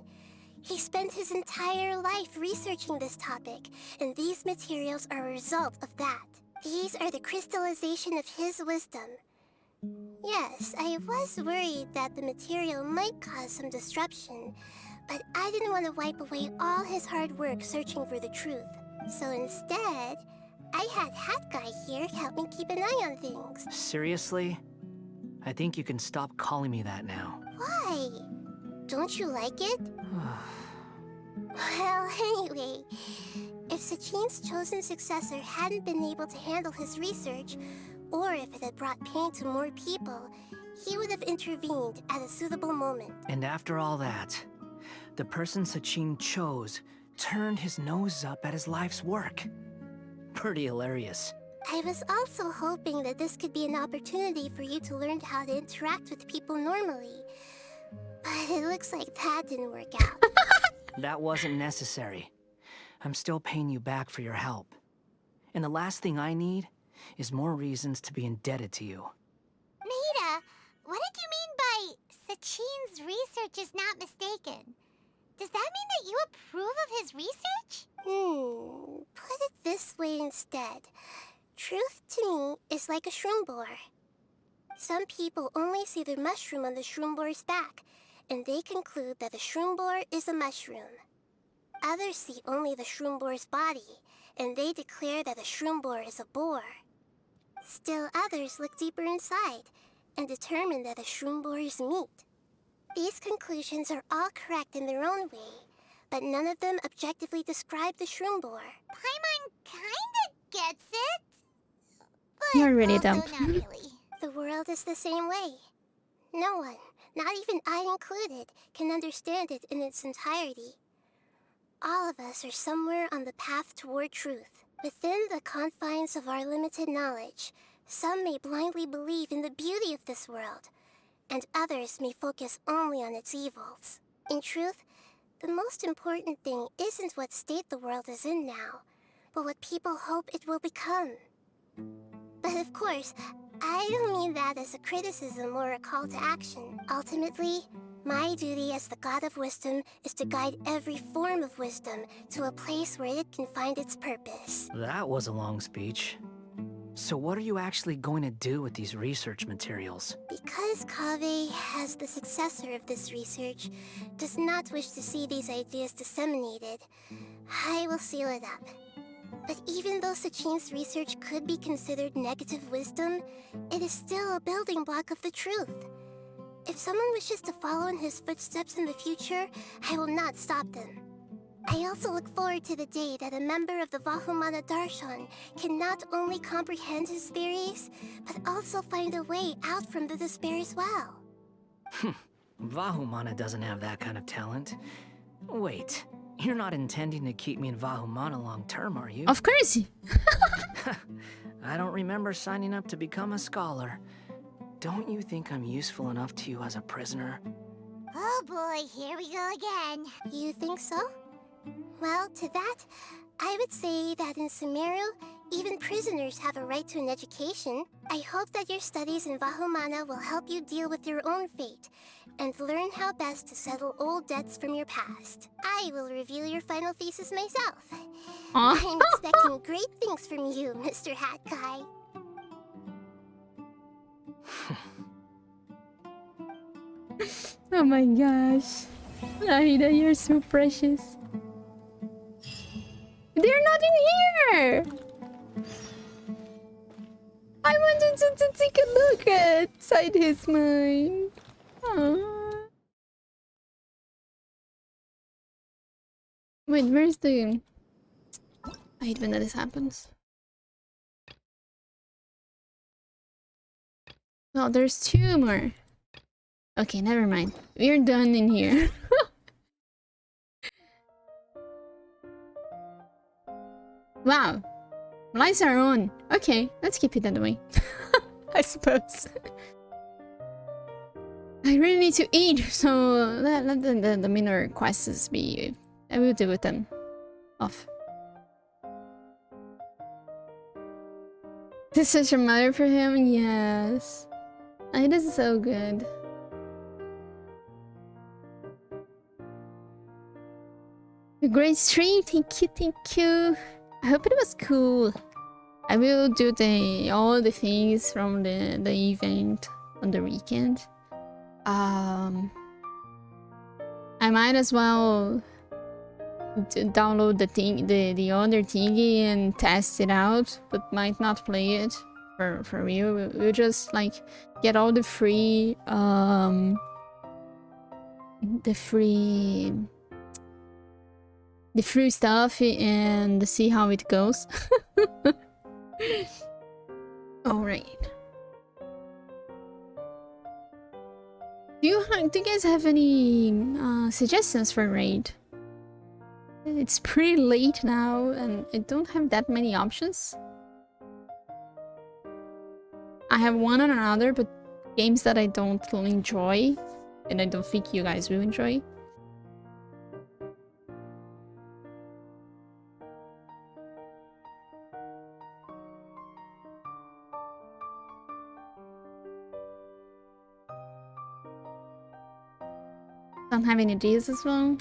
He spent his entire life researching this topic, and these materials are a result of that. These are the crystallization of his wisdom. Yes, I was worried that the material might cause some disruption, but I didn't want to wipe away all his hard work searching for the truth. So instead, I had Hat Guy here help me keep an eye on things. Seriously? I think you can stop calling me that now. Why? Don't you like it? Well, anyway, if Sachin's chosen successor hadn't been able to handle his research, or if it had brought pain to more people, he would have intervened at a suitable moment. And after all that, The person Sachin chose turned his nose up at his life's work. Pretty hilarious. I was also hoping that this could be an opportunity for you to learn how to interact with people normally. But it looks like that didn't work out. That wasn't necessary. I'm still paying you back for your help. And the last thing I need is more reasons to be indebted to you. Nita, what did you mean by Sachin's research is not mistaken? Does that mean that you approve of his research? Put it this way instead. Truth to me is like a shroom boar. Some people only see the mushroom on the shroom boar's back, and they conclude that the shroom boar is a mushroom. Others see only the shroom boar's body, and they declare that the shroom boar is a boar. Still others look deeper inside, and determine that the shroom boar is meat. These conclusions are all correct in their own way, but none of them objectively describe the shroom boar. Paimon kinda gets it, but You're really also dumb. not really. The world is the same way. No one, not even I included, can understand it in its entirety. All of us are somewhere on the path toward truth. Within the confines of our limited knowledge, some may blindly believe in the beauty of this world, and others may focus only on its evils. In truth, the most important thing isn't what state the world is in now, but what people hope it will become. But of course, I don't mean that as a criticism or a call to action. Ultimately, my duty as the God of Wisdom is to guide every form of wisdom to a place where it can find its purpose. That was a long speech. So what are you actually going to do with these research materials? Because Kaveh, as the successor of this research, does not wish to see these ideas disseminated, I will seal it up. But even though Sachin's research could be considered negative wisdom, it is still a building block of the truth. If someone wishes to follow in his footsteps in the future, I will not stop them. I also look forward to the day that a member of the Vahumana Darshan can not only comprehend his theories, but also find a way out from the despair as well. Vahumana doesn't have that kind of talent. Wait, you're not intending to keep me in Vahumana long term, are you? Of course. I don't remember signing up to become a scholar. Don't you think I'm useful enough to you as a prisoner? Oh boy, here we go again. You think so? Well, to that, I would say that in Sumeru, even prisoners have a right to an education. I hope that your studies in Vahumana will help you deal with your own fate, and learn how best to settle old debts from your past. I will review your final thesis myself. I'm expecting great things from you, Mr. Hat Guy. Oh my gosh. Aida, you're so precious. They're not in here! I wanted to take a look inside his mind. Aww. Wait, where's the... I hate when this happens. Oh, there's two more. Okay, never mind. We're done in here. Wow. Lights are on. Okay, let's keep it that way. I suppose. I really need to eat, so let the minor quests be... I will deal with them. Off. This is such a mother for him? Yes. It is so good. A great stream, thank you. I hope it was cool. I will do all the things from the event on the weekend. I might as well download the other thingy and test it out, but might not play it for real. We'll just like get all the free stuff and see how it goes. All right. Do you guys have any suggestions for raid? It's pretty late now, and I don't have that many options. I have one and another, but games that I don't enjoy, and I don't think you guys will enjoy. Don't have any ideas as well.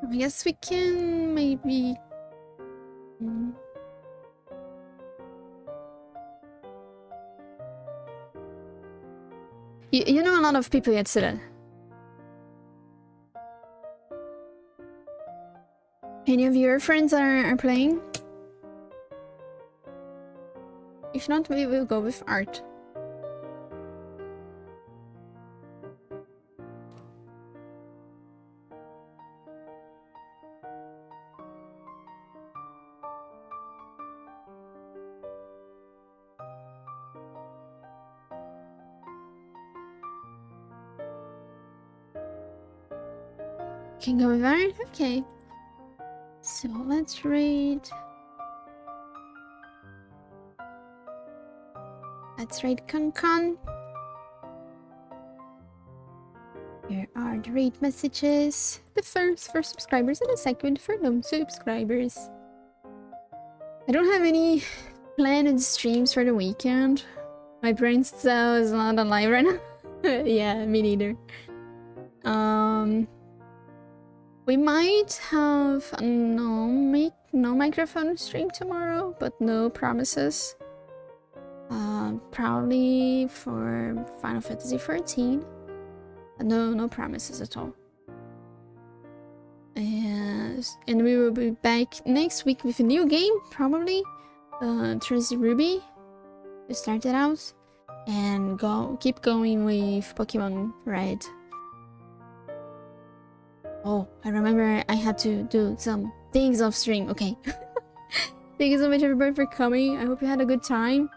I guess we can maybe... You know a lot of people yesterday. Any of your friends are playing? If not, we will go with art. Can go with art? Okay. So let's read. Let's read Con. Here are the raid messages. The first for subscribers and the second for non-subscribers. I don't have any planned streams for the weekend. My brain cell is not alive right now. Yeah, me neither. We might have a no microphone stream tomorrow, but no promises. Probably for Final Fantasy 14. No promises at all. And we will be back next week with a new game, probably. Tracy Ruby. We started out. And keep going with Pokemon Red. Oh, I remember I had to do some things off stream. Okay. Thank you so much everybody for coming. I hope you had a good time.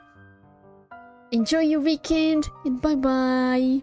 Enjoy your weekend and bye bye.